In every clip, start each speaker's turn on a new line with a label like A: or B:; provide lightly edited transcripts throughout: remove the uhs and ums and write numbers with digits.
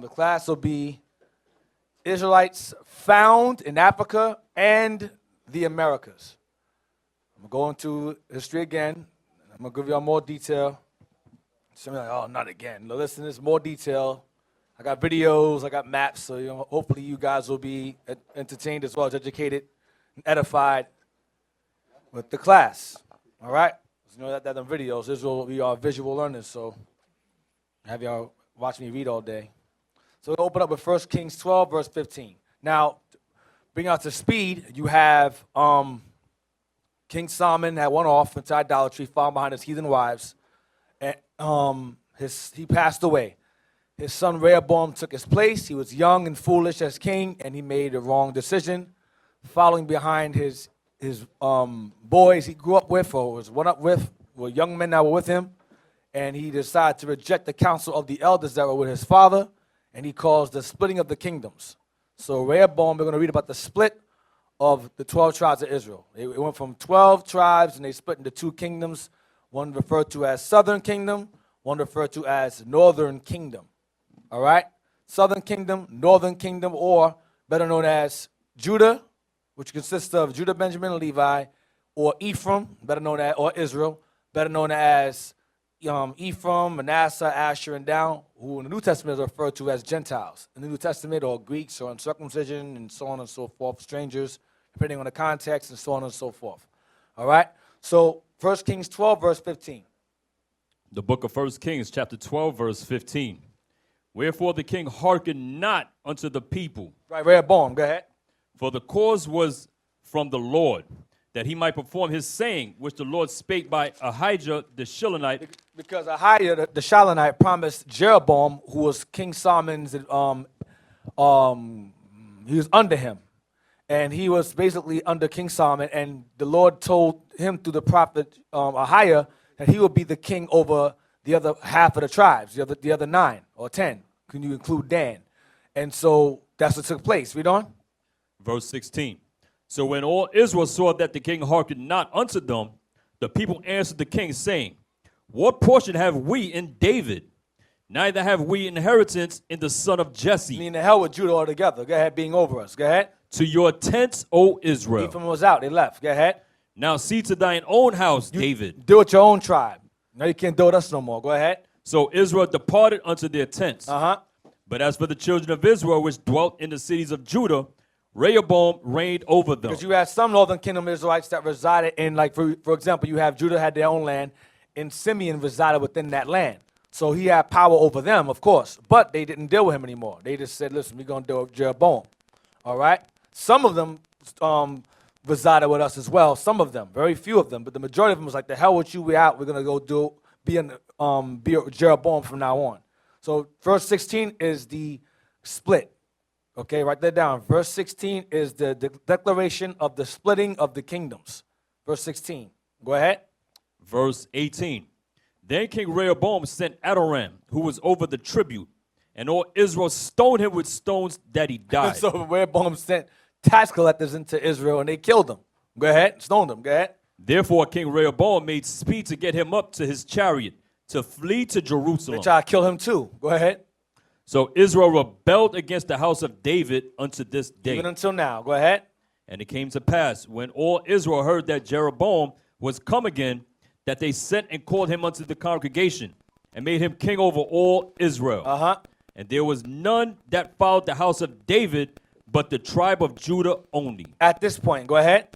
A: The class will be Israelites found in Africa and the Americas. I'm going to go into history again. I'm going to give you all more detail. Some are like, oh, not again. No, listen, there's more detail. I got videos, I got maps, so hopefully you guys will be entertained as well as educated and edified with the class. All right? You know that in videos, this will be our visual learners, so have y'all watch me read all day. So we'll open up with 1 Kings 12, verse 15. Now, bring out to speed, you have King Solomon had went off into idolatry, following behind his heathen wives, and he passed away. His son Rehoboam took his place. He was young and foolish as king, and he made a wrong decision, following behind his boys he grew up with or was one up with, were young men that were with him, and he decided to reject the counsel of the elders that were with his father, and he caused the splitting of the kingdoms. So Rehoboam, we're going to read about the split of the 12 tribes of Israel. It went from 12 tribes, and they split into two kingdoms, one referred to as Southern Kingdom, one referred to as Northern Kingdom. All right? Southern Kingdom, Northern Kingdom, or better known as Judah, which consists of Judah, Benjamin, and Levi, or Ephraim, better known as, or Israel, better known as Ephraim, Manasseh, Asher, and down, who in the New Testament is referred to as Gentiles. In the New Testament, or Greeks, or uncircumcision, and so on and so forth, strangers, depending on the context, and so on and so forth. All right? So 1 Kings 12, verse 15.
B: The book of 1 Kings, chapter 12, verse 15. Wherefore the king hearkened not unto the people.
A: Right, Rehoboam, go ahead.
B: For the cause was from the Lord, that he might perform his saying, which the Lord spake by Ahijah the Shilonite.
A: Because Ahijah the Shilonite promised Jeroboam, who was King Solomon's, he was under him. And he was basically under King Solomon, and the Lord told him through the prophet Ahijah that he would be the king over the other half of the tribes, the other 9 or 10. Can you include Dan? And so that's what took place. Read on.
B: Verse 16. So when all Israel saw that the king hearkened not unto them, the people answered the king, saying, what portion have we in David? Neither have we inheritance in the son of Jesse.
A: Meaning the hell with Judah altogether. Go ahead, being over us. Go ahead.
B: To your tents, O Israel.
A: Ephraim was out. They left. Go ahead.
B: Now see to thine own house, David.
A: Deal with your own tribe. Now you can't deal with us no more. Go ahead.
B: So Israel departed unto their tents.
A: Uh-huh.
B: But as for the children of Israel, which dwelt in the cities of Judah, Rehoboam reigned over them.
A: Because you had some northern kingdom Israelites that resided in, like, for example, you have Judah had their own land, and Simeon resided within that land. So he had power over them, of course. But they didn't deal with him anymore. They just said, listen, we're going to deal with Jeroboam. All right? Some of them resided with us as well. Some of them. Very few of them. But the majority of them was like, the hell with you, we out. We're going to go be Jeroboam from now on. So verse 16 is the split. Okay, write that down. Verse 16 is the declaration of the splitting of the kingdoms. Verse 16. Go ahead.
B: Verse 18. Then King Rehoboam sent Adoram, who was over the tribute, and all Israel stoned him with stones that he died.
A: So Rehoboam sent tax collectors into Israel, and they killed him. Go ahead. Stoned him. Go ahead.
B: Therefore King Rehoboam made speed to get him up to his chariot, to flee to Jerusalem.
A: They tried to kill him too. Go ahead.
B: So Israel rebelled against the house of David unto this day.
A: Even until now. Go ahead.
B: And it came to pass, when all Israel heard that Jeroboam was come again, that they sent and called him unto the congregation, and made him king over all Israel.
A: Uh-huh.
B: And there was none that followed the house of David, but the tribe of Judah only.
A: At this point, go ahead.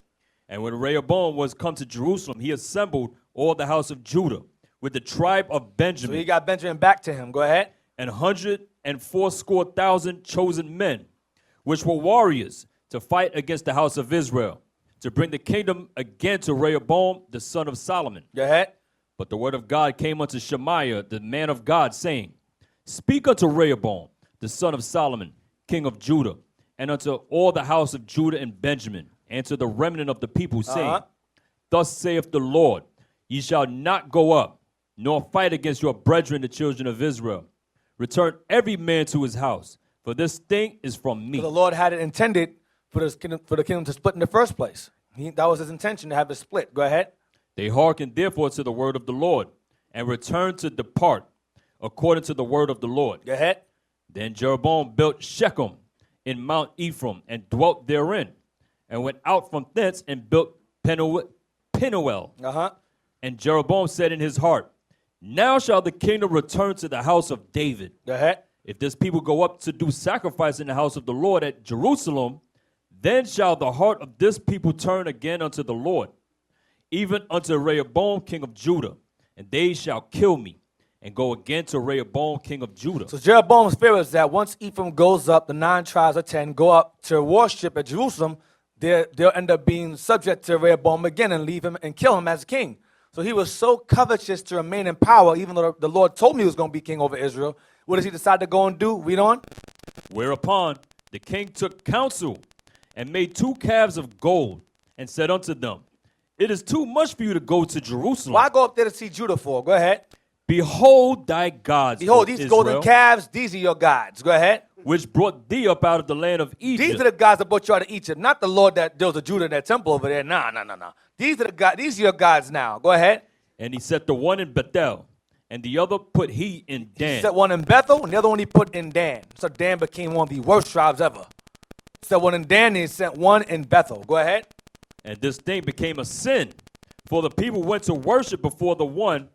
B: And when Rehoboam was come to Jerusalem, he assembled all the house of Judah with the tribe of Benjamin.
A: So he got Benjamin back to him. Go ahead.
B: And 180,000 chosen men, which were warriors, to fight against the house of Israel, to bring the kingdom again to Rehoboam, the son of Solomon.
A: Go ahead.
B: But the word of God came unto Shemaiah, the man of God, saying, speak unto Rehoboam, the son of Solomon, king of Judah, and unto all the house of Judah and Benjamin, and to the remnant of the people, saying, thus saith the Lord, ye shall not go up, nor fight against your brethren, the children of Israel. Return every man to his house, for this thing is from me.
A: So the Lord had it intended for the kingdom to split in the first place. That was his intention, to have it split. Go ahead.
B: They hearkened therefore to the word of the Lord, and returned to depart according to the word of the Lord.
A: Go ahead.
B: Then Jeroboam built Shechem in Mount Ephraim and dwelt therein, and went out from thence and built Penuel. And Jeroboam said in his heart, now shall the kingdom return to the house of David.
A: Go ahead.
B: If this people go up to do sacrifice in the house of the Lord at Jerusalem, then shall the heart of this people turn again unto the Lord, even unto Rehoboam king of Judah, and they shall kill me, and go again to Rehoboam king of Judah.
A: So Jeroboam's fear is that once Ephraim goes up, the 9 tribes of 10 go up to worship at Jerusalem, they'll end up being subject to Rehoboam again and leave him and kill him as king. So he was so covetous to remain in power, even though the Lord told me he was going to be king over Israel. What does he decide to go and do? Read on.
B: Whereupon the king took counsel and made 2 calves of gold and said unto them, it is too much for you to go to Jerusalem.
A: Why go up there to see Judah for? Go ahead.
B: Behold thy gods,
A: Behold, these
B: Israel,
A: golden calves, these are your gods. Go ahead.
B: which brought thee up out of the land of Egypt.
A: These are the gods that brought you out of Egypt, not the Lord that built a Judah in that temple over there. Nah. These are the gods. These are your gods now. Go ahead.
B: And he set the one in Bethel, and the other put he in Dan.
A: He set one in Bethel, and the other one he put in Dan. So Dan became one of the worst tribes ever. He set one in Dan, and he sent one in Bethel. Go ahead.
B: And this thing became a sin, for the people went to worship before the one,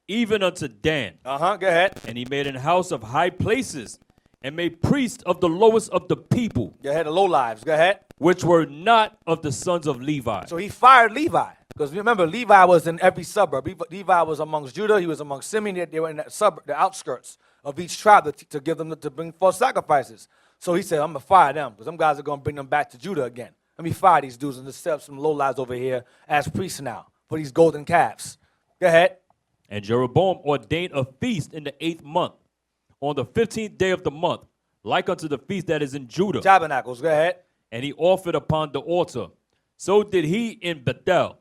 B: even unto Dan.
A: Go ahead.
B: And he made an house of high places, and made priests of the lowest of the people,
A: Go ahead, the low lives. Go ahead.
B: which were not of the sons of Levi.
A: So he fired Levi. Because remember, Levi was in every suburb. Levi was amongst Judah. He was amongst Simeon. They were in that suburb, the outskirts of each tribe to give them to bring forth sacrifices. So he said, I'm going to fire them because them guys are going to bring them back to Judah again. Let me fire these dudes and just set up some low lives over here as priests now for these golden calves. Go ahead.
B: And Jeroboam ordained a feast in the 8th month, on the 15th day of the month, like unto the feast that is in Judah.
A: Tabernacles. Go ahead.
B: And he offered upon the altar. So did he in Bethel,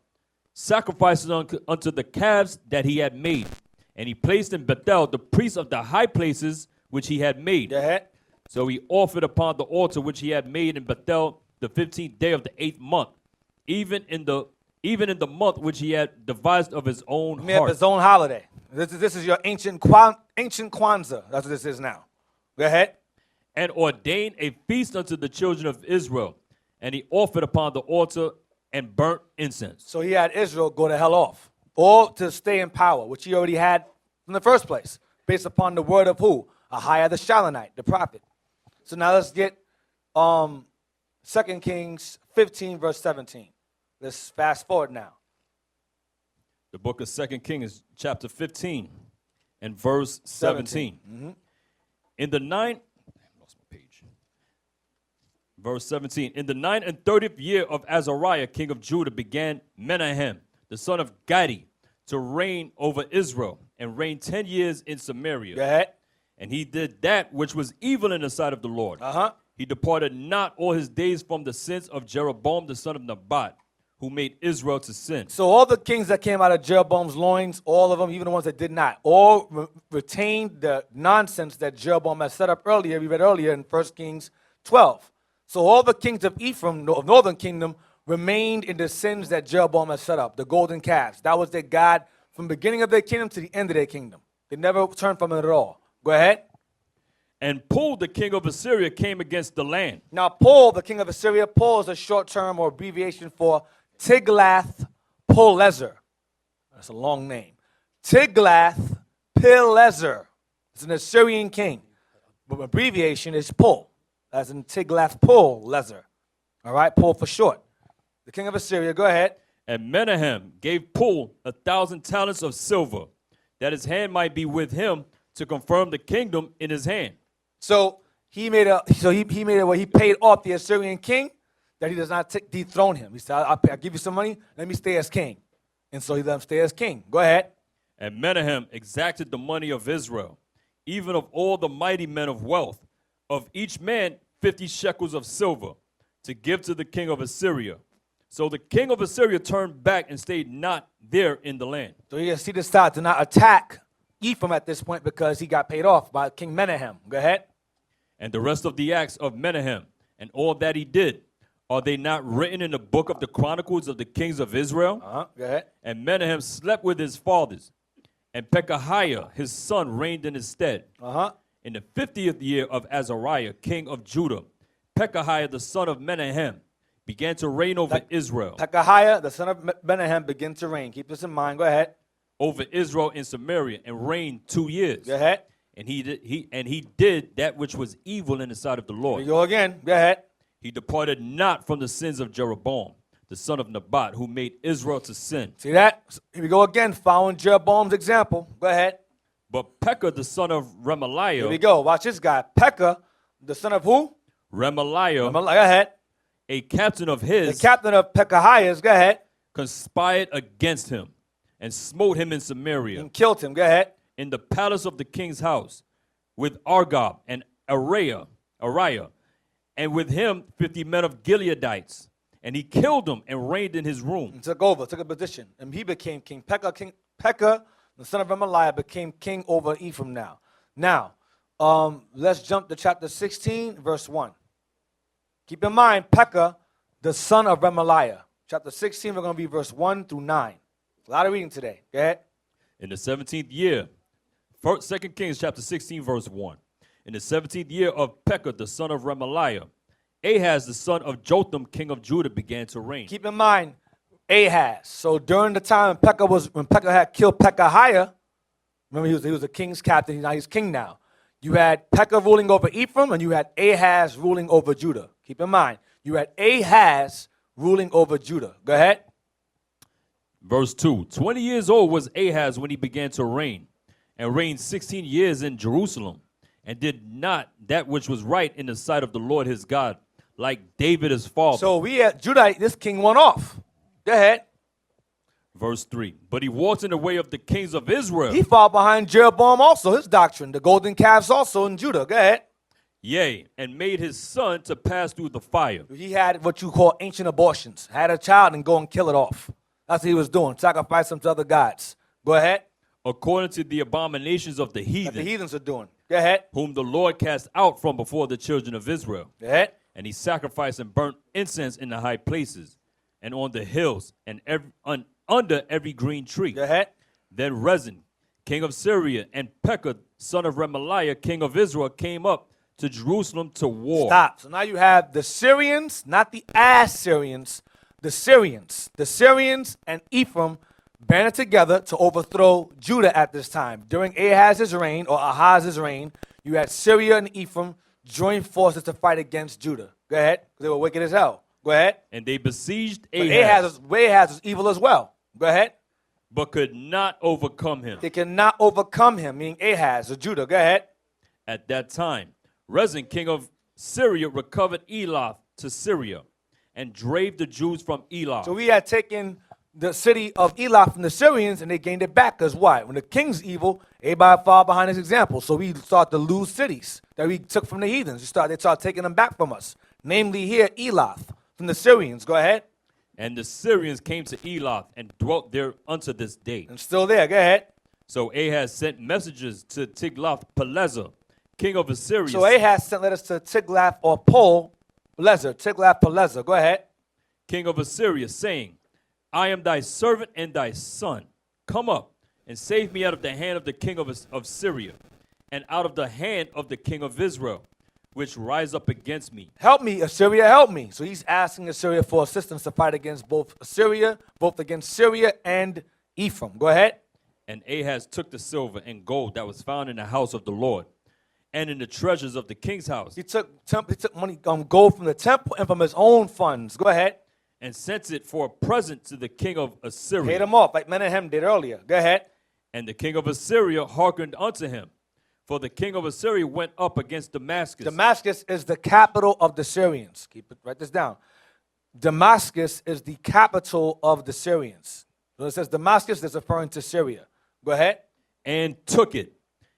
B: sacrifices unto the calves that he had made. And he placed in Bethel the priests of the high places which he had made.
A: Go ahead.
B: So he offered upon the altar which he had made in Bethel the 15th day of the 8th month, even in the month which he had devised of his own
A: He made up
B: heart.
A: his own holiday. This is your ancient Kwanzaa. That's what this is now. Go ahead.
B: And ordained a feast unto the children of Israel. And he offered upon the altar and burnt incense.
A: So he had Israel go the hell off, or to stay in power, which he already had in the first place, based upon the word of who? Ahiah the Shalonite, the prophet. So now let's get 2 Kings 15, verse 17. Let's fast forward now.
B: The book of 2 Kings, chapter 15, and verse 17. In the 9th, lost my page. Verse 17. In the 39th year of Azariah, king of Judah, began Menahem, the son of Gadi, to reign over Israel, and reigned 10 years in Samaria.
A: Go ahead.
B: And he did that which was evil in the sight of the Lord. He departed not all his days from the sins of Jeroboam, the son of Nebat, who made Israel to sin.
A: So all the kings that came out of Jeroboam's loins, all of them, even the ones that did not, all retained the nonsense that Jeroboam had set up earlier. We read earlier in 1 Kings 12. So all the kings of Ephraim, of northern kingdom, remained in the sins that Jeroboam had set up, the golden calves. That was their God from the beginning of their kingdom to the end of their kingdom. They never turned from it at all. Go ahead.
B: And Pul, the king of Assyria, came against the land.
A: Now, Pul, the king of Assyria, Pul is a short term or abbreviation for Tiglath-Pileser. That's a long name. Tiglath-Pileser. It's an Assyrian king. But abbreviation is Pul, as in Tiglath-Pileser. All right, Pul for short. The king of Assyria, go ahead.
B: And Menahem gave Pul 1,000 talents of silver, that his hand might be with him to confirm the kingdom in his hand.
A: So he made it where he paid off the Assyrian king that he does not dethrone him. He said, I'll give you some money, let me stay as king. And so he let him stay as king. Go ahead.
B: And Menahem exacted the money of Israel, even of all the mighty men of wealth, of each man 50 shekels of silver, to give to the king of Assyria. So the king of Assyria turned back and stayed not there in the land.
A: So he decided to not attack Ephraim at this point because he got paid off by King Menahem. Go ahead.
B: And the rest of the acts of Menahem and all that he did, are they not written in the book of the Chronicles of the kings of Israel?
A: Go ahead.
B: And Menahem slept with his fathers, and Pekahiah his son reigned in his stead. In the 50th year of Azariah, king of Judah, Pekahiah the son of Menahem began to reign over Israel.
A: Pekahiah, the son of Menahem, began to reign. Keep this in mind. Go ahead.
B: Over Israel in Samaria, and reigned 2 years.
A: Go ahead.
B: And he did that which was evil in the sight of the
A: Here
B: Lord.
A: we go again. Go ahead.
B: He departed not from the sins of Jeroboam, the son of Nebat, who made Israel to sin.
A: See that? Here we go again, following Jeroboam's example. Go ahead.
B: But Pekah, the son of Remaliah.
A: Here we go. Watch this guy. Pekah, the son of who?
B: Remaliah,
A: Go ahead.
B: a captain of his,
A: The captain of Pekahiah's. Go ahead.
B: conspired against him and smote him in Samaria,
A: And killed him. Go ahead.
B: in the palace of the king's house, with Argob and Ariah, and with him 50 men of Gileadites. And he killed them and reigned in his room.
A: And took over, took a position. And he became king. Pekah, the son of Remaliah, became king over Ephraim now. Now, let's jump to chapter 16, verse 1. Keep in mind, Pekah, the son of Remaliah. Chapter 16, we're going to be verse 1 through 9. A lot of reading today. Go ahead.
B: In the 17th year, 2 Kings chapter 16, verse 1. In the 17th year of Pekah, the son of Remaliah, Ahaz, the son of Jotham, king of Judah, began to reign.
A: Keep in mind, Ahaz. So during the time when Pekah had killed Pekahiah, remember he was the king's captain, now he's king now. You had Pekah ruling over Ephraim, and you had Ahaz ruling over Judah. Keep in mind, you had Ahaz ruling over Judah. Go ahead.
B: Verse 2. 20 years old was Ahaz when he began to reign, and reigned 16 years in Jerusalem, and did not that which was right in the sight of the Lord his God, like David his father.
A: So we had Judah, this king went off. Go ahead.
B: Verse 3. But he walked in the way of the kings of Israel.
A: He followed behind Jeroboam also, his doctrine, the golden calves also in Judah. Go ahead.
B: Yea, and made his son to pass through the fire.
A: He had what you call ancient abortions. Had a child and go and kill it off. That's what he was doing, sacrifice them to other gods. Go ahead.
B: According to the abominations of the
A: That
B: heathen,
A: the heathens are doing. Go ahead.
B: whom the Lord cast out from before the children of Israel.
A: Go ahead.
B: And he sacrificed and burnt incense in the high places, and on the hills, and under every green tree.
A: Go ahead.
B: Then Rezin, king of Syria, and Pekah, son of Remaliah, king of Israel, came up to Jerusalem to war.
A: Stop. So now you have the Syrians, not the Assyrians, the Syrians. The Syrians and Ephraim banded together to overthrow Judah at this time. During Ahaz's reign, or Ahaz's reign, you had Syria and Ephraim join forces to fight against Judah. Go ahead. They were wicked as hell. Go ahead.
B: And they besieged
A: But
B: Ahaz,
A: Ahaz was evil as well. Go ahead.
B: but could not overcome him.
A: They cannot overcome him, meaning Ahaz or Judah. Go ahead.
B: At that time, Rezin, king of Syria, recovered Elath to Syria, and drave the Jews from Elath.
A: So we had taken the city of Elath from the Syrians, and they gained it back. Because why? When the king's evil, everybody followed behind his example. So we start to lose cities that we took from the heathens. They start taking them back from us. Namely here, Elath from the Syrians. Go ahead.
B: And the Syrians came to Elath and dwelt there unto this day.
A: And still there. Go ahead.
B: So Ahaz sent messengers to Tiglath-Pileser, king of Assyria.
A: So Ahaz sent letters to Tiglath-Pileser. Go ahead.
B: King of Assyria, saying, I am thy servant and thy son. Come up and save me out of the hand of the king of Syria, and out of the hand of the king of Israel, which rise up against me.
A: Help me, Assyria, help me. So he's asking Assyria for assistance to fight against both against Syria and Ephraim. Go ahead.
B: And Ahaz took the silver and gold that was found in the house of the Lord, and in the treasures of the king's house,
A: He took money, gold from the temple and from his own funds. Go ahead.
B: and sent it for a present to the king of
A: Paid
B: Assyria.
A: him off like Menahem did earlier. Go ahead.
B: And the king of Assyria hearkened unto him. For the king of Assyria went up against Damascus.
A: Damascus is the capital of the Syrians. Write this down. Damascus is the capital of the Syrians. So it says Damascus is referring to Syria. Go ahead.
B: And took it,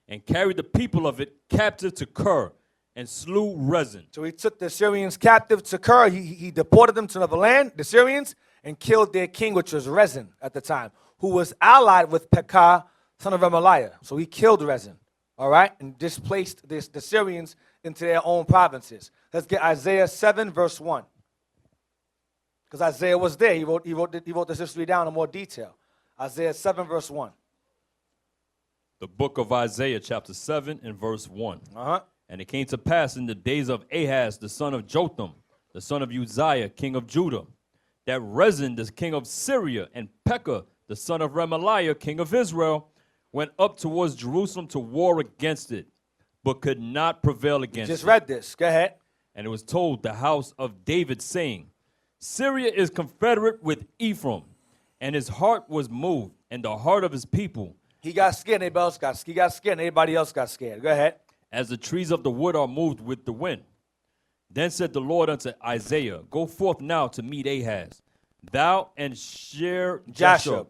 B: and carried the people of it captive to Kir, and slew Rezin.
A: So he took the Syrians captive to Kir. He deported them to another land, the Syrians, and killed their king, which was Rezin at the time, who was allied with Pekah, son of Remaliah. So he killed Rezin, all right, and displaced the Syrians into their own provinces. Let's get Isaiah 7, verse 1. Because Isaiah was there. He wrote this history down in more detail. Isaiah 7, verse 1.
B: The book of Isaiah, chapter 7 and verse 1.
A: Uh-huh.
B: And it came to pass in the days of Ahaz, the son of Jotham, the son of Uzziah, king of Judah, that Rezin, the king of Syria, and Pekah, the son of Remaliah, king of Israel, went up towards Jerusalem to war against it, but could not prevail against
A: Just
B: it.
A: read this. Go ahead.
B: And it was told the house of David, saying, Syria is confederate with Ephraim, and his heart was moved, and the heart of his people,
A: He got scared. Anybody else got scared? He got scared. And everybody else got scared. Go ahead.
B: as the trees of the wood are moved with the wind. Then said the Lord unto Isaiah, Go forth now to meet Ahaz, thou and Shear-Jashub,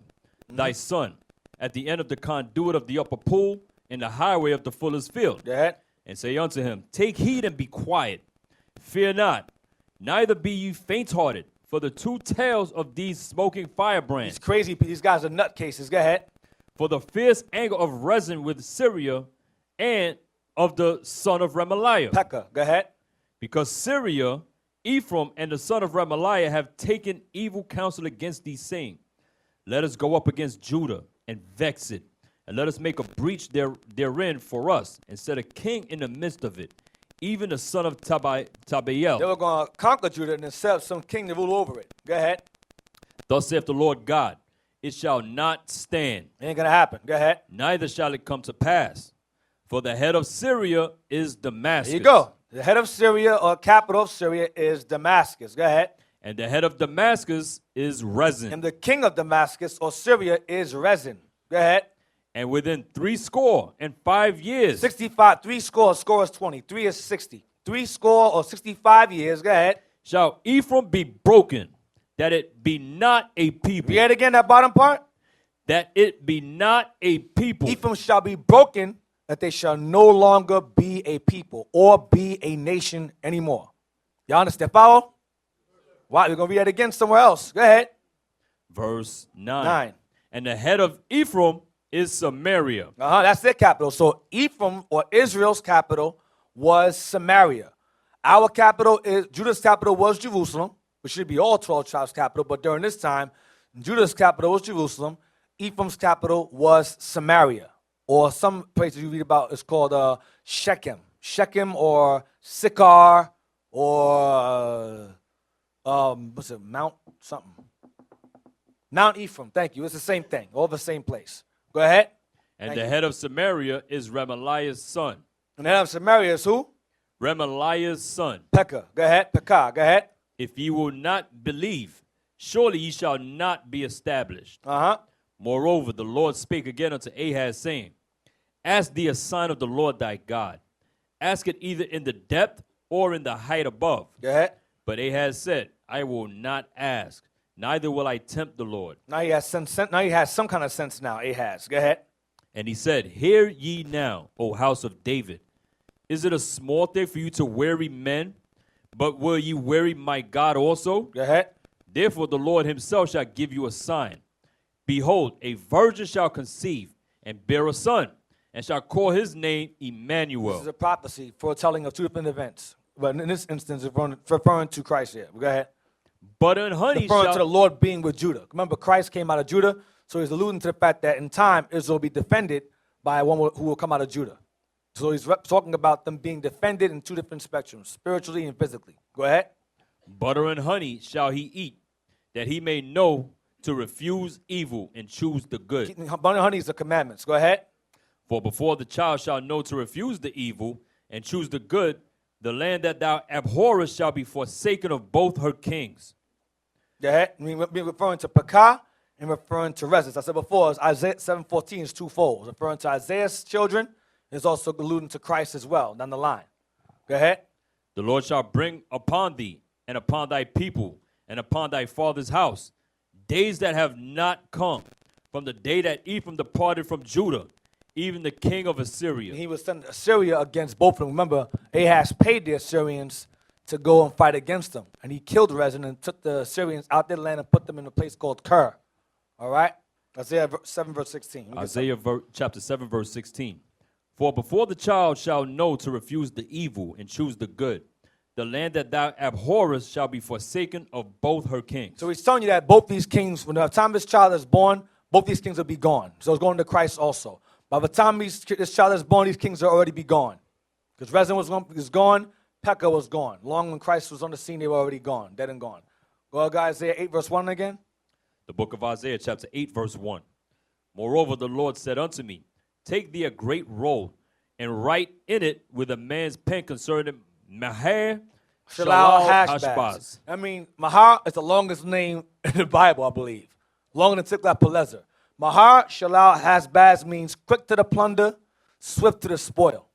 B: thy son, at the end of the conduit of the upper pool, in the highway of the fuller's field.
A: Go ahead.
B: And say unto him, Take heed and be quiet. Fear not, neither be ye faint-hearted, for the two tails of these smoking firebrands,
A: These crazy, these guys are nutcases. Go ahead.
B: for the fierce anger of Rezin with Syria, and of the son of Remaliah.
A: Pekah. Go ahead.
B: Because Syria, Ephraim, and the son of Remaliah have taken evil counsel against thee, saying, Let us go up against Judah and vex it, and let us make a breach therein for us, and set a king in the midst of it, even the son of Tabael.
A: They were going to conquer Judah and then set up some king to rule over it. Go ahead.
B: Thus saith the Lord God, It shall not stand,
A: It ain't going to happen. Go ahead.
B: neither shall it come to pass. For the head of Syria is Damascus.
A: There you go. The head of Syria, or capital of Syria, is Damascus. Go ahead.
B: And the head of Damascus is Rezin.
A: And the king of Damascus, or Syria, is Rezin. Go ahead.
B: And within 65 years,
A: 65, 3 score, score is 20. 3 is 60. 3 score or 65 years. Go ahead.
B: shall Ephraim be broken, that it be not a people.
A: Read it again, that bottom part.
B: That it be not a people.
A: Ephraim shall be broken, that they shall no longer be a people or be a nation anymore. Y'all understand? Follow? Wow, we're going to read that again somewhere else. Go ahead.
B: Verse 9.
A: 9.
B: And the head of Ephraim is Samaria.
A: That's their capital. So Ephraim, or Israel's capital, was Samaria. Our capital is, Judah's capital was Jerusalem, which should be all 12 tribes' capital, but during this time, Judah's capital was Jerusalem. Ephraim's capital was Samaria. Or some places you read about, it's called Shechem. Shechem or Sychar or, what's it, Mount something. Mount Ephraim, thank you. It's the same thing, all the same place. Go ahead.
B: And
A: Thank
B: the
A: you.
B: head of Samaria is Remaliah's son.
A: And the head of Samaria is who?
B: Remaliah's son.
A: Pekah. Go ahead. Pekah. Go ahead.
B: If ye will not believe, surely ye shall not be established.
A: Uh-huh.
B: Moreover, the Lord spake again unto Ahaz, saying, Ask thee a sign of the Lord thy God. Ask it either in the depth or in the height above.
A: Go ahead.
B: But Ahaz said, I will not ask, neither will I tempt the Lord.
A: Now he has some kind of sense now, Ahaz. Go ahead.
B: And he said, Hear ye now, O house of David. Is it a small thing for you to weary men? But will ye weary my God also?
A: Go ahead.
B: Therefore the Lord himself shall give you a sign. Behold, a virgin shall conceive and bear a son, and shall call his name Emmanuel.
A: This is a prophecy foretelling of 2 different events. But in this instance, it's referring to Christ here. Go ahead.
B: Butter and honey
A: Referring to the
B: shall...
A: Lord being with Judah. Remember, Christ came out of Judah, so he's alluding to the fact that in time, Israel will be defended by one who will come out of Judah. So he's talking about them being defended in 2 different spectrums, spiritually and physically. Go ahead.
B: Butter and honey shall he eat, that he may know to refuse evil and choose the good.
A: Butter and honey is the commandments. Go ahead.
B: For before the child shall know to refuse the evil and choose the good, the land that thou abhorrest shall be forsaken of both her kings.
A: Go ahead. We're referring to Pekah and referring to Rezin. I said before, Isaiah 7:14 is twofold. It's referring to Isaiah's children. It's also alluding to Christ as well down the line. Go ahead.
B: The Lord shall bring upon thee and upon thy people and upon thy father's house days that have not come, from the day that Ephraim departed from Judah, even the king of Assyria.
A: And he was sending Assyria against both of them. Remember, Ahaz paid the Assyrians to go and fight against them. And he killed Rezin and took the Assyrians out their land and put them in a place called Ker. All right? Isaiah 7, verse 16.
B: Isaiah chapter 7, verse 16. For before the child shall know to refuse the evil and choose the good, the land that thou abhorrest shall be forsaken of both her kings.
A: So he's telling you that both these kings, when the time this child is born, both these kings will be gone. So it's going to Christ also. By the time this child is born, these kings will already be gone. Because Rezin was gone, Pekah was gone. Long when Christ was on the scene, they were already gone, dead and gone. Go to Isaiah 8, verse 1 again.
B: The book of Isaiah, chapter 8, verse 1. Moreover, the Lord said unto me, take thee a great roll, and write in it with a man's pen concerning Mahar Shalal Hashbaz.
A: I mean, Mahar is the longest name in the Bible, I believe. Longer than Tiglath-Pileser. Mahar Shalal Hashbaz means quick to the plunder, swift to the spoil.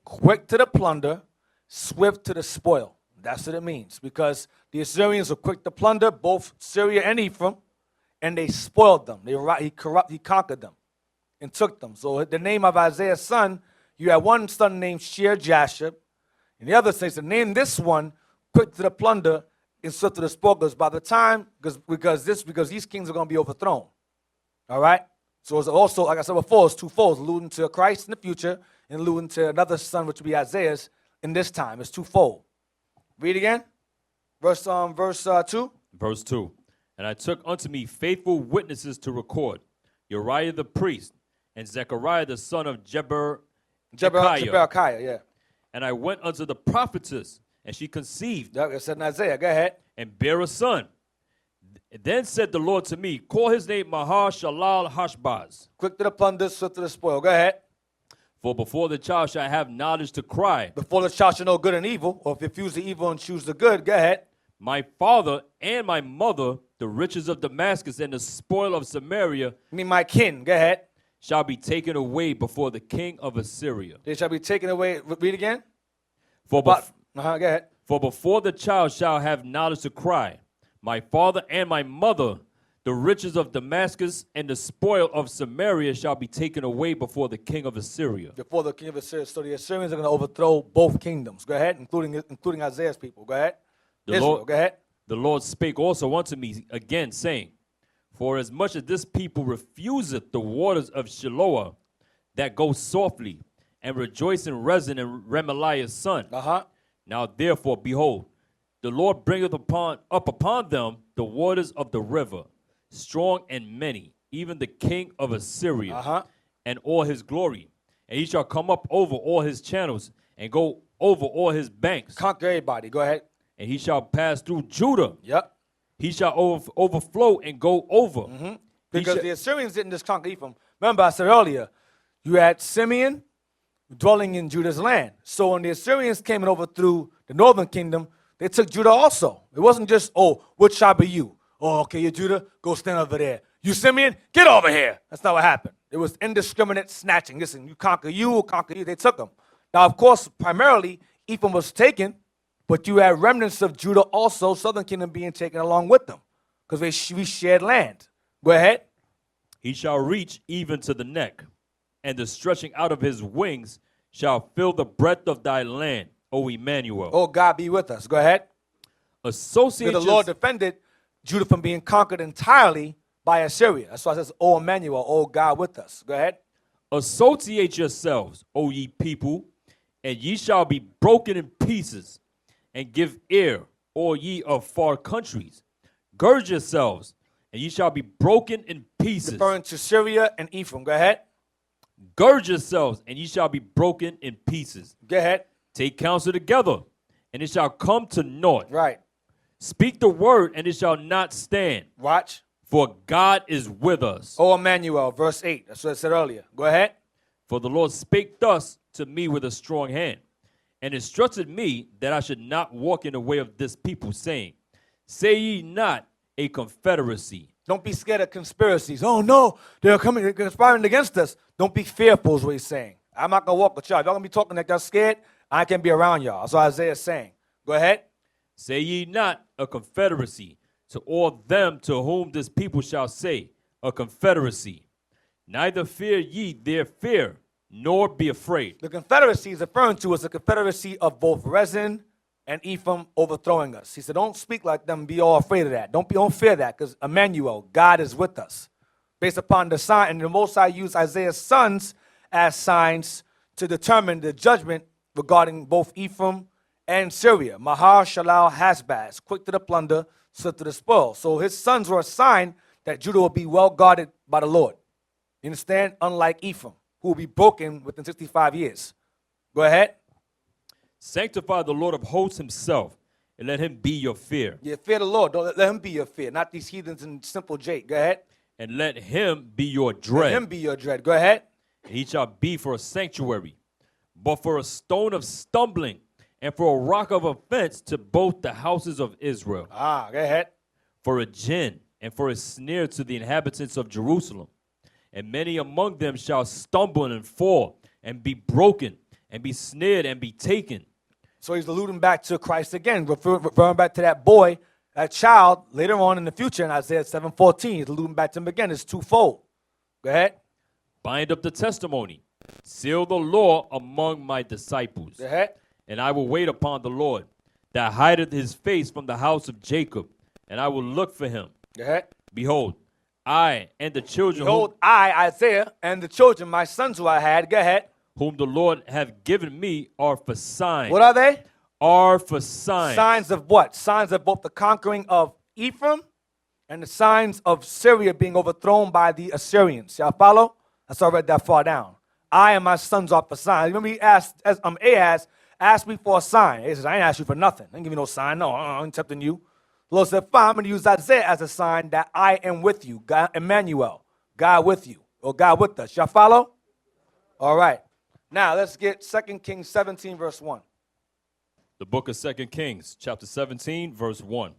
A: Quick to the plunder, swift to the spoil. That's what it means. Because the Assyrians were quick to plunder both Syria and Ephraim, and they spoiled them. He conquered them and took them. So the name of Isaiah's son, you had one son named Shear-Jashub, and the other says to name this one quick to the plunder and swift to the spoil. Because by the time, because these kings are going to be overthrown. All right? So it's also, like I said before, it's twofold, alluding to Christ in the future and alluding to another son, which would be Isaiah's in this time. It's twofold. Read again. Verse 2.
B: Verse 2. And I took unto me faithful witnesses to record, Uriah the priest, and Zechariah the son of
A: Jeberechiah, yeah.
B: And I went unto the prophetess, and she conceived.
A: It said in Isaiah. Go ahead.
B: And bare a son. Then said the Lord to me, call his name Mahar Shalal Hashbaz.
A: Quick to the plunder, swift to the spoil. Go ahead.
B: For before the child shall have knowledge to cry.
A: Before the child shall know good and evil, or if you refuse the evil and choose the good, go ahead.
B: My father and my mother, the riches of Damascus and the spoil of Samaria,
A: I mean my kin, go ahead.
B: Shall be taken away before the king of Assyria.
A: They shall be taken away. Read again.
B: Go
A: ahead.
B: For before the child shall have knowledge to cry, my father and my mother, the riches of Damascus and the spoil of Samaria shall be taken away before the king of Assyria.
A: Before the king of Assyria. So the Assyrians are going to overthrow both kingdoms. Go ahead, including Isaiah's people. Go ahead. Go ahead.
B: The Lord spake also unto me again, saying, for as much as this people refuseth the waters of Shiloah that go softly, and rejoice in Rezin and Remaliah's son. Now therefore, behold, the Lord bringeth up upon them the waters of the river, strong and many, even the king of Assyria, and all his glory. And he shall come up over all his channels, and go over all his banks.
A: Conquer everybody. Go ahead.
B: And he shall pass through Judah.
A: Yep.
B: He shall overflow and go over.
A: Because the Assyrians didn't just conquer Ephraim. Remember I said earlier, you had Simeon dwelling in Judah's land. So when the Assyrians came and overthrew the northern kingdom, they took Judah also. It wasn't just, oh, what tribe are you? Oh, okay, you're Judah, go stand over there. You Simeon, get over here. That's not what happened. It was indiscriminate snatching. Listen, you conquer you, we'll conquer you. They took them. Now, of course, primarily, Ephraim was taken, but you had remnants of Judah also, southern kingdom being taken along with them, because we shared land. Go ahead.
B: He shall reach even to the neck, and the stretching out of his wings shall fill the breadth of thy land, O Emmanuel.
A: Oh, God be with us. Go ahead.
B: Associate
A: the Lord defended Judah from being conquered entirely by Assyria. That's why it says, O Emmanuel, O God with us. Go ahead.
B: Associate yourselves, O ye people, and ye shall be broken in pieces, and give ear, all ye of far countries. Gird yourselves, and ye shall be broken in pieces.
A: Referring to Syria and Ephraim. Go ahead.
B: Gird yourselves, and ye shall be broken in pieces.
A: Go ahead.
B: Take counsel together, and it shall come to naught.
A: Right.
B: Speak the word, and it shall not stand.
A: Watch.
B: For God is with us.
A: O Emmanuel, verse 8. That's what I said earlier. Go ahead.
B: For the Lord spake thus to me with a strong hand, and instructed me that I should not walk in the way of this people, saying, say ye not a confederacy.
A: Don't be scared of conspiracies. Oh, no, they're conspiring against us. Don't be fearful is what he's saying. I'm not going to walk with y'all. If y'all going to be talking like y'all scared, I can't be around y'all. That's what Isaiah is saying. Go ahead.
B: Say ye not a confederacy to all them to whom this people shall say, a confederacy. Neither fear ye their fear, nor be afraid.
A: The confederacy is referring to as a confederacy of both Rezin and Ephraim overthrowing us. He said, don't speak like them, be all afraid of that. Don't fear that, because Emmanuel, God is with us. Based upon the sign, and the Most High used Isaiah's sons as signs to determine the judgment regarding both Ephraim and Syria. Mahar Shalal Hashbaz, quick to the plunder, swift to the spoil. So his sons were a sign that Judah will be well guarded by the Lord. You understand? Unlike Ephraim. who will be broken within 65 years. Go ahead.
B: Sanctify the Lord of hosts himself, and let him be your fear.
A: Yeah, fear the Lord. Don't let him be your fear, not these heathens and simple Jake. Go ahead.
B: And let him be your dread.
A: Let him be your dread. Go ahead.
B: And he shall be for a sanctuary, but for a stone of stumbling, and for a rock of offense to both the houses of Israel.
A: Go ahead.
B: For a gin, and for a snare to the inhabitants of Jerusalem. And many among them shall stumble and fall, and be broken, and be snared, and be taken.
A: So he's alluding back to Christ again, referring back to that boy, that child, later on in the future in Isaiah 7:14. He's alluding back to him again. It's twofold. Go ahead.
B: Bind up the testimony. Seal the law among my disciples.
A: Go ahead.
B: And I will wait upon the Lord, that hideth his face from the house of Jacob, and I will look for him.
A: Go ahead.
B: Behold, I and the children
A: Behold, I, Isaiah, and the children, my sons who I had. Go ahead.
B: whom the Lord hath given me are for signs.
A: What are they?
B: Are for signs.
A: Signs of what? Signs of both the conquering of Ephraim and the signs of Syria being overthrown by the Assyrians. Y'all follow? That's why I read that far down. I and my sons are for signs. Remember he asked, Ahaz asked me for a sign. He says, I ain't asked you for nothing. I ain't give you no sign. No, I'm accepting you. The Lord said, fine, I'm going to use Isaiah as a sign that I am with you. God, Emmanuel, God with you, or God with us. Y'all follow? All right. Now, let's get 2 Kings 17, verse 1.
B: The book of 2 Kings, chapter 17, verse 1.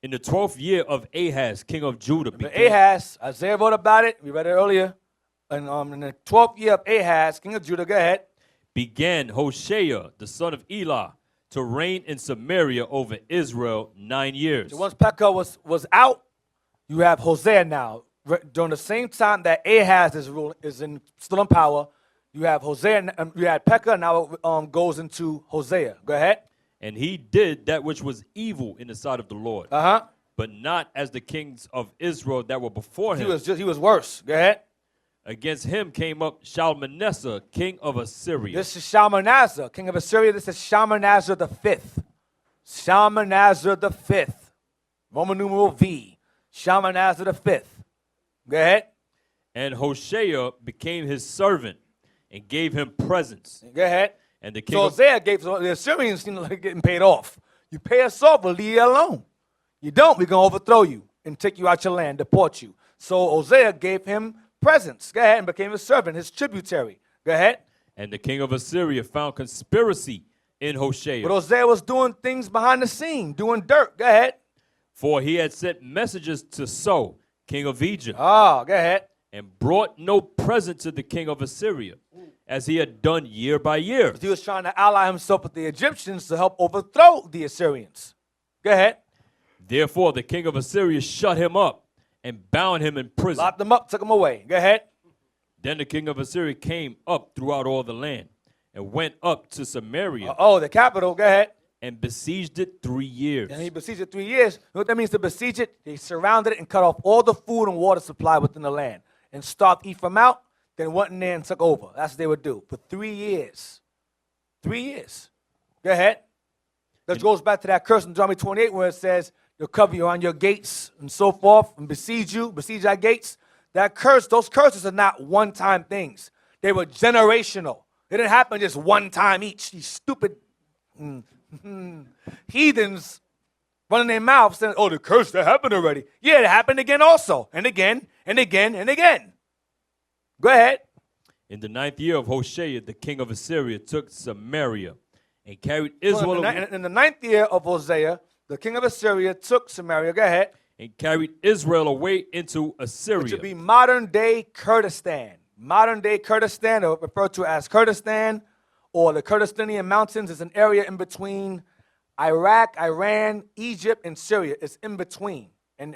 B: In the 12th year of Ahaz, king of Judah.
A: Ahaz, Isaiah wrote about it. We read it earlier. And in the 12th year of Ahaz, king of Judah, go ahead.
B: Began Hoshea, the son of Elah, to reign in Samaria over Israel 9 years.
A: So once Pekah was out, you have Hosea now. During the same time that Ahaz is still in power, you have Hosea. You had Pekah. Now it goes into Hosea. Go ahead.
B: And he did that which was evil in the sight of the Lord, but not as the kings of Israel that were before him.
A: He was worse. Go ahead.
B: Against him came up Shalmaneser, king of Assyria.
A: This is Shalmaneser, king of Assyria. This is Shalmaneser the fifth. Shalmaneser the fifth. Roman numeral V. Shalmaneser the fifth. Go ahead.
B: And Hoshea became his servant and gave him presents.
A: Go ahead.
B: And the king
A: so Hosea gave the Assyrians seem like getting paid off. You pay us off, we'll leave you alone. You don't, we're going to overthrow you and take you out your land, deport you. So Hosea gave him presents. Go ahead, and became his servant, his tributary. Go ahead.
B: And the king of Assyria found conspiracy in Hoshea.
A: But Hosea was doing things behind the scene, doing dirt. Go ahead.
B: For he had sent messages to So, king of Egypt.
A: Go ahead.
B: And brought no present to the king of Assyria, as he had done year by year.
A: He was trying to ally himself with the Egyptians to help overthrow the Assyrians. Go ahead.
B: Therefore, the king of Assyria shut him up and bound him in prison.
A: Locked him up, took him away. Go ahead.
B: Then the king of Assyria came up throughout all the land and went up to Samaria.
A: The capital. Go ahead.
B: And besieged it 3 years.
A: And he besieged it 3 years. You know what that means to besiege it? They surrounded it and cut off all the food and water supply within the land and starved Ephraim out. Then went in there and took over. That's what they would do for 3 years. 3 years. Go ahead. That goes back to that curse in Deuteronomy 28 where it says, they'll cover you on your gates and so forth and besiege our gates. That curse, those curses are not one-time things. They were generational. It didn't happen just one time each. These stupid heathens running their mouths saying, oh, the curse, that happened already. Yeah, it happened again also, and again, and again, and again. Go ahead.
B: In the 9th year of Hoshea, the king of Assyria took Samaria and carried Israel away.
A: In the 9th year of Hosea, the king of Assyria took Samaria. Go ahead.
B: And carried Israel away into Assyria.
A: Which would be modern-day Kurdistan. Modern-day Kurdistan, or referred to as Kurdistan, or the Kurdistanian Mountains, is an area in between Iraq, Iran, Egypt, and Syria. It's in between. And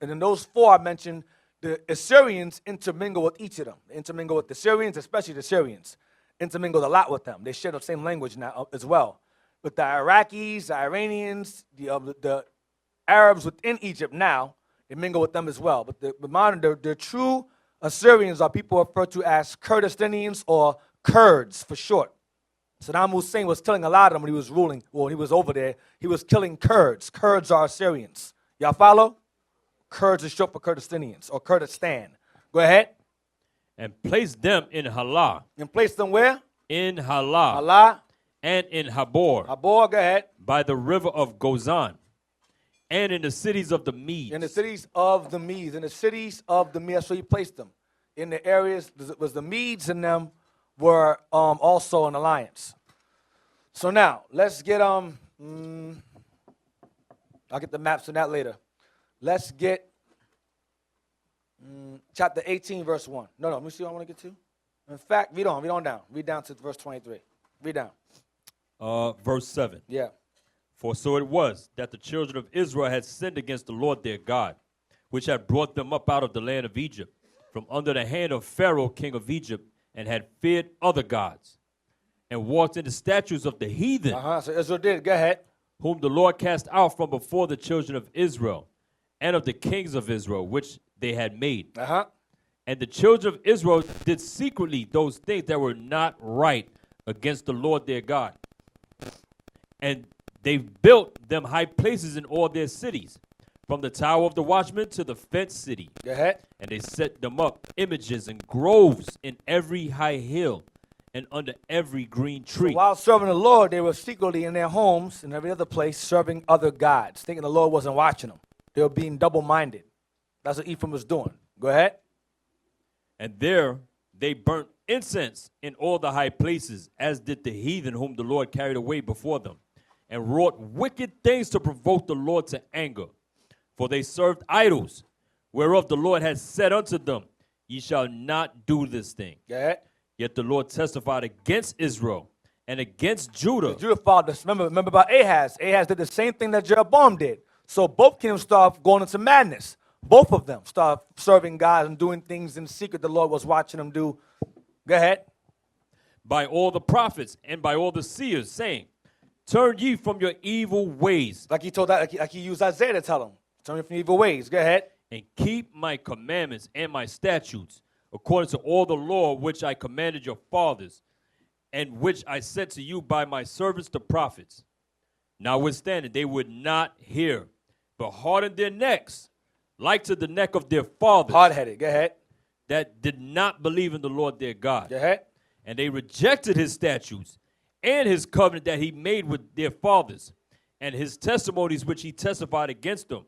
A: in those four I mentioned, the Assyrians intermingle with each of them. They intermingle with the Syrians, especially the Syrians. Intermingled a lot with them. They share the same language now as well. But the Iraqis, the Iranians, the Arabs within Egypt now, they mingle with them as well. But the true Assyrians are people referred to as Kurdistanians or Kurds for short. Saddam Hussein was killing a lot of them when he was ruling, when he was over there. He was killing Kurds. Kurds are Assyrians. Y'all follow? Kurds is short for Kurdistanians or Kurdistan. Go ahead.
B: and placed them in Halah,
A: And placed them where?
B: in Halah,
A: Allah.
B: and in Habor,
A: Habor, go ahead.
B: by the river of Gozan, and in the cities of the Medes.
A: In the cities of the Medes. In the cities of the Medes. That's where he placed them. In the areas, was the Medes and them were also an alliance. So now, let's get, I'll get the maps on that later. Let's get chapter 18, verse 1. No, let me see what I want to get to. In fact, read on down. Read down to verse 23. Read down.
B: Verse 7.
A: Yeah.
B: For so it was that the children of Israel had sinned against the Lord their God, which had brought them up out of the land of Egypt, from under the hand of Pharaoh king of Egypt, and had feared other gods, and walked in the statutes of the heathen,
A: So Israel did. Go ahead.
B: whom the Lord cast out from before the children of Israel, and of the kings of Israel, which they had made. And the children of Israel did secretly those things that were not right against the Lord their God. And they built them high places in all their cities, from the tower of the watchman to the fenced city.
A: Go ahead.
B: And they set them up images and groves in every high hill and under every green tree.
A: So while serving the Lord, they were secretly in their homes and every other place serving other gods, thinking the Lord wasn't watching them. They were being double-minded. That's what Ephraim was doing. Go ahead.
B: And there they burnt incense in all the high places, as did the heathen whom the Lord carried away before them, and wrought wicked things to provoke the Lord to anger. For they served idols, whereof the Lord had said unto them, Ye shall not do this thing.
A: Go ahead.
B: Yet the Lord testified against Israel and against Judah.
A: Judah followed this. Remember about Ahaz. Ahaz did the same thing that Jeroboam did. So both kingdoms started going into madness. Both of them started serving God and doing things in secret the Lord was watching them do. Go ahead.
B: By all the prophets and by all the seers, saying, Turn ye from your evil ways.
A: Like he told that, like he used Isaiah to tell them. Turn you from evil ways. Go ahead.
B: And keep my commandments and my statutes, according to all the law which I commanded your fathers, and which I said to you by my servants the prophets. Notwithstanding, they would not hear, but hardened their necks, like to the neck of their fathers.
A: Hard-headed. Go ahead.
B: That did not believe in the Lord their God.
A: Go ahead.
B: And they rejected his statutes and his covenant that he made with their fathers, and his testimonies which he testified against them.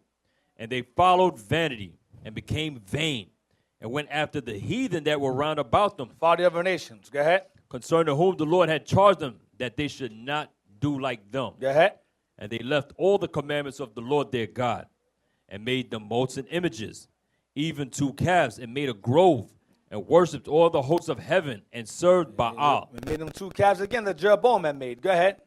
B: And they followed vanity and became vain, and went after the heathen that were round about them,
A: Follow the other nations. Go ahead.
B: concerning whom the Lord had charged them that they should not do like them.
A: Go ahead.
B: And they left all the commandments of the Lord their God, and made them molten images, even 2 calves, and made a grove, and worshipped all the hosts of heaven, and served Baal.
A: We made them 2 calves again that Jeroboam had made. Go ahead.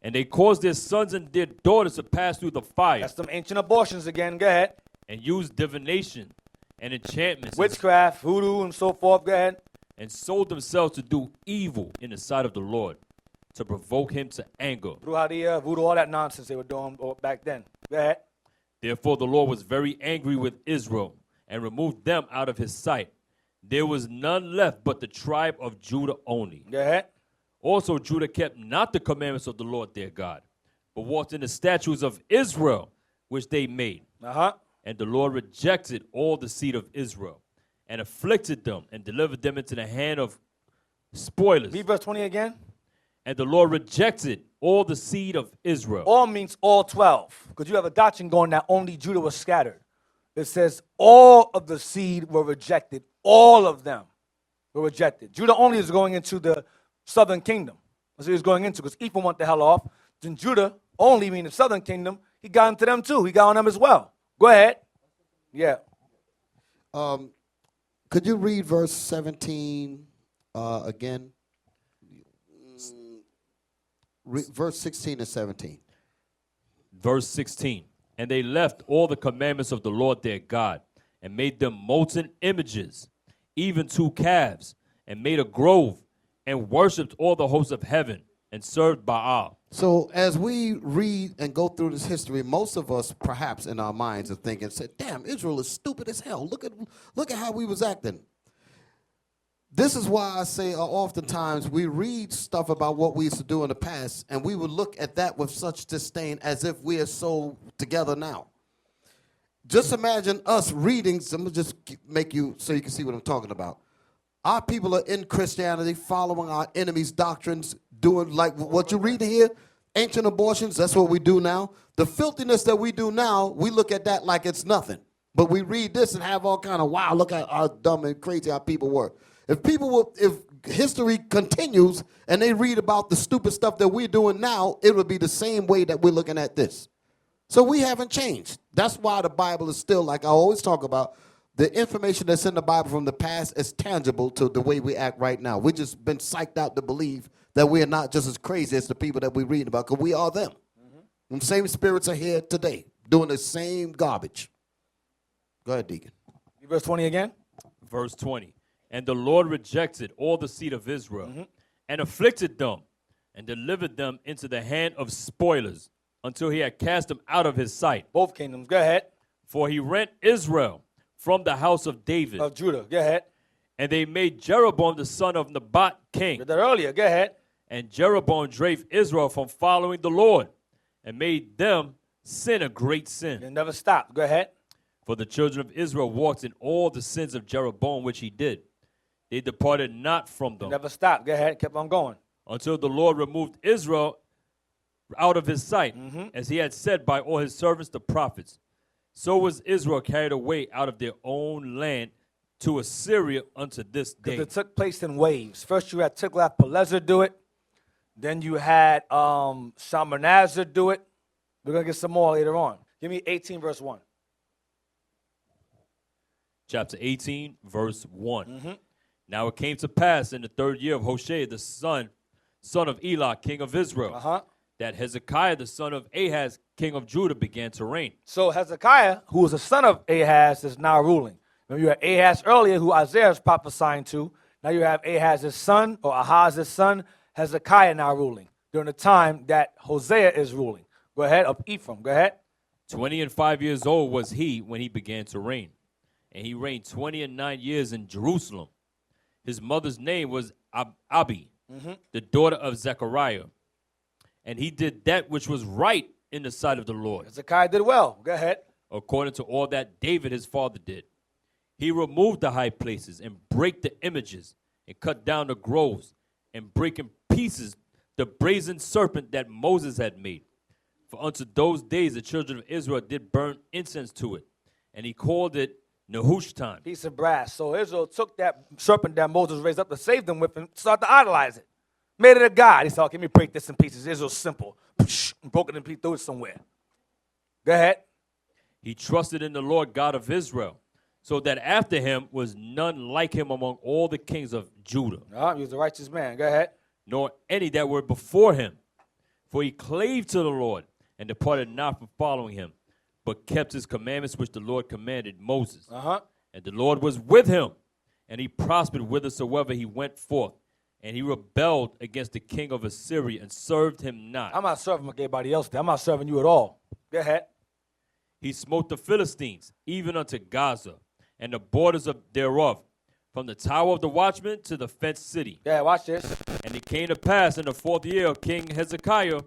B: And they caused their sons and their daughters to pass through the fire,
A: That's them ancient abortions again. Go ahead.
B: and used divination and enchantments,
A: Witchcraft, voodoo, and so forth. Go ahead.
B: and sold themselves to do evil in the sight of the Lord, to provoke him to anger.
A: Brujeria, voodoo, all that nonsense they were doing back then. Go ahead.
B: Therefore the Lord was very angry with Israel, and removed them out of his sight. There was none left but the tribe of Judah only.
A: Go ahead.
B: Also Judah kept not the commandments of the Lord their God, but walked in the statutes of Israel, which they made. And the Lord rejected all the seed of Israel, and afflicted them, and delivered them into the hand of spoilers.
A: Read verse 20 again.
B: And the Lord rejected all the seed of Israel.
A: All means all 12. Because you have a doctrine going that only Judah was scattered. It says all of the seed were rejected. All of them were rejected. Judah only is going into the southern kingdom. That's what he was going into, because Ephraim went the hell off. Then Judah only, meaning the southern kingdom, he got into them too. He got on them as well. Go ahead. Yeah.
C: Could you read verse 17 again? Verse 16 and 17.
B: Verse 16. And they left all the commandments of the Lord their God, and made them molten images, even 2 calves, and made a grove, and worshipped all the hosts of heaven, and served Baal.
C: So as we read and go through this history, most of us perhaps in our minds are thinking, damn, Israel is stupid as hell. Look at how we was acting. This is why I say oftentimes we read stuff about what we used to do in the past, and we would look at that with such disdain as if we are so together now. Just imagine us reading, I'm going to just make you so you can see what I'm talking about. Our people are in Christianity, following our enemies' doctrines, doing like what you read here, ancient abortions, that's what we do now. The filthiness that we do now, we look at that like it's nothing. But we read this and have all kind of, wow, look at how dumb and crazy our people were. If history continues and they read about the stupid stuff that we're doing now, it would be the same way that we're looking at this. So we haven't changed. That's why the Bible is still, like I always talk about, the information that's in the Bible from the past is tangible to the way we act right now. We've just been psyched out to believe that we are not just as crazy as the people that we read about, because we are them. Mm-hmm. The same spirits are here today, doing the same garbage. Go ahead, Deacon.
A: Verse 20 again.
B: Verse 20. And the Lord rejected all the seed of Israel, and afflicted them, and delivered them into the hand of spoilers, until he had cast them out of his sight.
A: Both kingdoms. Go ahead.
B: For he rent Israel from the house of David.
A: Of Judah. Go ahead.
B: And they made Jeroboam the son of Nebat king.
A: Read that earlier. Go ahead.
B: And Jeroboam drave Israel from following the Lord, and made them sin a great sin.
A: It never stopped. Go ahead.
B: For the children of Israel walked in all the sins of Jeroboam which he did. They departed not from them.
A: It never stopped. Go ahead. Kept on going.
B: Until the Lord removed Israel out of his sight, as he had said by all his servants the prophets. So was Israel carried away out of their own land to Assyria unto this day.
A: Because it took place in waves. First you had Tiglath-Pileser do it. Then you had Shalmaneser do it. We're going to get some more later on. Give me 18 verse 1.
B: Chapter 18, verse 1. Now it came to pass in the 3rd year of Hoshea, the son of Elah, king of Israel, that Hezekiah, the son of Ahaz, king of Judah, began to reign.
A: So Hezekiah, who was the son of Ahaz, is now ruling. Remember, you had Ahaz earlier, who Isaiah is prophesying to. Now you have Ahaz's son, or Ahaz's son, Hezekiah now ruling, during the time that Hosea is ruling. Go ahead, of Ephraim. Go ahead.
B: 25 years old was he when he began to reign. And he reigned 29 years in Jerusalem. His mother's name was Abi, the daughter of Zechariah. And he did that which was right in the sight of the Lord,
A: Hezekiah did well. Go ahead.
B: according to all that David his father did. He removed the high places and brake the images and cut down the groves and break in pieces the brazen serpent that Moses had made. For unto those days the children of Israel did burn incense to it, and he called it Nehushtan.
A: Piece of brass. So Israel took that serpent that Moses raised up to save them with and started to idolize it. Made it a god. He said, okay, let me break this in pieces. Israel's simple. And broke it in pieces, threw it somewhere. Go ahead.
B: He trusted in the Lord God of Israel, so that after him was none like him among all the kings of Judah,
A: He was a righteous man. Go ahead.
B: nor any that were before him. For he clave to the Lord, and departed not from following him, but kept his commandments which the Lord commanded Moses. And the Lord was with him, and he prospered whithersoever he went forth. And he rebelled against the king of Assyria and served him not.
A: I'm not serving like everybody else did. I'm not serving you at all. Go ahead.
B: He smote the Philistines, even unto Gaza, and the borders thereof, from the tower of the watchman to the fenced city.
A: Yeah, watch this.
B: And it came to pass in the 4th year of King Hezekiah,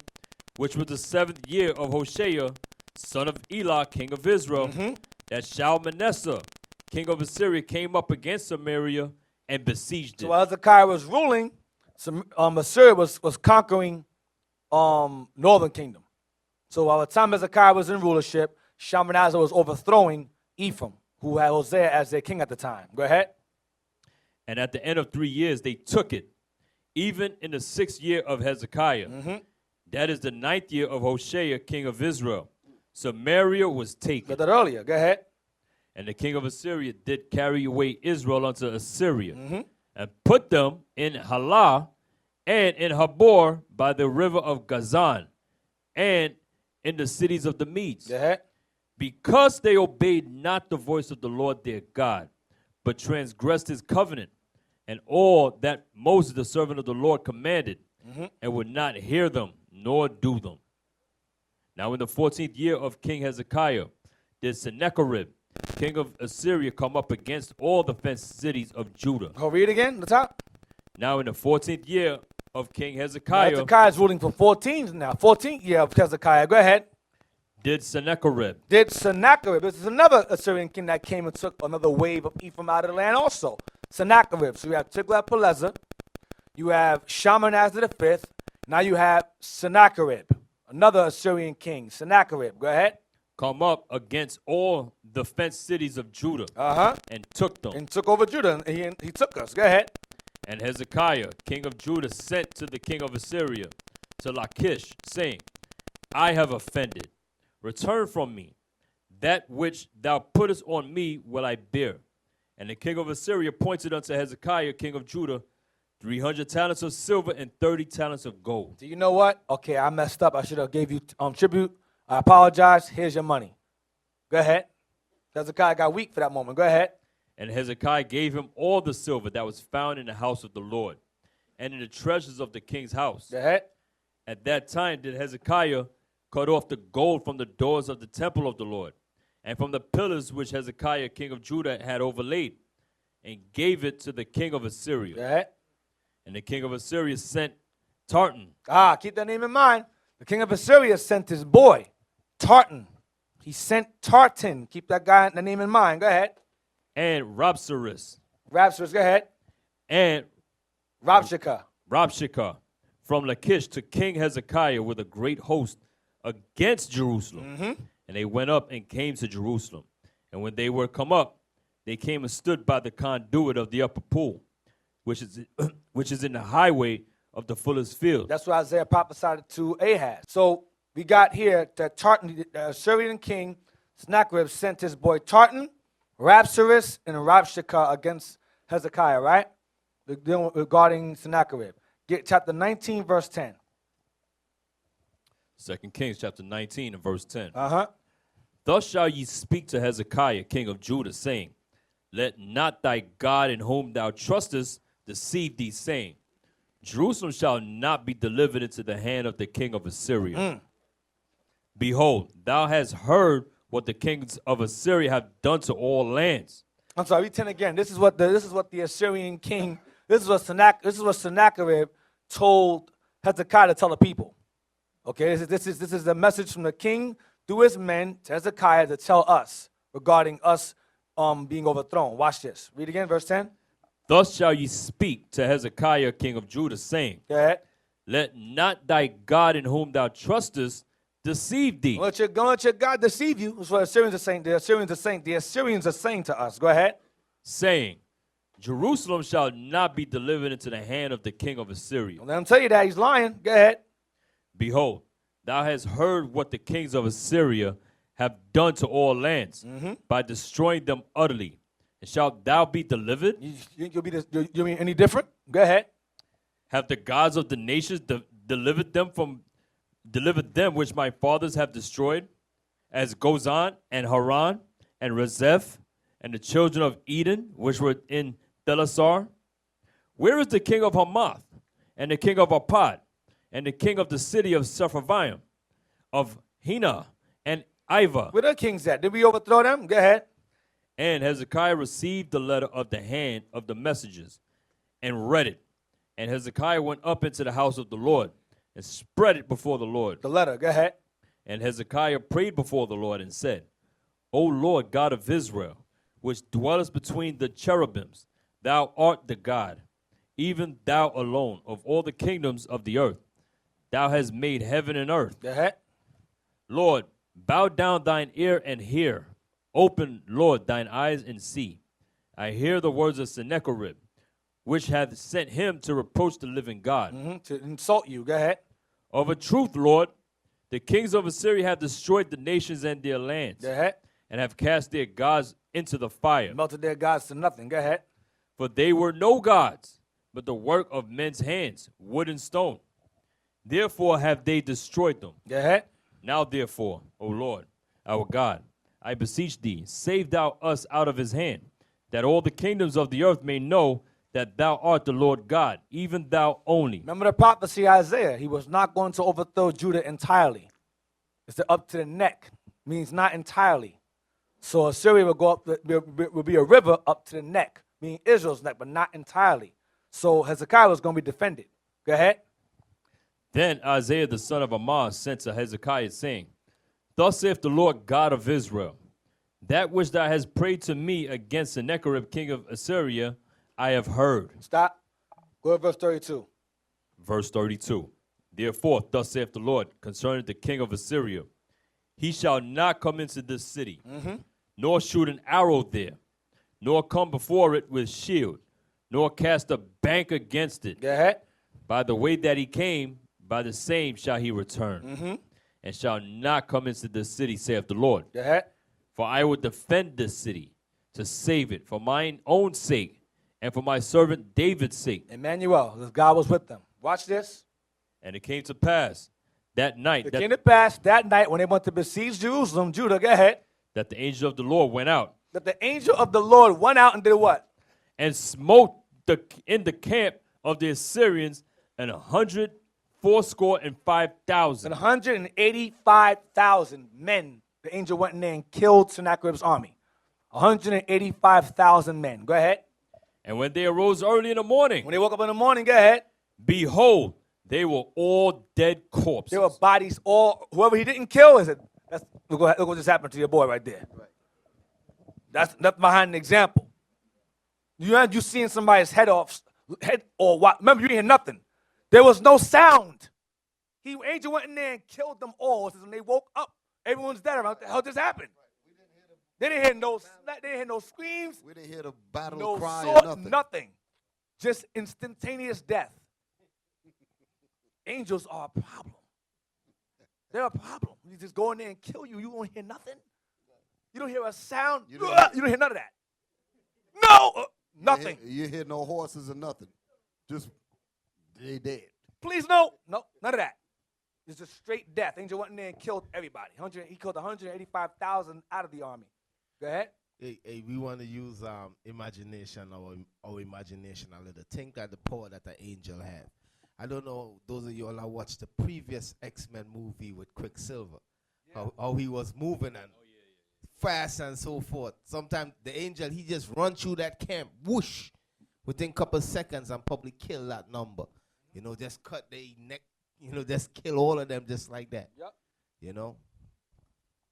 B: which was the 7th year of Hoshea, son of Elah, king of Israel, that Shalmaneser, king of Assyria, came up against Samaria and besieged
A: So
B: it.
A: while Hezekiah was ruling, Assyria was conquering northern kingdom. So while the time Hezekiah was in rulership, Shalmaneser was overthrowing Ephraim, who had Hosea as their king at the time. Go ahead.
B: And at the end of 3 years, they took it, even in the 6th year of Hezekiah. That is the 9th year of Hoshea, king of Israel. Samaria was taken.
A: Got that earlier. Go ahead.
B: And the king of Assyria did carry away Israel unto Assyria, and put them in Halah and in Habor by the river of Gazan, and in the cities of the Medes.
A: Go ahead.
B: Because they obeyed not the voice of the Lord their God, but transgressed his covenant, and all that Moses the servant of the Lord commanded, and would not hear them, nor do them. Now in the 14th year of King Hezekiah did Sennacherib, king of Assyria, come up against all the fenced cities of Judah.
A: Go read again, the top.
B: Now in the 14th year of King Hezekiah
A: Hezekiah's ruling for 14 now. 14th year of Hezekiah. Go ahead.
B: did Sennacherib.
A: Did Sennacherib. This is another Assyrian king that came and took another wave of Ephraim out of the land also. Sennacherib. So you have Tiglath-Pileser. You have Shalmaneser the fifth. Now you have Sennacherib, another Assyrian king. Sennacherib, go ahead.
B: come up against all the fenced cities of Judah and took them.
A: And took over Judah. And he took us. Go ahead.
B: And Hezekiah, king of Judah, sent to the king of Assyria, to Lachish, saying, I have offended. Return from me. That which thou puttest on me will I bear. And the king of Assyria appointed unto Hezekiah, king of Judah, 300 talents of silver and 30 talents of gold.
A: Do you know what? Okay, I messed up. I should have gave you tribute. I apologize. Here's your money. Go ahead. Hezekiah got weak for that moment. Go ahead.
B: And Hezekiah gave him all the silver that was found in the house of the Lord, and in the treasures of the king's house.
A: Go ahead.
B: At that time did Hezekiah cut off the gold from the doors of the temple of the Lord, and from the pillars which Hezekiah king of Judah had overlaid, and gave it to the king of Assyria.
A: Go ahead.
B: And the king of Assyria sent Tartan.
A: Keep that name in mind. The king of Assyria sent his boy, Tartan. He sent Tartan. Keep that name in mind. Go ahead.
B: And Rabsaris.
A: Rabsaris, go ahead.
B: And Rabshakeh from Lachish to King Hezekiah with a great host against Jerusalem. And they went up and came to Jerusalem. And when they were come up, they came and stood by the conduit of the upper pool, which is in the highway of the fuller's field.
A: That's what Isaiah prophesied to Ahaz. So we got here that Tartan, the Assyrian king, Sennacherib, sent his boy Tartan, Rabsaris, and Rabshakeh against Hezekiah, right? Regarding Sennacherib. Get chapter 19, verse 10.
B: 2 Kings chapter 19 and verse 10. Thus shall ye speak to Hezekiah, king of Judah, saying, Let not thy God in whom thou trustest deceive thee, saying, Jerusalem shall not be delivered into the hand of the king of Assyria. Behold, thou hast heard what the kings of Assyria have done to all lands.
A: I'm sorry, read 10 again. This is what the Assyrian king, this is what Sennacherib told Hezekiah to tell the people. Okay, this is the message from the king through his men to Hezekiah to tell us regarding us being overthrown. Watch this. Read again, verse 10.
B: Thus shall ye speak to Hezekiah, king of Judah, saying,
A: Go ahead.
B: Let not thy God in whom thou trustest deceive thee.
A: Don't let your God deceive you. That's what the Assyrians are saying. The Assyrians are saying to us. Go ahead.
B: Saying, Jerusalem shall not be delivered into the hand of the king of Assyria.
A: Don't let him tell you that. He's lying. Go ahead.
B: Behold, thou hast heard what the kings of Assyria have done to all lands by destroying them utterly. And shalt thou be delivered?
A: You'll be any different? Go ahead.
B: Have the gods of the nations delivered them which my fathers have destroyed, as Gozan and Haran and Rezeph and the children of Eden, which were in Thelasar? Where is the king of Hamath and the king of Arpad and the king of the city of Sepharvaim, of Hena and Iva?
A: Where are the kings at? Did we overthrow them? Go ahead.
B: And Hezekiah received the letter of the hand of the messengers and read it. And Hezekiah went up into the house of the Lord and spread it before the Lord.
A: The letter, go ahead.
B: And Hezekiah prayed before the Lord and said, O Lord God of Israel, which dwellest between the cherubims, thou art the God, even thou alone, of all the kingdoms of the earth. Thou hast made heaven and earth.
A: Go ahead.
B: Lord, bow down thine ear and hear. Open, Lord, thine eyes and see. I hear the words of Sennacherib, which hath sent him to reproach the living God.
A: To insult you. Go ahead.
B: Of a truth, Lord, the kings of Assyria have destroyed the nations and their lands.
A: Go ahead.
B: And have cast their gods into the fire.
A: Melted their gods to nothing. Go ahead.
B: For they were no gods, but the work of men's hands, wood and stone. Therefore have they destroyed them.
A: Go ahead.
B: Now therefore, O Lord, our God, I beseech thee, save thou us out of his hand, that all the kingdoms of the earth may know that thou art the Lord God, even thou only.
A: Remember the prophecy Isaiah. He was not going to overthrow Judah entirely. It's up to the neck. Means not entirely. So Assyria will go up, will be a river up to the neck, meaning Israel's neck, but not entirely. So Hezekiah was going to be defended. Go ahead.
B: Then Isaiah the son of Amoz sent to Hezekiah, saying, Thus saith the Lord God of Israel, that which thou hast prayed to me against Sennacherib king of Assyria, I have heard.
A: Stop. Go to verse 32.
B: Verse 32. Therefore, thus saith the Lord concerning the king of Assyria, he shall not come into this city, nor shoot an arrow there, nor come before it with shield, nor cast a bank against it.
A: Go ahead.
B: By the way that he came, by the same shall he return, and shall not come into this city, saith the Lord.
A: Go ahead.
B: For I will defend this city to save it for mine own sake and for my servant David's sake.
A: Emmanuel, because God was with them. Watch this.
B: And it came to pass that night
A: It came to pass that night when they went to besiege Jerusalem, Judah, go ahead,
B: that the angel of the Lord went out
A: that the angel of the Lord went out and did what?
B: and smote in the camp of the Assyrians 185,000.
A: 185,000 men. The angel went in there and killed Sennacherib's army. 185,000 men. Go ahead.
B: And when they arose early in the morning,
A: When they woke up in the morning, go ahead.
B: behold, they were all dead corpses.
A: There were bodies all, whoever he didn't kill, look what just happened to your boy right there. Right. That's behind an example. You seeing somebody's head or what? Remember, you didn't hear nothing. There was no sound. Angel went in there and killed them all. When they woke up, everyone's dead. What the hell just happened? They didn't hear no screams.
C: We didn't hear the battle
A: No
C: cry
A: sword,
C: or nothing.
A: nothing. Just instantaneous death. Angels are a problem. They're a problem. You just go in there and kill you. You won't hear nothing. You don't hear a sound. You don't hear none of that. No, nothing.
C: You hear no horses or nothing. Just they dead.
A: Please, no, none of that. It's just straight death. Angel went in there and killed everybody. He killed 185,000 out of the army. Go ahead.
D: Hey, we want to use imagination, our imagination a little. Think that the power that the angel had. I don't know, those of you all that watched the previous X-Men movie with Quicksilver, how he was moving and fast and so forth. Sometimes the angel, he just run through that camp, whoosh, within a couple seconds and probably kill that number. You know, just cut their neck, just kill all of them just like that.
A: Yep.
D: You know?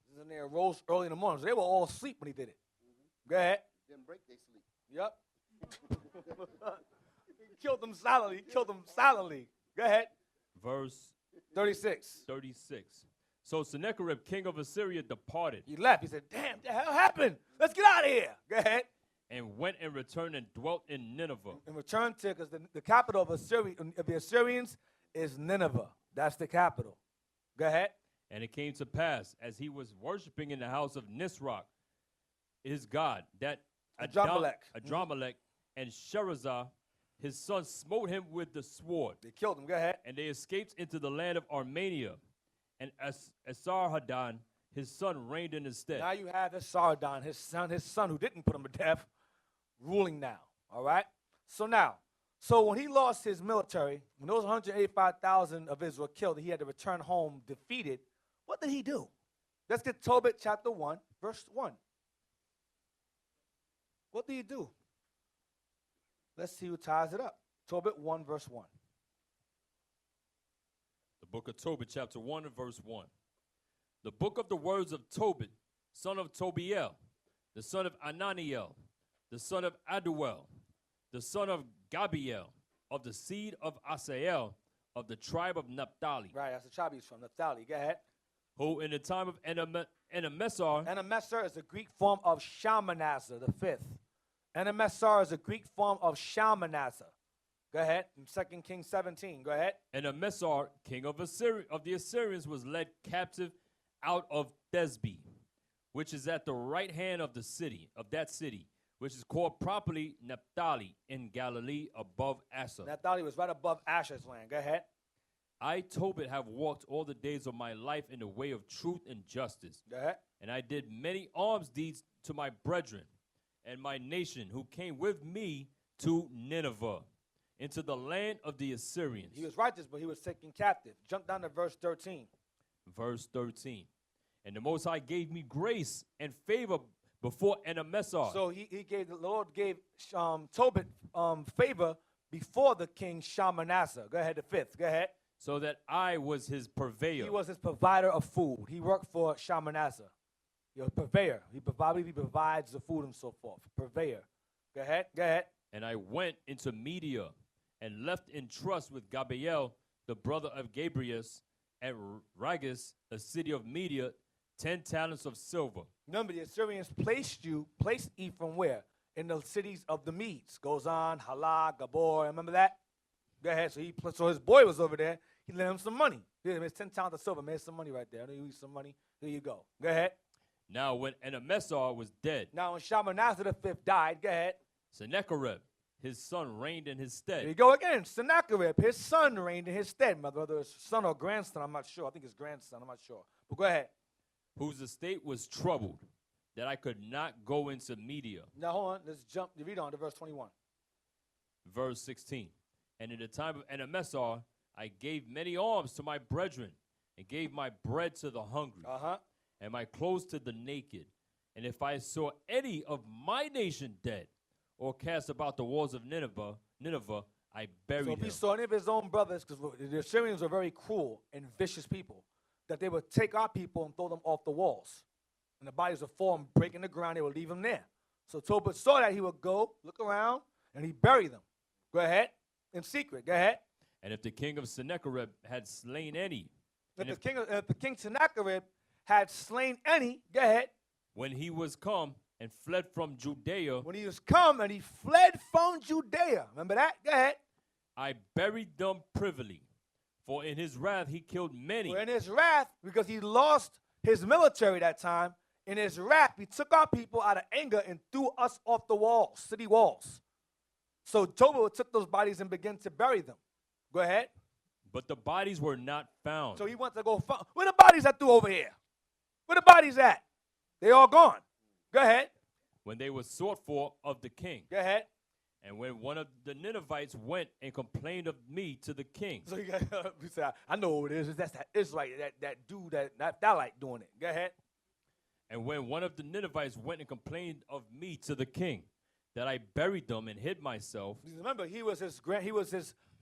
A: He was in there, rose early in the morning. So they were all asleep when he did it. Go ahead.
C: Didn't break their sleep.
A: Yep. He killed them silently. Go ahead.
B: Verse
A: 36.
B: 36. So Sennacherib, king of Assyria, departed
A: He left. He said, damn, the hell happened? Let's get out of here. Go ahead.
B: and went and returned and dwelt in Nineveh.
A: And returned to, because the capital of the Assyrians is Nineveh. That's the capital. Go ahead.
B: And it came to pass, as he was worshiping in the house of Nisroch, his god, that Adramelech and Sherazah, his son, smote him with the sword.
A: They killed him. Go ahead.
B: And they escaped into the land of Armenia. And Esarhaddon, his son, reigned in his stead.
A: Now you have Esarhaddon, his son who didn't put him to death, ruling now. All right? So when he lost his military, when those 185,000 of Israel killed, he had to return home defeated. What did he do? Let's get TOBIT chapter 1, verse 1. What did he do? Let's see who ties it up. TOBIT 1, verse 1.
B: The book of Tobit, chapter 1 and verse 1. The book of the words of Tobit, son of Tobiel, the son of Ananiel, the son of Aduel, the son of Gabiel, of the seed of Asael, of the tribe of Naphtali.
A: Right, that's the tribe he's from, Naphtali. Go ahead.
B: Who in the time of Enemessar,
A: Enemessar is a Greek form of Shalmaneser, the fifth. Enemessar is a Greek form of Shalmaneser. Go ahead. In 2 Kings 17. Go ahead.
B: Enemessar, king of the Assyrians, was led captive out of Thesbe, which is at the right hand of that city, which is called properly Naphtali in Galilee above Asaph.
A: Naphtali was right above Asher's land. Go ahead.
B: I, Tobit, have walked all the days of my life in the way of truth and justice.
A: Go ahead.
B: And I did many alms deeds to my brethren and my nation who came with me to Nineveh, into the land of the Assyrians.
A: He was righteous, but he was taken captive. Jump down to verse 13.
B: Verse 13. And the Most High gave me grace and favor before Enemessar.
A: So the Lord gave Tobit favor before the king Shalmaneser. Go ahead, the fifth. Go ahead.
B: So that I was his purveyor.
A: He was his provider of food. He worked for Shalmaneser. You're a purveyor. He provides the food and so forth. Purveyor. Go ahead. Go ahead.
B: And I went into Media, and left in trust with Gabriel, the brother of Gabrius, at Ragus, a city of Media, 10 talents of silver.
A: Remember, the Assyrians placed Ephraim where? In the cities of the Medes. Goes on, Halah, Gabor, remember that? Go ahead. So his boy was over there. He lent him some money. He made 10 talents of silver, made some money right there. I know you need some money. Here you go. Go ahead.
B: Now when Enemessar was dead,
A: Now when Shalmaneser the fifth died, go ahead.
B: Sennacherib, his son, reigned in his
A: There you
B: stead.
A: go again. Sennacherib, his son reigned in his stead. My brother's son or grandson, I'm not sure. I think his grandson, I'm not sure. But go ahead.
B: Whose estate was troubled, that I could not go into Media.
A: Now hold on. Let's jump. Read on to verse 21.
B: Verse 16. And in the time of Enemessar, I gave many alms to my brethren, and gave my bread to the hungry,
A: Uh-huh.
B: and my clothes to the naked. And if I saw any of my nation dead, or cast about the walls of Nineveh, I buried
A: So if he
B: him.
A: saw any of his own brothers, because the Assyrians were very cruel and vicious people, that they would take our people and throw them off the walls. And the bodies would fall and break in the ground. They would leave them there. So Tobit saw that. He would go, look around, and he buried them. Go ahead. In secret. Go ahead.
B: And if the king of Sennacherib had slain any,
A: If the king Sennacherib had slain any, go ahead.
B: when he was come and fled from Judea,
A: When he was come and he fled from Judea. Remember that? Go ahead.
B: I buried them privily. For in his wrath he killed many.
A: For in his wrath, because he lost his military that time, in his wrath, he took our people out of anger and threw us off the walls, city walls. So Tobit took those bodies and began to bury them. Go ahead.
B: But the bodies were not found.
A: So he went to go find. Where the bodies I threw over here? Where the bodies at? They all gone. Go ahead.
B: When they were sought for of the king.
A: Go ahead.
B: And when one of the Ninevites went and complained of me to the king.
A: So you got, I know who it is. That's that Israelite, that dude, that like doing it. Go ahead.
B: And when one of the Ninevites went and complained of me to the king, that I buried them and hid myself.
A: Remember, he was his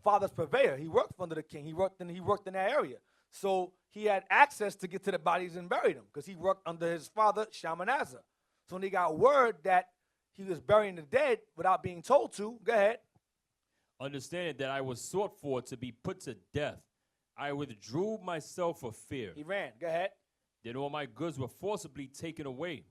A: father's purveyor. He worked under the king. He worked in that area. So he had access to get to the bodies and bury them because he worked under his father, Shalmaneser. So when he got word that he was burying the dead without being told to, go ahead.
B: Understanding that I was sought for to be put to death, I withdrew myself for fear.
A: He ran. Go ahead.
B: Then all my goods were forcibly taken away.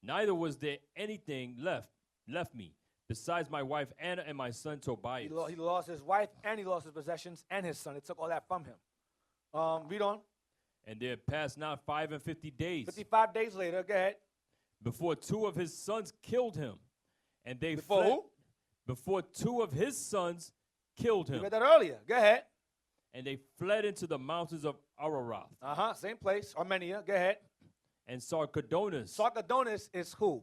B: Neither was there anything left me, besides my wife Anna and my son Tobias.
A: He lost his wife and he lost his possessions and his son. They took all that from him. Read on.
B: And there passed not 55 days
A: 55 days later, go ahead.
B: before two of his sons killed him. And they
A: Before
B: fled.
A: who?
B: Before two of his sons killed
A: You
B: him.
A: read that earlier. Go ahead.
B: And they fled into the mountains of Ararat.
A: Uh-huh. Same place. Armenia. Go ahead.
B: And Sarchedonus.
A: Sarchedonus is who?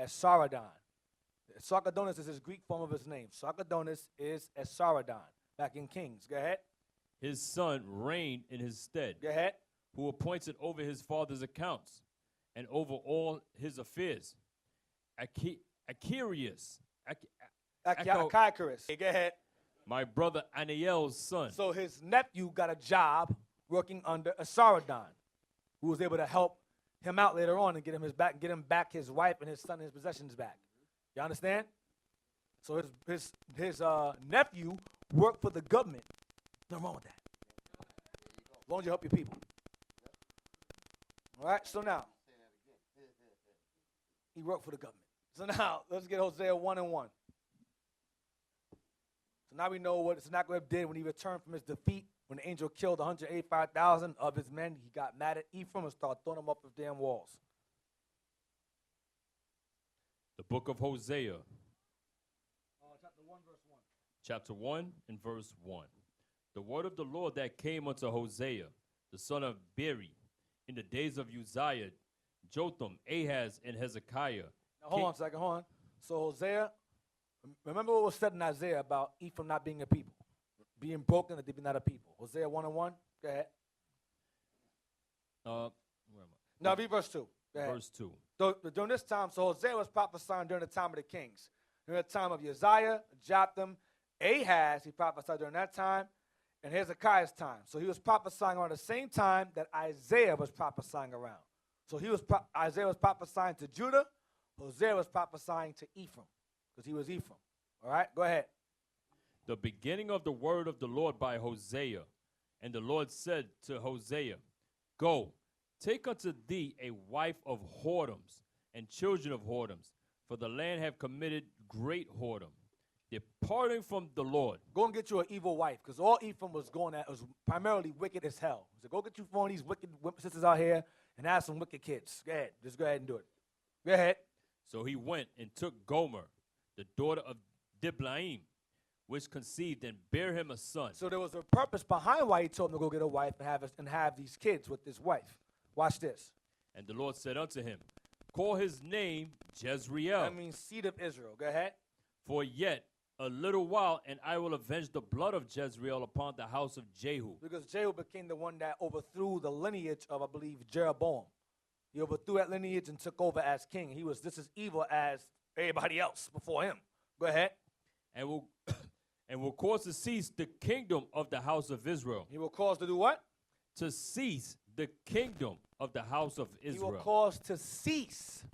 A: Esarhaddon. Sarchedonus is his Greek form of his name. Sarchedonus is Esarhaddon. Back in Kings. Go ahead.
B: His son reigned in his stead,
A: Go ahead.
B: who appointed over his father's accounts and over all his affairs. Acharius,
A: Achiacharus. Go ahead.
B: my brother Aniel's son,
A: So his nephew got a job working under Esarhaddon, who was able to help him out later on and get him back his wife and his son and his possessions back. You understand? So his nephew worked for the government. Nothing wrong with that. As long as you help your people. All right, so now, he worked for the government. So now, let's get Hosea 1:1. So now we know what Sennacherib did when he returned from his defeat. When the angel killed 185,000 of his men, he got mad at Ephraim and started throwing them up the damn walls.
B: the book of Hosea,
A: Chapter 1, verse 1.
B: chapter 1 and verse 1. The word of the Lord that came unto Hosea, the son of Beri, in the days of Uzziah, Jotham, Ahaz, and Hezekiah.
A: Now, hold on a second, hold on. So Hosea, remember what was said in Isaiah about Ephraim not being a people, being broken that they be not a people. Hosea 1:1. Go ahead.
B: Where am I?
A: Now read verse 2. Go ahead.
B: Verse 2.
A: So, during this time, so Hosea was prophesying during the time of the kings. During the time of Uzziah, Jotham, Ahaz, he prophesied during that time, and Hezekiah's time. So he was prophesying around the same time that Isaiah was prophesying around. So Isaiah was prophesying to Judah, Hosea was prophesying to Ephraim. because he was Ephraim. All right, go ahead.
B: The beginning of the word of the Lord by Hosea. And the Lord said to Hosea, Go, take unto thee a wife of whoredoms and children of whoredoms, for the land have committed great whoredom, departing from the Lord.
A: Go and get you an evil wife, because all Ephraim was going at was primarily wicked as hell. So go get you one of these wicked sisters out here and have some wicked kids. Go ahead. Just go ahead and do it. Go ahead.
B: So he went and took Gomer, the daughter of Diblaim, which conceived and bare him a son.
A: So there was a purpose behind why he told him to go get a wife and have these kids with this wife. Watch this.
B: And the Lord said unto him, Call his name Jezreel.
A: That means seed of Israel. Go ahead.
B: For yet a little while, and I will avenge the blood of Jezreel upon the house of Jehu.
A: Because Jehu became the one that overthrew the lineage of, I believe, Jeroboam. He overthrew that lineage and took over as king. He was just as evil as everybody else before him. Go ahead.
B: And will cause to cease the kingdom of the house of Israel.
A: He will cause to do what?
B: To cease the kingdom of the house of Israel.
A: He will cause to cease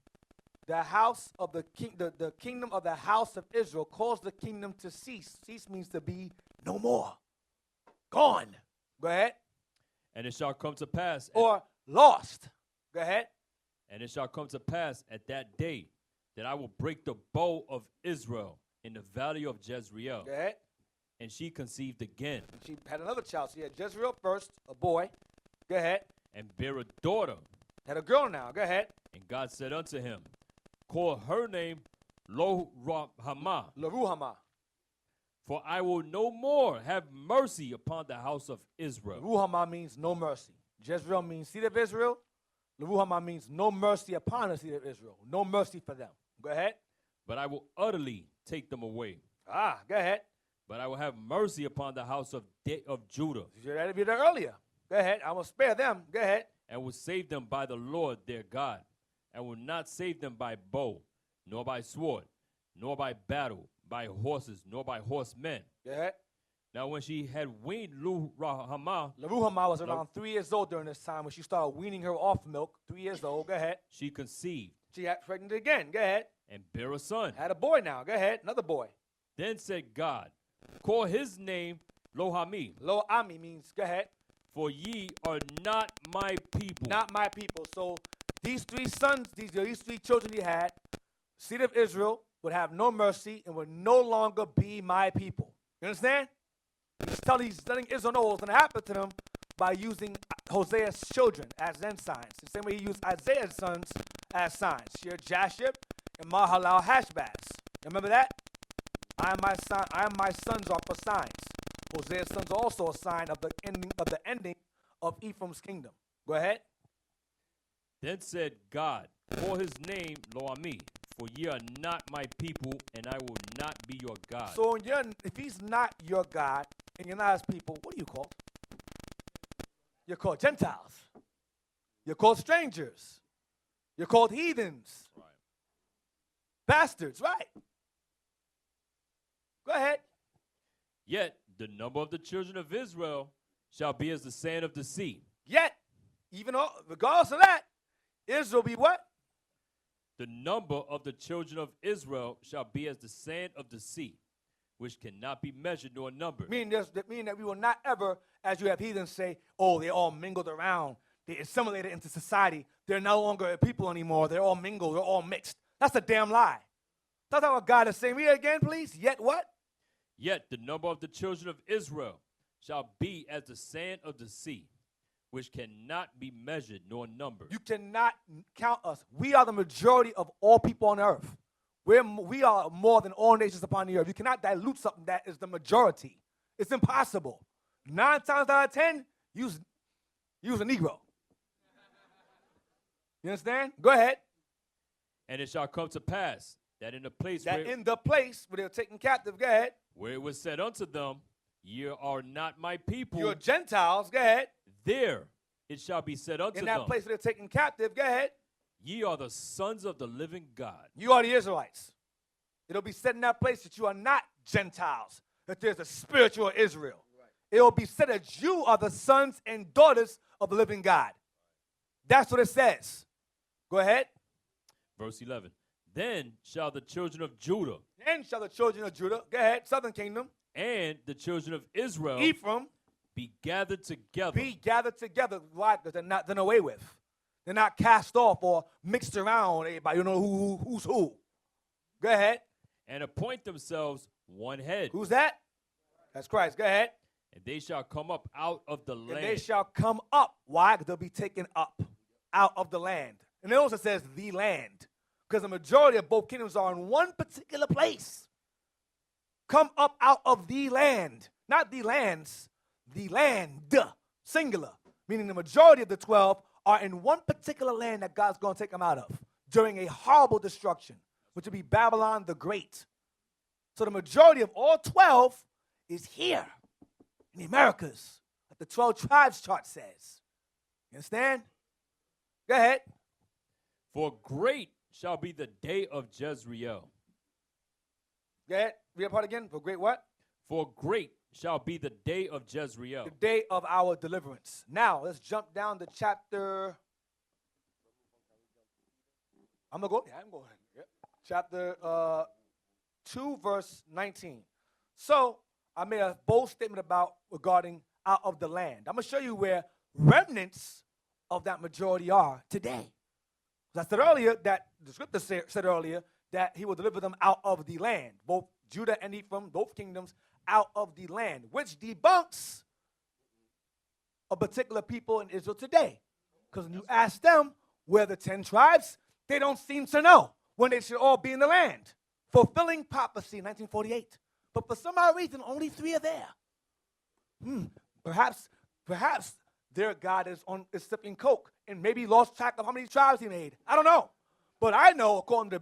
A: the house of the king, the kingdom of the house of Israel. Cause the kingdom to cease. Cease means to be no more. Gone. Go ahead.
B: And it shall come to pass.
A: Or lost. Go ahead.
B: And it shall come to pass at that day that I will break the bow of Israel in the valley of Jezreel.
A: Go ahead.
B: And she conceived again.
A: She had another child. She had Jezreel first, a boy. Go ahead.
B: And bare a daughter.
A: Had a girl now. Go ahead.
B: And God said unto him, Call her name Lo-Ruhamah.
A: Lo-Ruhamah.
B: For I will no more have mercy upon the house of Israel.
A: Ruhamah means no mercy. Jezreel means seed of Israel. Lo-Ruhamah means no mercy upon the seed of Israel. No mercy for them. Go ahead.
B: But I will utterly take them away.
A: Go ahead.
B: But I will have mercy upon the house of Judah.
A: You read it earlier. Go ahead. I will spare them. Go ahead.
B: And will save them by the Lord their God. And will not save them by bow, nor by sword, nor by battle, by horses, nor by horsemen.
A: Go ahead.
B: Now when she had weaned Lo-Ruhamah,
A: was around 3 years old during this time when she started weaning her off milk. 3 years old. Go ahead.
B: she conceived
A: She got pregnant again. Go ahead.
B: and bare a son.
A: Had a boy now. Go ahead. Another boy.
B: Then said God, Call his name Lo-Hami,
A: Lo-Ami means, go ahead,
B: for ye are not my people.
A: not my people. So these 3 sons, these 3 children he had, seed of Israel, would have no mercy and would no longer be my people. You understand? He's letting Israel know what's going to happen to them by using Hosea's children as ensigns. The same way he used Isaiah's sons as signs. Sheer Jashib and Mahalal Hashbaz. Remember that? I am my sons are for signs. Hosea's sons are also a sign of the ending of Ephraim's kingdom. Go ahead.
B: Then said God, Call his name Lo-Ami, for ye are not my people, and I will not be your God.
A: So if he's not your God and you're not his people, what are you called? You're called Gentiles. You're called strangers. You're called heathens.
B: Right.
A: Bastards, right? Go ahead.
B: Yet the number of the children of Israel shall be as the sand of the sea.
A: Yet, regardless of that, Israel be what?
B: The number of the children of Israel shall be as the sand of the sea, which cannot be measured nor numbered.
A: Meaning that we will not ever, as you have heathens say, oh, they all mingled around. They assimilated into society. They're no longer a people anymore. They're all mingled. They're all mixed. That's a damn lie. That's not what God is saying. Read it again, please. Yet what?
B: Yet the number of the children of Israel shall be as the sand of the sea, which cannot be measured nor numbered.
A: You cannot count us. We are the majority of all people on the earth. We are more than all nations upon the earth. You cannot dilute something that is the majority. It's impossible. 9 times out of 10, use a Negro. You understand? Go ahead.
B: And it shall come to pass that in the place
A: where they were taken captive, go ahead.
B: Where it was said unto them, Ye are not my people.
A: You're Gentiles, go ahead.
B: There it shall be said unto them.
A: In that place where they're taken captive, go ahead.
B: Ye are the sons of the living God.
A: You are the Israelites. It'll be said in that place that you are not Gentiles, that there's a spiritual Israel. Right. It will be said that you are the sons and daughters of the living God. That's what it says. Go ahead.
B: Verse 11. Then shall the children of Judah
A: Then shall the children of Judah, go ahead, southern kingdom,
B: and the children of Israel
A: Ephraim,
B: be gathered together.
A: be gathered together. Why? Because they're not done away with. They're not cast off or mixed around. Everybody, you know who's who. Go ahead.
B: And appoint themselves one head.
A: Who's that? That's Christ. Go ahead.
B: And they shall come up out of the
A: And they
B: land.
A: shall come up. Why? Because they'll be taken up out of the land. And it also says the land. Because the majority of both kingdoms are in one particular place. Come up out of the land. Not the lands. The land. Singular. Meaning the majority of the 12 are in one particular land that God's going to take them out of during a horrible destruction, which would be Babylon the Great. So the majority of all 12 is here in the Americas, like the 12 tribes chart says. You understand? Go ahead.
B: For great shall be the day of Jezreel.
A: Go ahead. Read that part again. For great what?
B: For great shall be the day of Jezreel.
A: The day of our deliverance. Now, let's jump down to chapter. I'm going to go. Yeah, I'm going. Yep. Chapter 2, verse 19. So, I made a bold statement regarding out of the land. I'm going to show you where remnants of that majority are today. I said earlier that the scripture said earlier that he will deliver them out of the land, both Judah and Ephraim, both kingdoms, out of the land, which debunks a particular people in Israel today. Because when you ask them where the 10 tribes, they don't seem to know when they should all be in the land. Fulfilling prophecy in 1948. But for some odd reason, only 3 are there. Perhaps their God is sipping coke and maybe lost track of how many tribes he made. I don't know. But I know, according to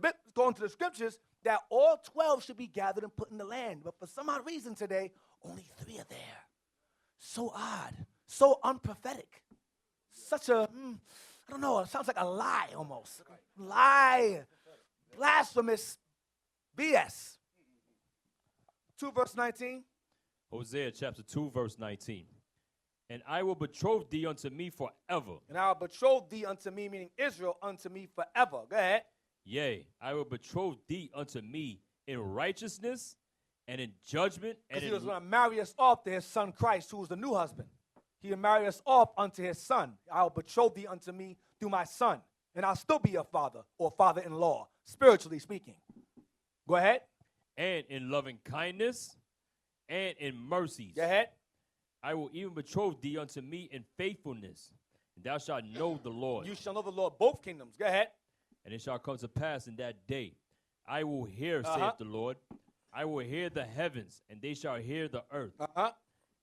A: the scriptures, that all 12 should be gathered and put in the land. But for some odd reason today, only 3 are there. So odd. So unprophetic. Such a, I don't know, it sounds like a lie almost. Lie. Blasphemous BS. 2 verse 19.
B: Hosea chapter 2, verse 19. And I will betroth thee unto me forever.
A: And I will betroth thee unto me, meaning Israel, unto me forever. Go ahead.
B: Yea, I will betroth thee unto me in righteousness and in judgment. And
A: Because he was going to marry us off to his son Christ, who was the new husband. He will marry us off unto his son. I will betroth thee unto me through my son. And I'll still be your father or father-in-law, spiritually speaking. Go ahead.
B: and in loving kindness and in mercies.
A: Go ahead.
B: I will even betroth thee unto me in faithfulness, and thou shalt know the Lord.
A: You shall know the Lord, both kingdoms. Go ahead.
B: And it shall come to pass in that day, I will hear, saith the Lord, I will hear the heavens, and they shall hear the earth.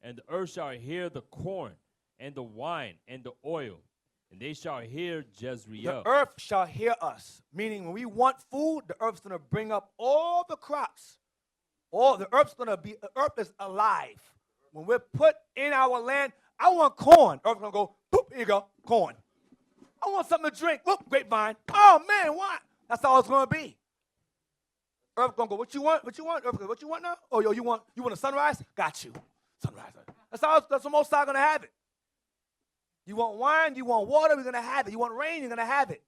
B: And the earth shall hear the corn, and the wine, and the oil, and they shall hear Jezreel.
A: The earth shall hear us, meaning when we want food, the earth's going to bring up all the crops. The earth is alive. When we're put in our land, I want corn. Earth's going to go, boop, here you go, corn. I want something to drink. Whoop, grapevine. Oh, man, what? That's how it's going to be. Earth going to go, what you want? What you want? Earth, what you want now? Oh, yo, you want a sunrise? Got you. Sunrise. That's the most I'm going to have it. You want wine? You want water? We're going to have it. You want rain? You're going to have it.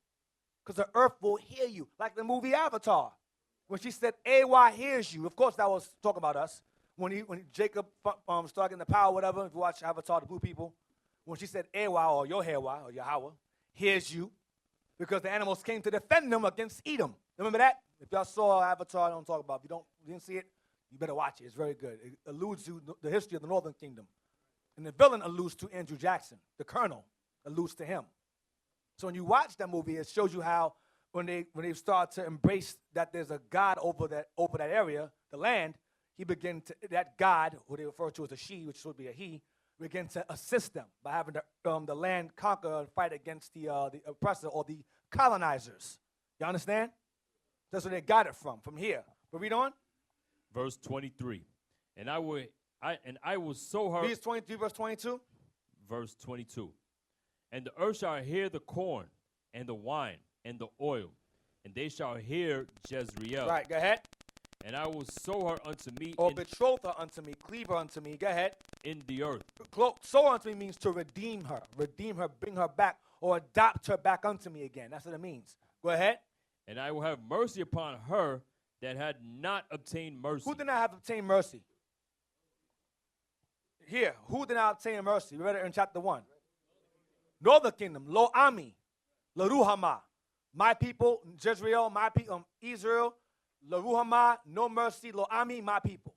A: Because the earth will hear you. Like the movie Avatar. When she said, AY hears you. Of course, that was talking about us. When Jacob started getting the power, whatever, if you watch Avatar, the blue people, when she said AY or Yahweh or Yahweh hears you, because the animals came to defend them against Edom. Remember that? If y'all saw Avatar, I don't talk about it. If you didn't see it, you better watch it. It's very good. It alludes to the history of the Northern Kingdom. And the villain alludes to Andrew Jackson. The colonel alludes to him. So when you watch that movie, it shows you how when they start to embrace that there's a God over that area, the land, that God, who they refer to as a she, which would be a he, begin to assist them by having the land conquer and fight against the oppressor or the colonizers. You understand? That's where they got it from here. But read on.
B: Verse 23. And I will sow her.
A: Read 23, verse 22.
B: Verse 22. And the earth shall hear the corn and the wine and the oil, and they shall hear Jezreel.
A: Right, go ahead.
B: And I will sow her unto me.
A: Or betroth her unto me, cleave her unto me. Go ahead.
B: In the earth.
A: Sow unto me means to redeem her, bring her back, or adopt her back unto me again. That's what it means. Go ahead.
B: And I will have mercy upon her that had not obtained mercy.
A: Who did not have obtained mercy? Here, who did not obtain mercy? We read it in chapter 1. Northern kingdom, Lo Ami, Laruhama. My people, Jezreel, my people, Israel, Laruhama, no mercy, Lo Ami, my people.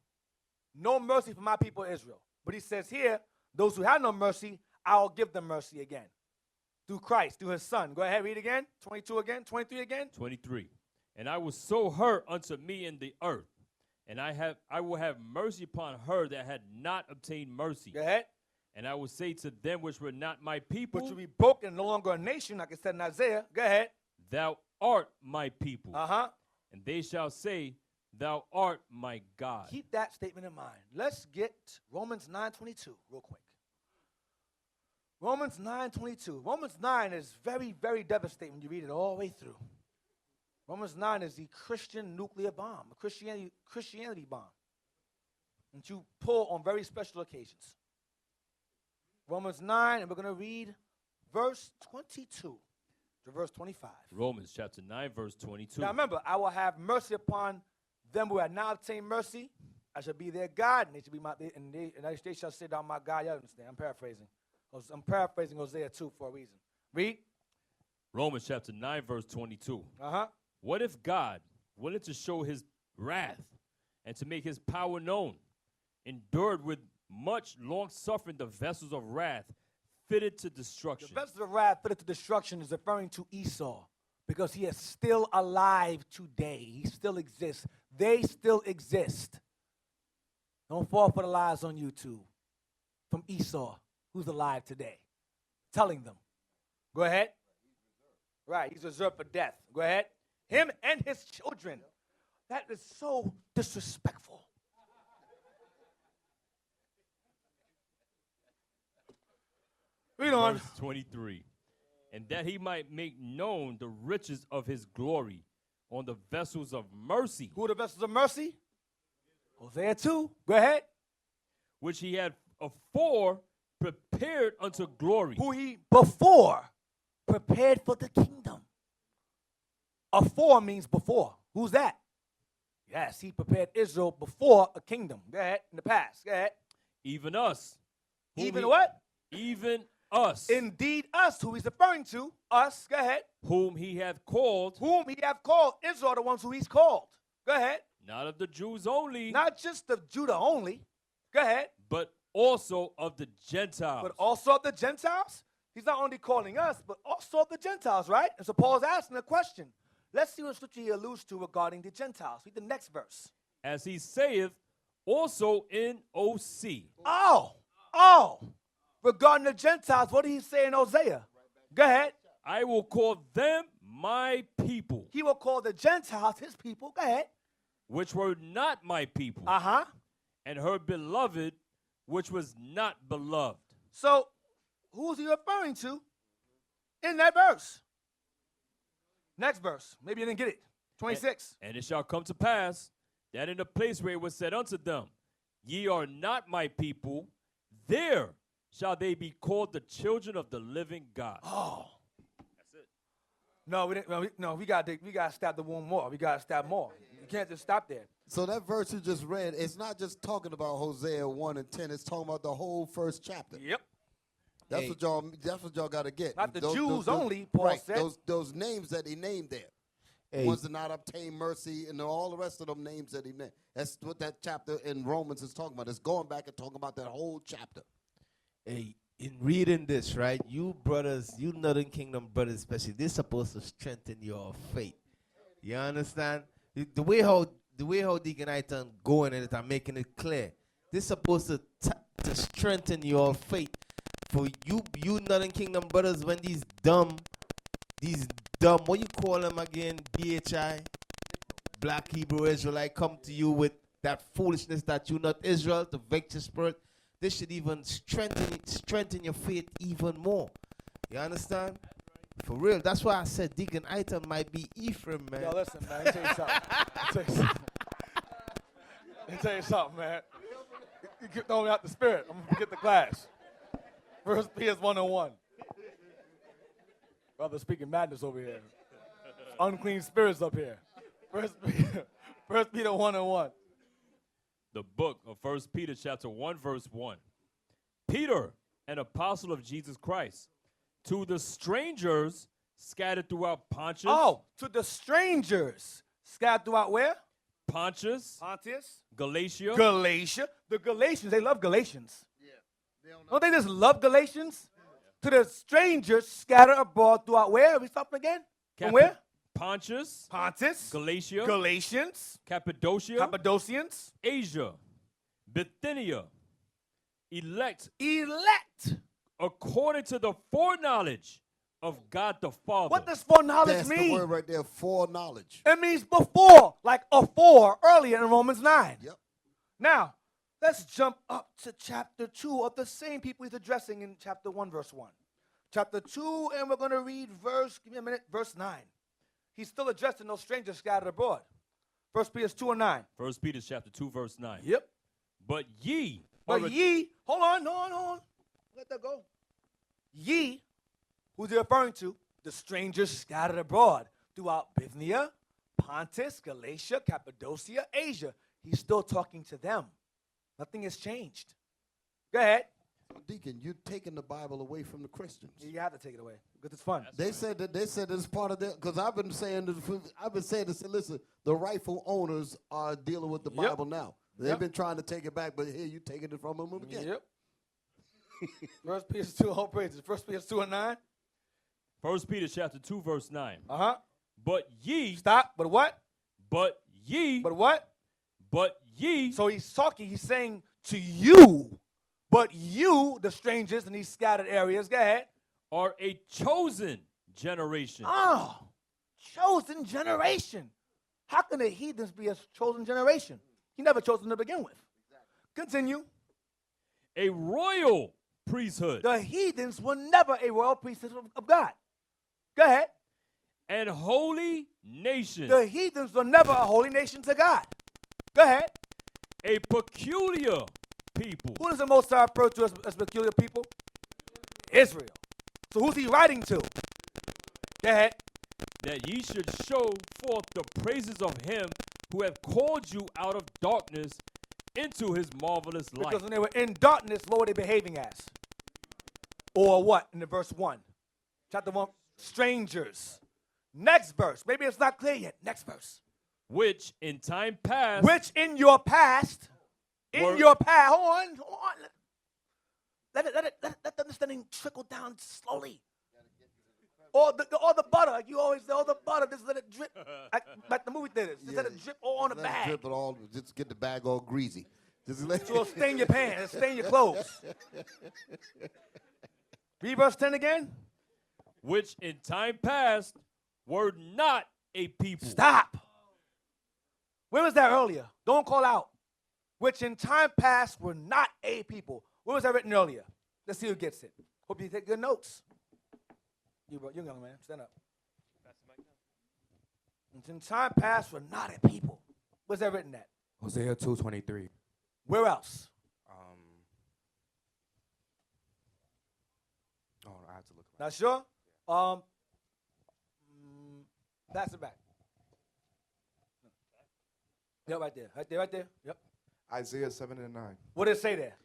A: No mercy for my people Israel. But he says here, those who have no mercy, I will give them mercy again. Through Christ, through his son. Go ahead, read again. 22 again, 23 again.
B: 23. And I will sow her unto me in the earth, and I will have mercy upon her that had not obtained mercy.
A: Go ahead.
B: And I will say to them which were not my people,
A: Which will be broken, no longer a nation, like it said in Isaiah. Go ahead.
B: Thou art my people.
A: Uh-huh.
B: And they shall say, Thou art my God.
A: Keep that statement in mind. Let's get Romans 9:22 real quick. Romans 9:22. Romans 9 is very, very devastating when you read it all the way through. Romans 9 is the Christian nuclear bomb, a Christianity bomb, that you pull on very special occasions. Romans 9, and we're going to read verse 22 to verse 25.
B: Romans chapter 9, verse 22.
A: Now remember, I will have mercy upon them who have not obtained mercy. I shall be their God, and they shall be my, and they shall say, Thou my God. You understand? I'm paraphrasing Hosea 2 for a reason. Read.
B: Romans chapter 9, verse 22.
A: Uh-huh.
B: What if God, willing to show his wrath and to make his power known, endured with much long suffering the vessels of wrath fitted to destruction?
A: The vessels of wrath fitted to destruction is referring to Esau, because he is still alive today. He still exists. They still exist. Don't fall for the lies on YouTube from Esau, who's alive today. Telling them. Go ahead. Right, he's reserved for death. Go ahead. Him and his children. That is so disrespectful. Read on.
B: Verse 23. And that he might make known the riches of his glory on the vessels of mercy.
A: Who are the vessels of mercy? Hosea 2. Go ahead.
B: Which he had afore prepared unto glory.
A: Who he before prepared for the kingdom. Afore means before. Who's that? Yes, he prepared Israel before a kingdom. Go ahead. In the past. Go ahead.
B: Even us.
A: Even what?
B: Even us.
A: Indeed us, who he's referring to. Us. Go ahead.
B: Whom he hath called.
A: Whom he hath called. Israel, the ones who he's called. Go ahead.
B: Not of the Jews only.
A: Not just of Judah only. Go ahead.
B: But also of the Gentiles.
A: But also of the Gentiles? He's not only calling us, but also of the Gentiles, right? And so Paul's asking a question. Let's see what scripture he alludes to regarding the Gentiles. Read the next verse.
B: As he saith, also in OC.
A: Oh. Regarding the Gentiles, what did he say in Hosea? Go ahead.
B: I will call them my people.
A: He will call the Gentiles his people. Go ahead.
B: Which were not my people.
A: Uh-huh.
B: And her beloved, which was not beloved.
A: So, who's he referring to in that verse? Next verse. Maybe you didn't get it. 26.
B: And it shall come to pass that in the place where it was said unto them, Ye are not my people, there shall they be called the children of the living God.
A: Oh.
B: That's it.
A: No, we didn't. No, we got to stab the wound more. We got to stab more. You can't just stop there.
C: So that verse you just read, it's not just talking about Hosea 1 and 10. It's talking about the whole first chapter.
A: Yep.
C: That's what y'all got to get.
A: Not the Jews only, Paul said.
C: Those names that he named there.
D: Hey.
C: Ones that not obtain mercy, and all the rest of them names that he named. That's what that chapter in Romans is talking about. It's going back and talking about that whole chapter.
D: Hey, in reading this, right, you brothers, you Northern Kingdom brothers especially, they're supposed to strengthen your faith. You understand? The way how Deacon Iton going at it and making it clear, they're supposed to strengthen your faith. For you Northern Kingdom brothers, when these dumb, what you call them again, BHI, Black Hebrew Israelite, come to you with that foolishness that you're not Israel, the vector spirit, this should even strengthen your faith even more. You understand? For real. That's why I said Deacon Iton might be Ephraim, man.
A: Yo, listen, man. Let me tell you something. Let me tell you something, man. You keep throwing me out the spirit. I'm going to forget the class. First Peter 1:1. Brother speaking madness over here. unclean spirits up here. First Peter 1:1.
B: The book of 1 Peter chapter 1, verse 1. Peter, an apostle of Jesus Christ, to the strangers scattered throughout Pontus.
A: Oh, to the strangers scattered throughout where?
B: Pontus,
A: Pontus,
B: Galatia.
A: Galatia. The Galatians, they love Galatians. Don't they just love Galatians? To the strangers scattered abroad throughout where? We stop again? From where?
B: Pontus,
A: Pontus,
B: Galatia,
A: Galatians,
B: Cappadocia,
A: Cappadocians,
B: Asia, Bithynia, elect according to the foreknowledge of God the Father.
A: What does foreknowledge
C: That's
A: mean?
C: the word right there, foreknowledge.
A: It means before, like afore, earlier in Romans 9.
C: Yep.
A: Now, let's jump up to chapter 2 of the same people he's addressing in chapter 1, verse 1. Chapter 2, and we're going to read verse 9. He's still addressing those strangers scattered abroad. 1 Peter 2:9.
B: 1 Peter chapter 2, verse 9.
A: Yep.
B: But ye,
A: But ye, hold on. Let that go. Ye, who's he referring to? The strangers scattered abroad throughout Bithynia, Pontus, Galatia, Cappadocia, Asia. He's still talking to them. Nothing has changed. Go ahead.
C: Deacon, you're taking the Bible away from the Christians.
A: You have to take it away because it's fun.
C: They said it's part of their, because I've been saying this, listen, the rightful owners are dealing with the
A: Yep.
C: Bible now. They've
A: Yep.
C: been trying to take it back, but here you taking it from them again.
A: Yep. 1 Peter 2, whole praises. 1 Peter 2:9.
B: 1 Peter chapter 2, verse 9.
A: Uh-huh.
B: But ye,
A: Stop. But what?
B: but ye,
A: But what?
B: but ye,
A: So he's talking, he's saying to you, but you, the strangers in these scattered areas, go ahead.
B: are a chosen generation.
A: Oh, chosen generation. How can the heathens be a chosen generation? He never chose them to begin with. Continue.
B: A royal priesthood.
A: The heathens were never a royal priesthood of God. Go ahead.
B: And holy nation.
A: The heathens were never a holy nation to God. Go ahead.
B: A peculiar people.
A: Who does the Most High refer to as peculiar people? Israel. So who's he writing to? Go ahead.
B: That ye should show forth the praises of him who hath called you out of darkness into his marvelous light.
A: Because when they were in darkness, what were they behaving as? Or what in the verse 1? Chapter 1, strangers. Next verse. Maybe it's not clear yet. Next verse.
B: Which in time past.
A: Which in your past, hold on. Let the understanding trickle down slowly. Or the butter, like you always say, the butter, just let it drip, like the movie theaters. Just let it drip all on the bag.
C: Drip it all, just get the bag all greasy. Just let
A: So it'll stain your pants, it'll stain your clothes. Read verse 10 again.
B: Which in time past were not a people.
A: Stop. Where was that earlier? Don't call out. Which in time past were not a people. Where was that written earlier? Let's see who gets it. Hope you take good notes. You young man, stand up. Which in time past were not a people. Where's that written at?
E: Hosea 2:23.
A: Where else?
E: I have to look.
A: Not sure? Pass it back. Yep, right there. Right there. Yep.
E: Isaiah 7:9.
A: What did it say there?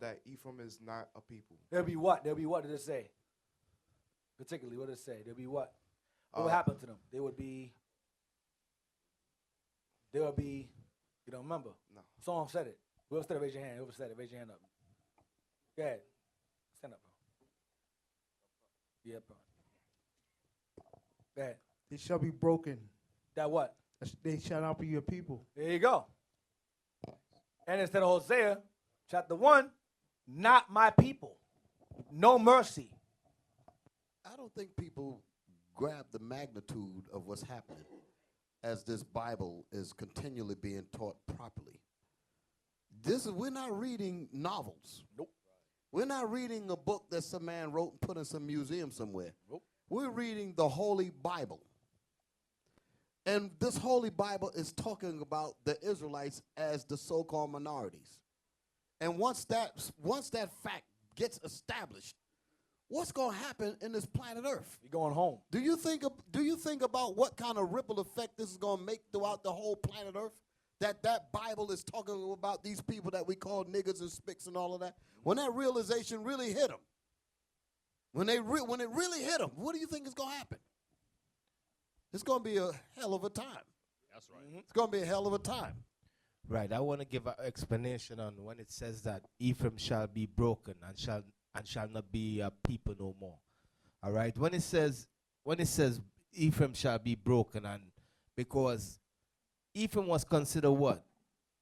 E: That Ephraim is not a people.
A: There'll be what? There'll be what did it say? Particularly, what did it say? There'll be what? What would happen to them? They would be, you don't remember?
E: No.
A: Someone said it. Whoever said it, raise your hand. Whoever said it, raise your hand up. Go ahead. Stand up, bro. Yeah, bro. Go ahead.
F: They shall be broken.
A: That what?
F: They shall not be your people.
A: There you go. And instead of Hosea, chapter 1, not my people. No mercy.
C: I don't think people grab the magnitude of what's happening as this Bible is continually being taught properly. We're not reading novels.
A: Nope.
C: We're not reading a book that some man wrote and put in some museum somewhere.
A: Nope.
C: We're reading the Holy Bible. And this Holy Bible is talking about the Israelites as the so-called minorities. And once that fact gets established, what's going to happen in this planet Earth?
A: You're going home.
C: Do you think about what kind of ripple effect this is going to make throughout the whole planet Earth? That Bible is talking about these people that we call niggas and spicks and all of that. When that realization really hit them, when it really hit them, what do you think is going to happen? It's going to be a hell of a time.
B: That's right.
C: It's going to be a hell of a time.
D: Right. I want to give an explanation on when it says that Ephraim shall be broken and shall not be a people no more. All right. When it says Ephraim shall be broken, and because Ephraim was considered what?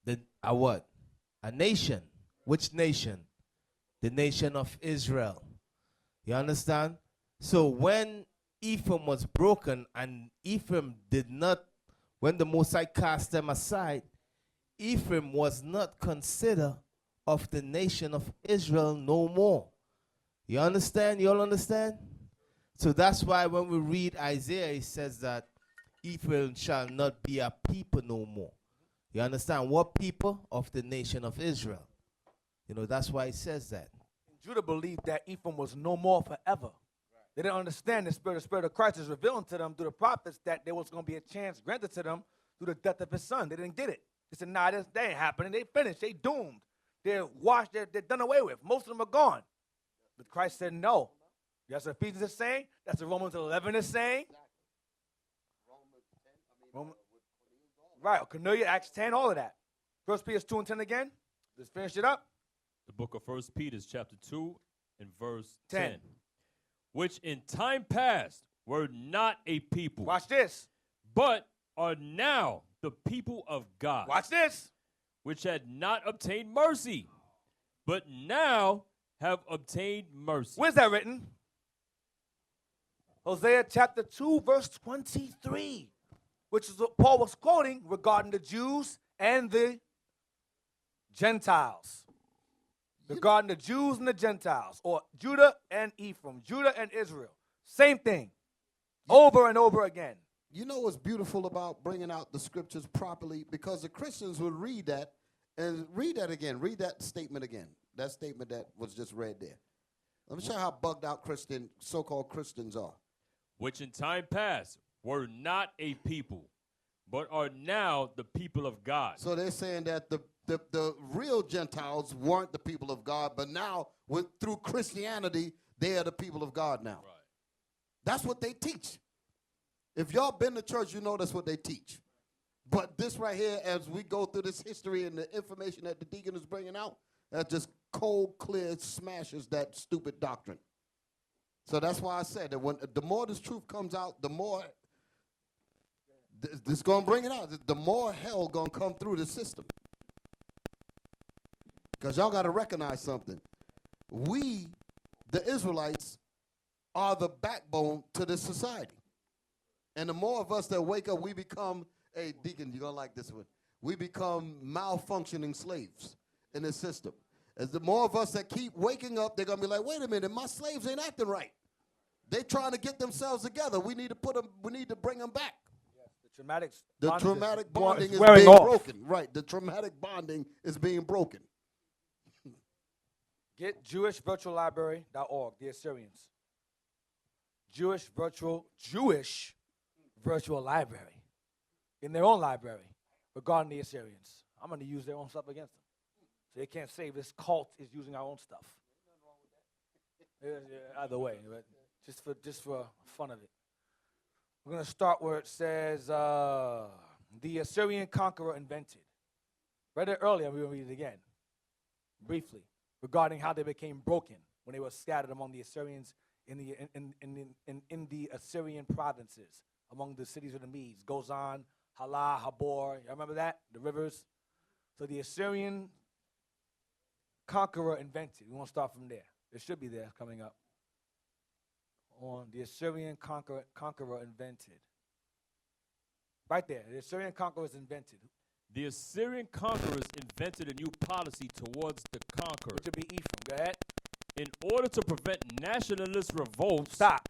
D: A nation. Which nation? The nation of Israel. You understand? So when Ephraim was broken, and Ephraim did not, when the Most High cast them aside, Ephraim was not considered of the nation of Israel no more. You understand? You all understand? So that's why when we read Isaiah, it says that Ephraim shall not be a people no more. You understand? What people? Of the nation of Israel. You know, that's why it says that.
A: Judah believed that Ephraim was no more forever. They didn't understand the Spirit of Christ is revealing to them through the prophets that there was going to be a chance granted to them through the death of his son. They didn't get it. They said, nah, that ain't happening. They finished. They doomed. They're washed. They're done away with. Most of them are gone. But Christ said no. That's what Ephesians is saying. That's what Romans 11 is saying. Right, Cornelia, Acts 10, all of that. 1 Peter 2 and 10 again. Let's finish it up.
B: The book of 1 Peter, chapter 2, and verse
A: 10.
B: 10. Which in time past were not a people,
A: Watch this.
B: but are now the people of God.
A: Watch this.
B: Which had not obtained mercy, but now have obtained mercy.
A: Where's that written? Hosea chapter 2, verse 23, which is what Paul was quoting regarding the Jews and the Gentiles. Regarding the Jews and the Gentiles, or Judah and Ephraim, Judah and Israel. Same thing, over and over again.
C: You know what's beautiful about bringing out the scriptures properly? Because the Christians would read that and read that again. Read that statement again. That statement that was just read there. Let me show you how bugged out so-called Christians are.
B: Which in time past were not a people, but are now the people of God.
C: So they're saying that the real Gentiles weren't the people of God, but now through Christianity, they are the people of God now.
B: Right.
C: That's what they teach. If y'all been to church, you know that's what they teach. But this right here, as we go through this history and the information that the deacon is bringing out, that just cold, clear smashes that stupid doctrine. So that's why I said that the more this truth comes out, the more this going to bring it out. The more hell going to come through the system. Because y'all got to recognize something. We, the Israelites, are the backbone to this society. And the more of us that wake up, we become, hey, Deacon, you're going to like this one. We become malfunctioning slaves in this system. As the more of us that keep waking up, they're going to be like, wait a minute, my slaves ain't acting right. They trying to get themselves together. We need to bring them back.
A: Yes,
C: The traumatic bonding is
A: wearing
C: being
A: off.
C: broken. Right, the traumatic bonding is being broken.
A: Get jewishvirtuallibrary.org, the Assyrians. Jewish virtual library in their own library regarding the Assyrians. I'm going to use their own stuff against them. So they can't say this cult is using our own stuff. Either way, but just for fun of it. We're going to start where it says the Assyrian conqueror invented. Read it earlier, we're going to read it again, briefly, regarding how they became broken when they were scattered among the Assyrians in the Assyrian provinces, among the cities of the Medes, Gozan, Halah, Habor. You remember that? The rivers. So the Assyrian conqueror invented. We want to start from there. It should be there coming up. On the Assyrian conqueror invented. Right there. The Assyrian conquerors invented.
B: The Assyrian conquerors invented a new policy towards the conquered.
A: Which would be Ephraim. Go ahead.
B: In order to prevent nationalist revolts.
A: Stop.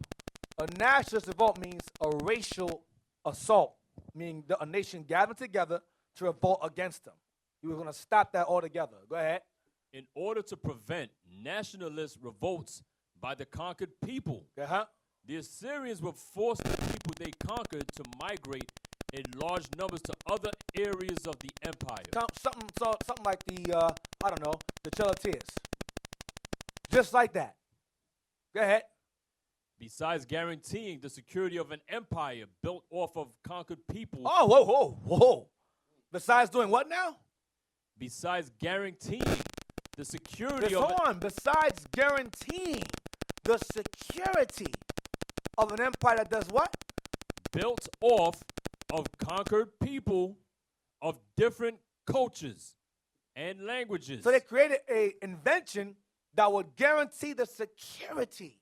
A: A nationalist revolt means a racial assault, meaning a nation gathered together to revolt against them. He was going to stop that altogether. Go ahead.
B: In order to prevent nationalist revolts, by the conquered people.
A: Uh-huh.
B: The Assyrians would force the people they conquered to migrate in large numbers to other areas of the empire.
A: Something like the, I don't know, the Chaldeans. Just like that. Go ahead.
B: Besides guaranteeing the security of an empire built off of conquered people,
A: Oh, whoa. Besides doing what now?
B: besides guaranteeing the security of
A: Hold on. Besides guaranteeing the security of an empire that does what?
B: built off of conquered people of different cultures and languages.
A: So they created an invention that would guarantee the security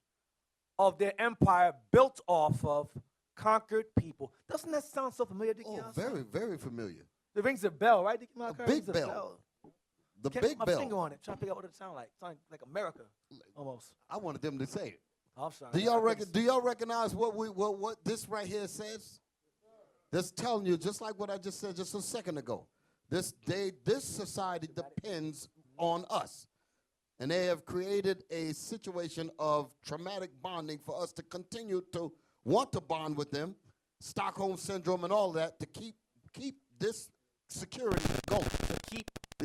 A: of their empire built off of conquered people. Doesn't that sound so familiar, Deacon?
C: Oh, very, very familiar.
A: It rings a bell, right, Deacon?
C: A big bell. The
A: Can't
C: big
A: put my
C: bell.
A: finger on it, trying to figure out what it sounds like. Sounds like America, almost.
C: I wanted them to say it.
A: Oh, I'm sorry.
C: Do y'all recognize what this right here says? That's telling you just like what I just said just a second ago. This society depends on us. And they have created a situation of traumatic bonding for us to continue to want to bond with them, Stockholm syndrome and all that, to keep this security going.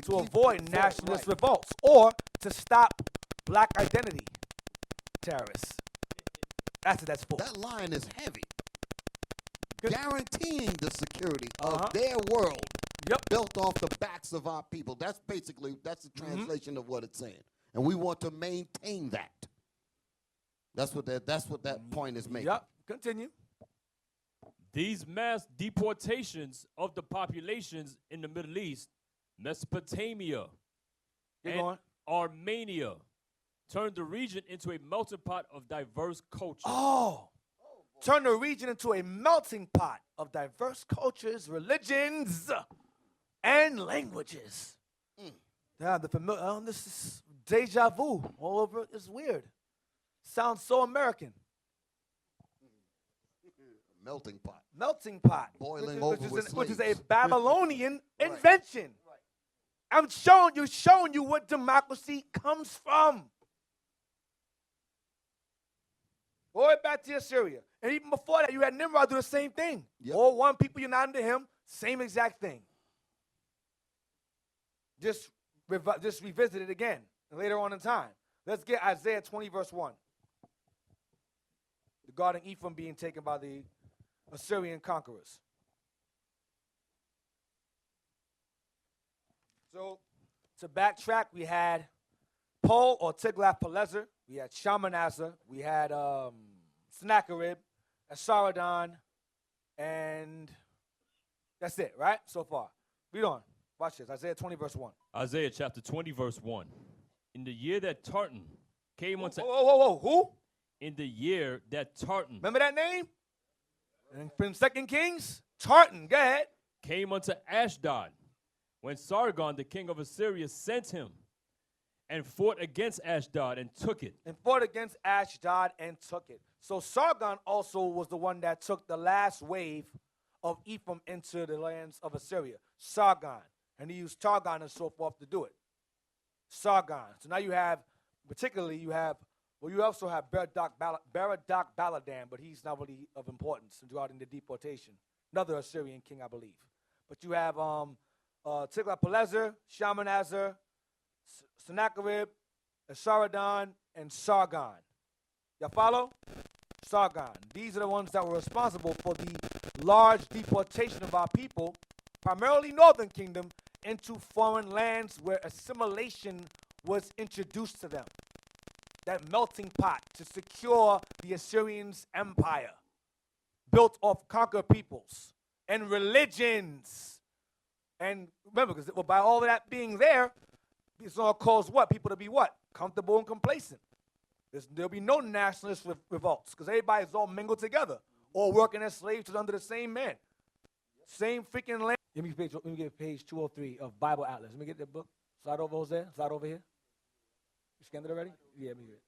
A: To avoid nationalist revolts or to stop black identity terrorists. That's what that's for.
C: That line is heavy.
A: Good.
C: Guaranteeing the security
A: Uh-huh.
C: of their world
A: Yep.
C: built off the backs of our people. That's the translation of what it's saying. And we want to maintain that. That's what that point is making.
A: Yep. Continue.
B: These mass deportations of the populations in the Middle East, Mesopotamia,
A: Keep
B: and
A: going.
B: Armenia turned the region into a melting pot of diverse cultures.
A: Oh. Turn the region into a melting pot of diverse cultures, religions, and languages. Yeah, the familiar. This is deja vu all over. It's weird. Sounds so American.
C: Melting pot.
A: Melting pot.
C: Boiling
A: which
C: over
A: is
C: with
A: which is a
C: slaves.
A: Babylonian invention. I'm showing you what democracy comes from. All the way back to Assyria. And even before that, you had Nimrod do the same thing.
C: Yep.
A: All one people united to him, same exact thing. Just revisit it again later on in time. Let's get Isaiah 20, verse 1. Regarding Ephraim being taken by the Assyrian conquerors. So, to backtrack, we had Pul or Tiglath-Pileser, we had Shalmaneser, we had Sennacherib, Esarhaddon, and that's it, right? So far. Read on. Watch this. Isaiah 20, verse 1.
B: Isaiah chapter 20, verse 1. In the year that Tartan came unto...
A: Whoa. Who?
B: In the year that Tartan
A: Remember that name? And from 2 Kings? Tartan. Go ahead.
B: came unto Ashdod, when Sargon, the king of Assyria, sent him and fought against Ashdod and took it.
A: And fought against Ashdod and took it. So Sargon also was the one that took the last wave of Ephraim into the lands of Assyria. Sargon. And he used Targon and so forth to do it. Sargon. So now you have, particularly you also have Baradak Baladan, but he's not really of importance regarding the deportation. Another Assyrian king, I believe. But you have Tiglath-Pileser, Shalmaneser, Sennacherib, Esarhaddon, and Sargon. Y'all follow? Sargon. These are the ones that were responsible for the large deportation of our people, primarily Northern Kingdom, into foreign lands where assimilation was introduced to them. That melting pot to secure the Assyrians' empire, built off conquered peoples and religions. And remember, because by all of that being there, it's going to cause what? People to be what? Comfortable and complacent. There'll be no nationalist revolts because everybody's all mingled together, all working as slaves under the same man. Same freaking land. Let me get page 203 of Bible Atlas. Let me get that book. Slide over, Jose. Slide over here. You scanned it already? Yeah, let me get it.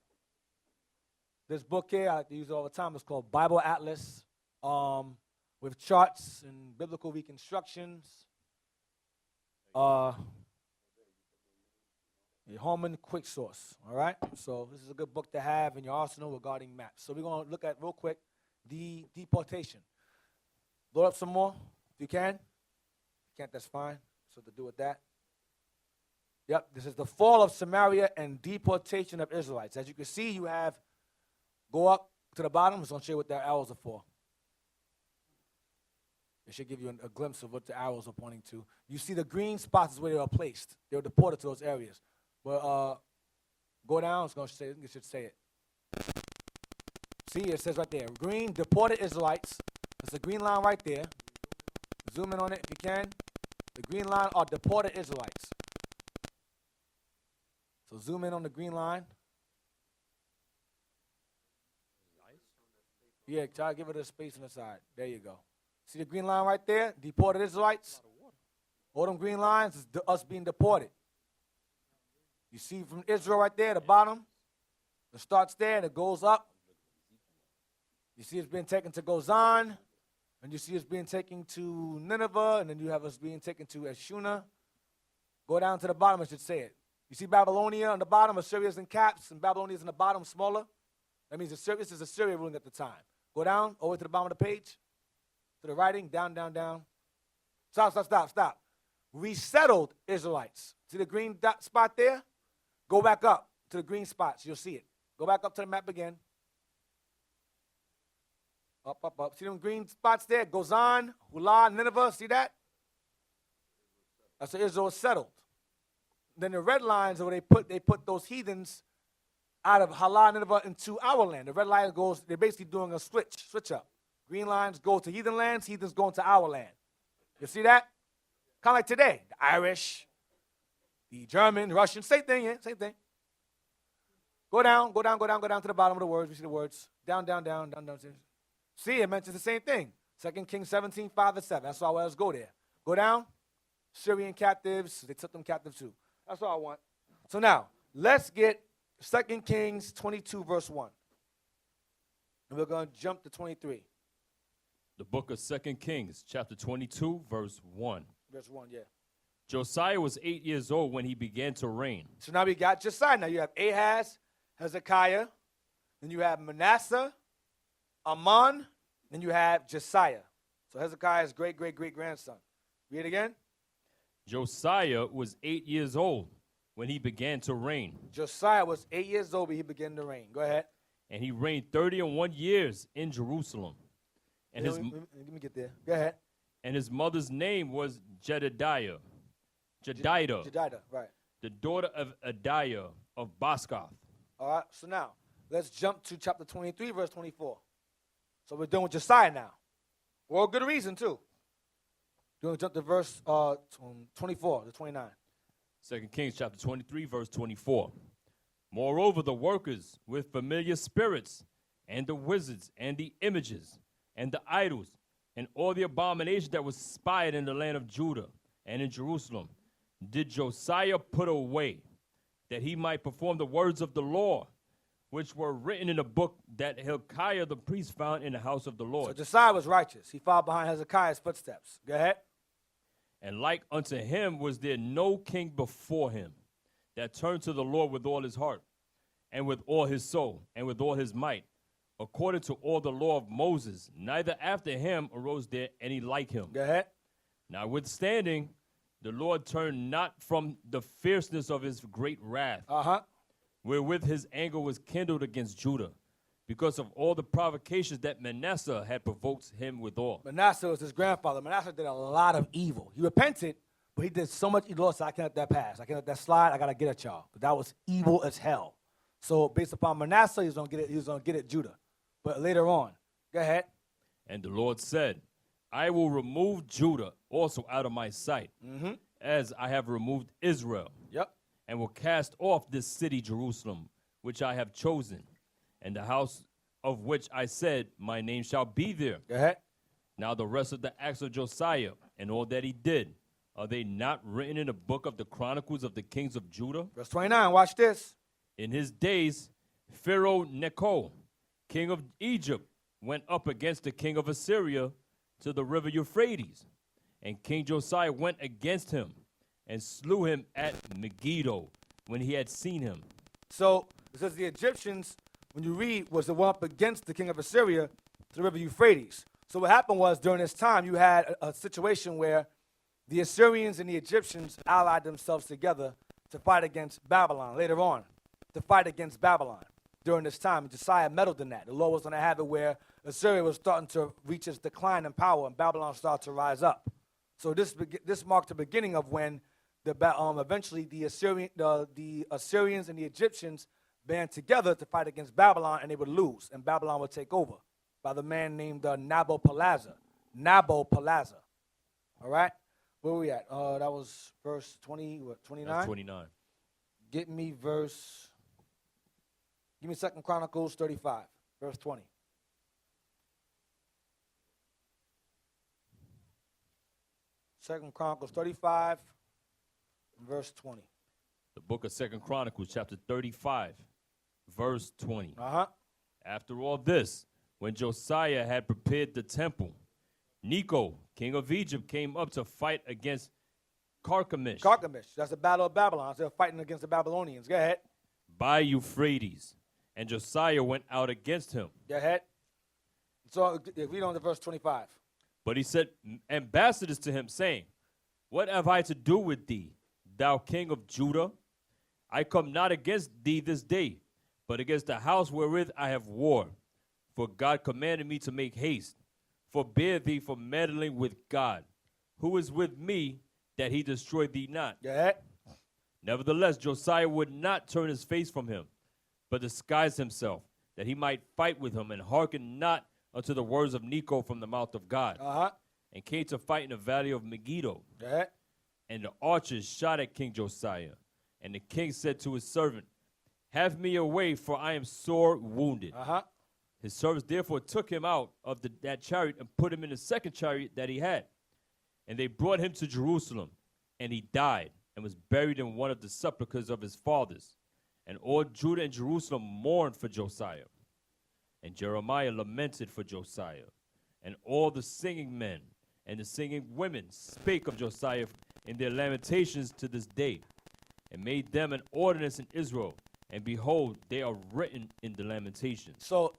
A: This book here, I use it all the time. It's called Bible Atlas with charts and biblical reconstructions. Yeah, A Holman quick source. All right? So this is a good book to have in your arsenal regarding maps. So we're going to look at real quick the deportation. Load up some more if you can. If you can't, that's fine. So to do with that. Yep, this is the fall of Samaria and deportation of Israelites. As you can see, you have, go up to the bottom. I'm going to show you what the arrows are for. It should give you a glimpse of what the arrows are pointing to. You see the green spots is where they were placed. They were deported to those areas. But go down, it's going to say, it should say it. See, it says right there, green, deported Israelites. There's a green line right there. Zoom in on it if you can. The green line are deported Israelites. So zoom in on the green line. Yeah, try to give it a space on the side. There you go. See the green line right there? Deported Israelites. All them green lines is us being deported. You see from Israel right there at the bottom. It starts there and it goes up. You see it's being taken to Gozan. And you see it's being taken to Nineveh. And then you have us being taken to Eshuna. Go down to the bottom, I should say it. You see Babylonia on the bottom, Assyria's in caps, and Babylonia's in the bottom, smaller. That means this is Assyria ruling at the time. Go down, over to the bottom of the page, to the writing, down, down, down. Stop. Resettled Israelites. See the green dot spot there? Go back up to the green spots. You'll see it. Go back up to the map again. Up. See them green spots there? Gozan, Hula, Nineveh. See that? That's where Israel is settled. Then the red lines are where they put those heathens out of Hala, Nineveh into our land. The red line goes, they're basically doing a switch up. Green lines go to heathen lands, heathens go into our land. You see that? Kind of like today. The Irish, the German, the Russian, same thing, yeah, same thing. Go down to the bottom of the words. We see the words. Down. See, it mentions the same thing. 2 Kings 17, 5 and 7. That's why I always go there. Go down. Syrian captives, they took them captive too. That's all I want. So now, let's get 2 Kings 22, verse 1. And we're going to jump to 23.
B: The book of 2 Kings, chapter 22, verse 1.
A: Verse 1, yeah.
B: Josiah was 8 years old when he began to reign.
A: So now we got Josiah. Now you have Ahaz, Hezekiah, then you have Manasseh, Amon, then you have Josiah. So Hezekiah's great-great-great-grandson. Read again.
B: Josiah was 8 years old when he began to reign.
A: Josiah was 8 years old when he began to reign. Go ahead.
B: And he reigned 31 years in Jerusalem. And
A: Let me get there. Go ahead.
B: And his mother's name was Jedidah,
A: right.
B: the daughter of Adiah of Baskoth.
A: All right, so now, let's jump to chapter 23, verse 24. So we're done with Josiah now. For a good reason, too. You're going to jump to verse 24 to 29.
B: 2 Kings chapter 23, verse 24. Moreover, the workers with familiar spirits, and the wizards, and the images, and the idols, and all the abominations that was spied in the land of Judah and in Jerusalem, did Josiah put away, that he might perform the words of the law, which were written in a book that Hilkiah the priest found in the house of the Lord.
A: So Josiah was righteous. He followed behind Hezekiah's footsteps. Go ahead.
B: And like unto him was there no king before him that turned to the Lord with all his heart, and with all his soul, and with all his might, according to all the law of Moses. Neither after him arose there any like him.
A: Go ahead.
B: Notwithstanding, the Lord turned not from the fierceness of his great wrath, wherewith his anger was kindled against Judah, because of all the provocations that Manasseh had provoked him withal.
A: Manasseh was his grandfather. Manasseh did a lot of evil. He repented, but he did so much evil, so I can't let that pass. I can't let that slide. I got to get at y'all. But that was evil as hell. So based upon Manasseh, he was going to get at Judah. But later on, go ahead.
B: And the Lord said, I will remove Judah also out of my sight, as I have removed Israel.
A: Yep.
B: And will cast off this city Jerusalem, which I have chosen, and the house of which I said, my name shall be there.
A: Go ahead.
B: Now the rest of the acts of Josiah and all that he did, are they not written in the book of the Chronicles of the kings of Judah?
A: Verse 29, watch this.
B: In his days, Pharaoh Necho, king of Egypt, went up against the king of Assyria to the river Euphrates. And King Josiah went against him and slew him at Megiddo, when he had seen him.
A: So it says the Egyptians, when you read, was the one up against the king of Assyria to the river Euphrates. So what happened was during this time you had a situation where the Assyrians and the Egyptians allied themselves together to fight against Babylon later on, to fight against Babylon. During this time, Josiah meddled in that. The Lord was going to have it where Assyria was starting to reach its decline in power and Babylon started to rise up. So this marked the beginning of when eventually the Assyrians and the Egyptians band together to fight against Babylon, and they would lose, and Babylon would take over by the man named Nabopolassar. Nabopolassar. All right? Where we at? That was verse 29?
B: 29.
A: Give me 2 Chronicles 35, verse 20. Second Chronicles 35, verse 20.
B: The book of 2 Chronicles, chapter 35, verse 20.
A: Uh-huh.
B: After all this, when Josiah had prepared the temple, Necho, king of Egypt, came up to fight against Carchemish
A: That's the battle of Babylon. So they're fighting against the Babylonians. Go ahead.
B: by Euphrates. And Josiah went out against him.
A: Go ahead. So read on to verse 25.
B: But he sent ambassadors to him, saying, What have I to do with thee, thou king of Judah? I come not against thee this day, but against the house wherewith I have war. For God commanded me to make haste. Forbear thee from meddling with God, who is with me, that he destroy thee not.
A: Go ahead.
B: Nevertheless, Josiah would not turn his face from him, but disguised himself, that he might fight with him, and hearken not unto the words of Necho from the mouth of God.
A: Uh-huh.
B: And came to fight in the valley of Megiddo.
A: Go ahead.
B: And the archers shot at King Josiah. And the king said to his servant, Have me away, for I am sore wounded.
A: Uh-huh.
B: His servants therefore took him out of that chariot and put him in the second chariot that he had. And they brought him to Jerusalem, and he died and was buried in one of the sepulchres of his fathers. And all Judah and Jerusalem mourned for Josiah. And Jeremiah lamented for Josiah. And all the singing men and the singing women spake of Josiah in their lamentations to this day, and made them an ordinance in Israel. And behold, they are written in the lamentations.
A: So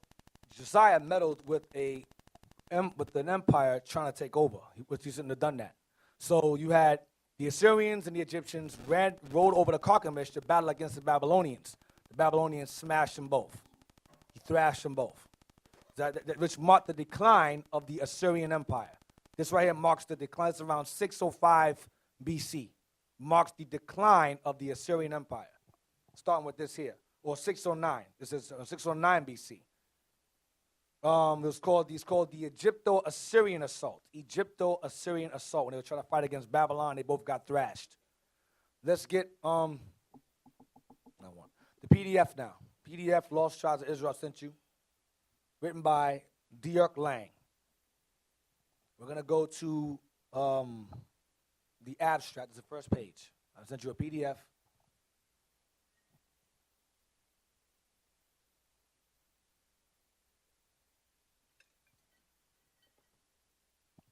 A: Josiah meddled with an empire trying to take over, which he shouldn't have done that. So you had the Assyrians and the Egyptians rode over to Carchemish to battle against the Babylonians. The Babylonians smashed them both. He thrashed them both. Which marked the decline of the Assyrian Empire. This right here marks the decline. It's around 605 BC. Marks the decline of the Assyrian Empire. Starting with this here, or 609. This is 609 BC. It's called the Egypto-Assyrian assault. Egypto-Assyrian assault. When they were trying to fight against Babylon, they both got thrashed. Let's get the PDF now. PDF, Lost Tribes of Israel, I sent you. Written by Dirk Lang. We're going to go to the abstract. It's the first page. I sent you a PDF.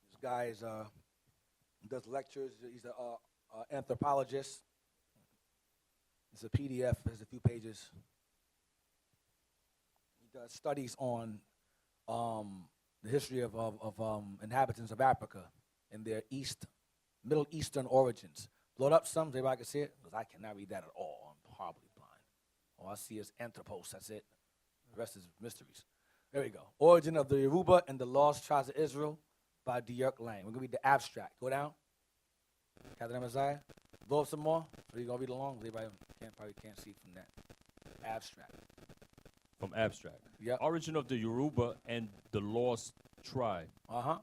A: This guy does lectures. He's an anthropologist. It's a PDF. There's a few pages. He does studies on the history of inhabitants of Africa and their Middle Eastern origins. Blow it up some, so everybody can see it, because I cannot read that at all. I'm horribly blind. All I see is anthropos, that's it. The rest is mysteries. There we go. Origin of the Yoruba and the Lost Tribes of Israel by Dirk Lang. We're going to read the abstract. Go down. Captain Messiah. Blow up some more. Are you going to read along? Everybody probably can't see from that. Abstract.
B: From abstract.
A: Yep.
B: Origin of the Yoruba and the Lost Tribe.
A: Uh-huh.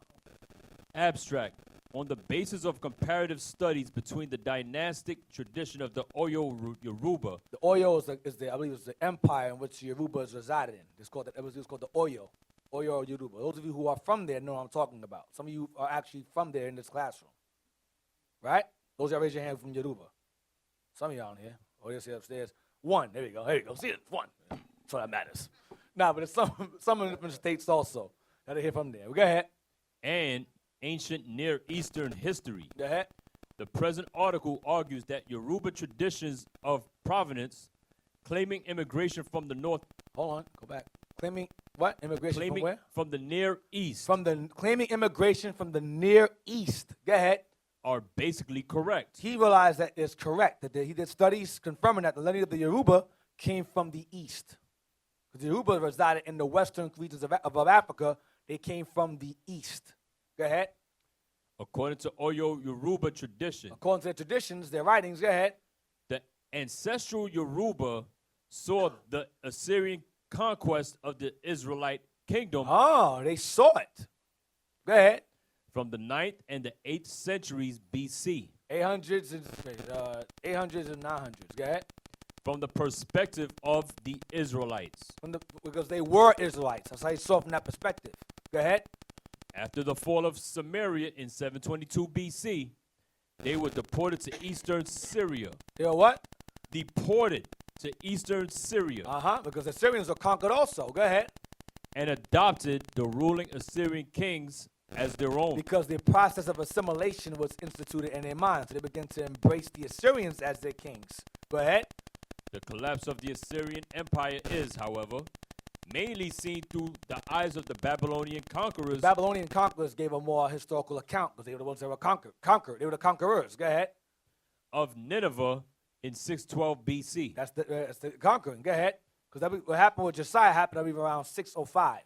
B: Abstract. On the basis of comparative studies between the dynastic tradition of the Oyo Yoruba.
A: The Oyo is I believe it's the empire in which Yoruba is resided in. It was called the Oyo. Oyo Yoruba. Those of you who are from there know what I'm talking about. Some of you are actually from there in this classroom. Right? Those y'all raise your hand from Yoruba. Some of y'all in here. Oh, you'll see upstairs. One. There we go. There you go. See it? One. That's all that matters. Nah, but it's some in different states also that are here from there. Go ahead.
B: And ancient Near Eastern history.
A: Go ahead.
B: The present article argues that Yoruba traditions of provenance, claiming immigration from the north,
A: Hold on, go back. Claiming what? Immigration from
B: claiming
A: where?
B: from the Near East,
A: Claiming immigration from the Near East. Go ahead.
B: are basically correct.
A: He realized that it's correct. That he did studies confirming that the lineage of the Yoruba came from the East. Because the Yoruba resided in the western regions of Africa. They came from the East. Go ahead.
B: According to Oyo Yoruba tradition,
A: According to their traditions, their writings, go ahead.
B: the ancestral Yoruba saw the Assyrian conquest of the Israelite kingdom
A: Oh, they saw it. Go ahead.
B: from the 9th and the 8th centuries BC.
A: 800s and 900s. Go ahead.
B: From the perspective of the Israelites.
A: Because they were Israelites. That's how you saw it from that perspective. Go ahead.
B: After the fall of Samaria in 722 BC, they were deported to eastern Syria.
A: They were what?
B: Deported to eastern Syria
A: Because the Syrians were conquered also. Go ahead.
B: and adopted the ruling Assyrian kings as their own.
A: Because the process of assimilation was instituted in their minds. So they began to embrace the Assyrians as their kings. Go ahead.
B: The collapse of the Assyrian Empire is, however, mainly seen through the eyes of the Babylonian conquerors
A: Babylonian conquerors gave a more historical account because they were the ones that were conquered. They were the conquerors. Go ahead.
B: of Nineveh in 612 BC.
A: That's the conquering. Go ahead. Because what happened with Josiah happened around 605.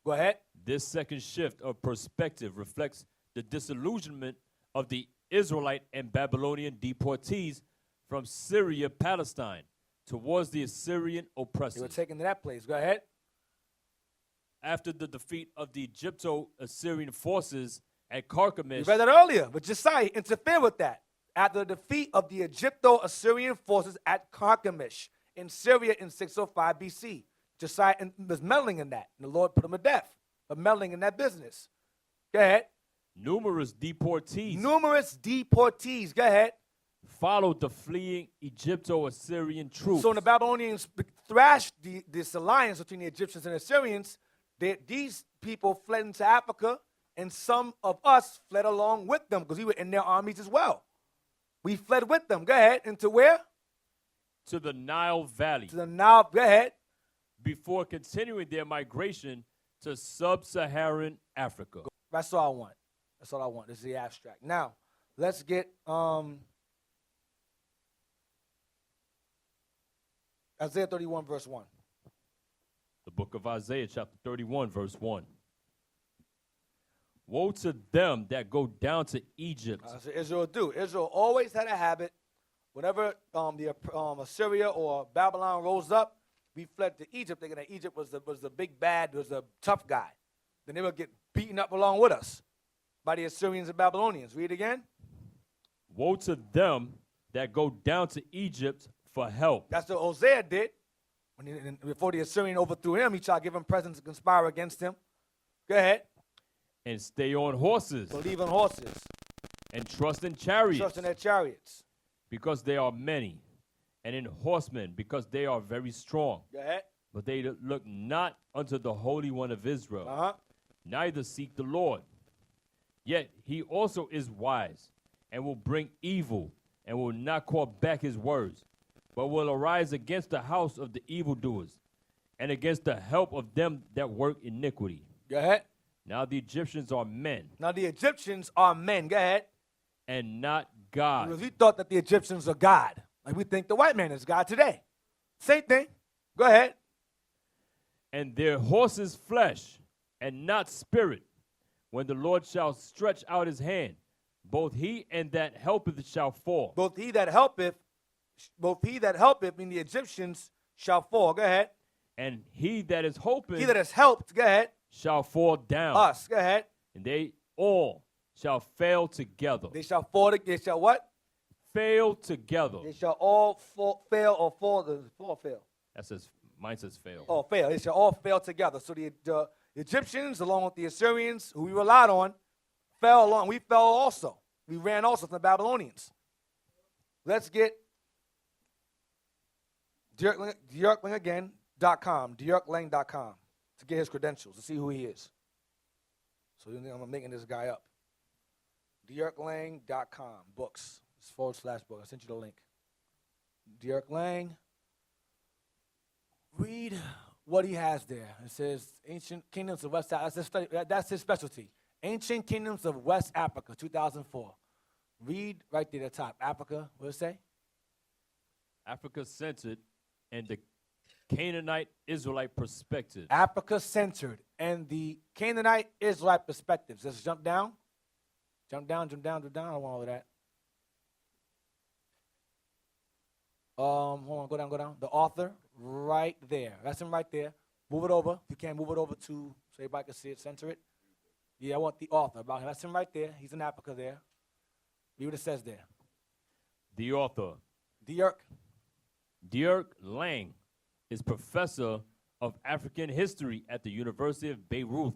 A: Go ahead.
B: This second shift of perspective reflects the disillusionment of the Israelite and Babylonian deportees from Syria, Palestine, towards the Assyrian
A: They were
B: oppressors.
A: taken to that place. Go ahead.
B: After the defeat of the Egypto-Assyrian forces at
A: You
B: Carchemish,
A: read that earlier, but Josiah interfered with that. After the defeat of the Egypto-Assyrian forces at Carchemish in Syria in 605 BC, Josiah was meddling in that, and the Lord put him to death for meddling in that business. Go ahead.
B: numerous deportees
A: Numerous deportees. Go ahead.
B: followed the fleeing Egypto-Assyrian troops.
A: So when the Babylonians thrashed this alliance between the Egyptians and the Assyrians, these people fled into Africa, and some of us fled along with them because we were in their armies as well. We fled with them. Go ahead. Into where?
B: to the Nile Valley
A: To the Nile. Go ahead.
B: before continuing their migration to sub-Saharan Africa.
A: That's all I want. That's all I want. This is the abstract. Now, let's get Isaiah 31, verse 1.
B: The book of Isaiah, chapter 31, verse 1. Woe to them that go down to Egypt.
A: So Israel do. Israel always had a habit. Whenever the Assyria or Babylon rose up, we fled to Egypt, thinking that Egypt was the big bad, was the tough guy. Then they would get beaten up along with us by the Assyrians and Babylonians. Read again.
B: Woe to them that go down to Egypt for help.
A: That's what Hosea did. Before the Assyrian overthrew him, he tried to give him presents to conspire against him. Go ahead.
B: And stay on horses
A: Believe in horses.
B: and trust in chariots,
A: Trust in their chariots.
B: because they are many, and in horsemen, because they are very strong.
A: Go ahead.
B: But they look not unto the Holy One of Israel,
A: Uh-huh.
B: neither seek the Lord. Yet he also is wise, and will bring evil, and will not call back his words, but will arise against the house of the evildoers, and against the help of them that work iniquity.
A: Go ahead.
B: Now the Egyptians are men,
A: Now the Egyptians are men. Go ahead.
B: and not God.
A: Because we thought that the Egyptians are God. Like we think the white man is God today. Same thing. Go ahead.
B: And their horses flesh, and not spirit. When the Lord shall stretch out his hand, both he and that helpeth shall fall.
A: Both he that helpeth, meaning the Egyptians, shall fall. Go ahead.
B: And he that is hoping
A: He that has helped, go ahead.
B: shall fall down.
A: Us, go ahead.
B: And they all shall fail together.
A: They shall fall. They shall what?
B: Fail together.
A: They shall all fail or fall. Fall or fail.
B: That says, mine says fail.
A: Oh, fail. They shall all fail together. So the Egyptians, along with the Assyrians, who we relied on, fell along. We fell also. We ran also from the Babylonians. Let's get DearkLang.com to get his credentials, to see who he is. So you think I'm making this guy up. DeerkLang.com. Books. It's /book. I sent you the link. Deerk Lang. Read what he has there. It says Ancient Kingdoms of West Africa. That's his specialty. Ancient Kingdoms of West Africa, 2004. Read right there at the top. Africa, what does it say?
B: Africa-centered and the Canaanite Israelite perspective.
A: Africa-centered and the Canaanite Israelite perspectives. Let's jump down. Jump down, jump down, jump down. I don't want all of that. Hold on, go down, go down. The author, right there. That's him right there. Move it over. If you can, move it over to so everybody can see it. Center it. Yeah, I want the author about him. That's him right there. He's in Africa there. Read what it says there.
B: The author,
A: Deerk
B: Lang, is professor of African history at the University of Beirut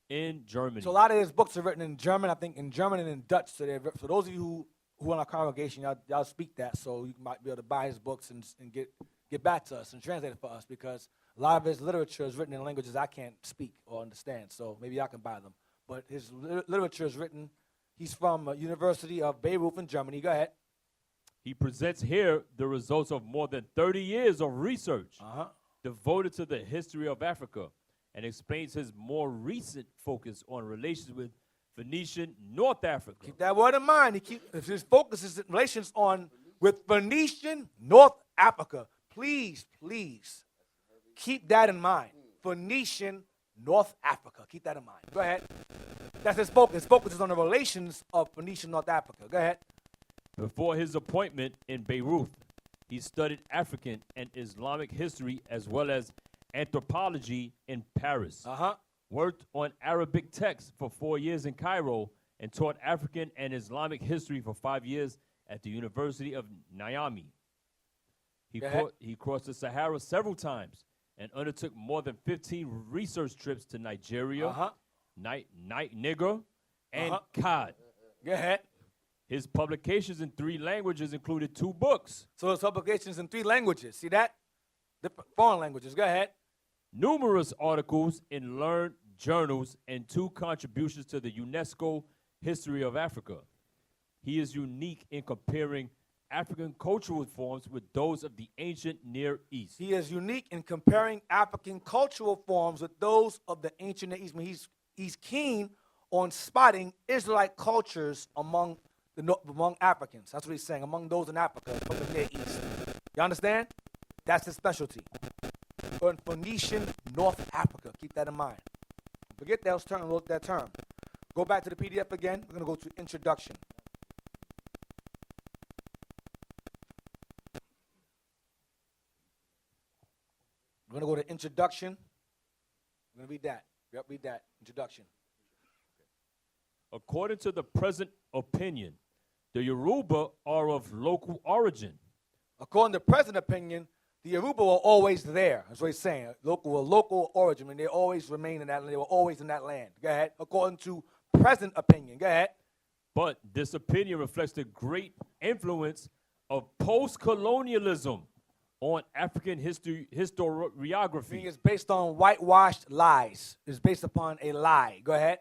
B: in Germany.
A: So a lot of his books are written in German, I think in German and in Dutch. So those of you who are in our congregation, y'all speak that, so you might be able to buy his books and get back to us and translate it for us, because a lot of his literature is written in languages I can't speak or understand, so maybe y'all can buy them. But his literature is written, he's from University of Beirut in Germany. Go ahead.
B: He presents here the results of more than 30 years of research devoted to the history of Africa, and explains his more recent focus on relations with Phoenician North Africa.
A: Keep that word in mind. His focus is relations with Phoenician North Africa. Please, please, keep that in mind. Phoenician North Africa. Keep that in mind. Go ahead. That's his focus. His focus is on the relations of Phoenician North Africa. Go ahead.
B: Before his appointment in Beirut, he studied African and Islamic history as well as anthropology in Paris. Worked on Arabic texts for 4 years in Cairo, and taught African and Islamic history for 5 years at the University of Niamey. He crossed the Sahara several times and undertook more than 15 research trips to Nigeria, Niger, and Chad.
A: Go ahead.
B: His publications in 3 languages included 2 books.
A: So his publications in 3 languages. See that? Different foreign languages. Go ahead.
B: Numerous articles in learned journals, and 2 contributions to the UNESCO History of Africa. He is unique in comparing African cultural forms with those of the ancient Near East.
A: He is unique in comparing African cultural forms with those of the ancient Near East. I mean, he's keen on spotting Israelite cultures among Africans. That's what he's saying, among those in Africa from the Near East. You understand? That's his specialty. Or in Phoenician North Africa. Keep that in mind. Forget that term. Go back to the PDF again. We're going to go to introduction. We're going to go to introduction. We're going to read that. Yep, read that. Introduction.
B: According to the present opinion, the Yoruba are of local origin.
A: According to present opinion, the Yoruba were always there. That's what he's saying. Local origin. I mean, they always remain in that land. They were always in that land. Go ahead. According to present opinion. Go ahead.
B: But this opinion reflects the great influence of post-colonialism on African historiography.
A: Meaning it's based on whitewashed lies. It's based upon a lie. Go ahead.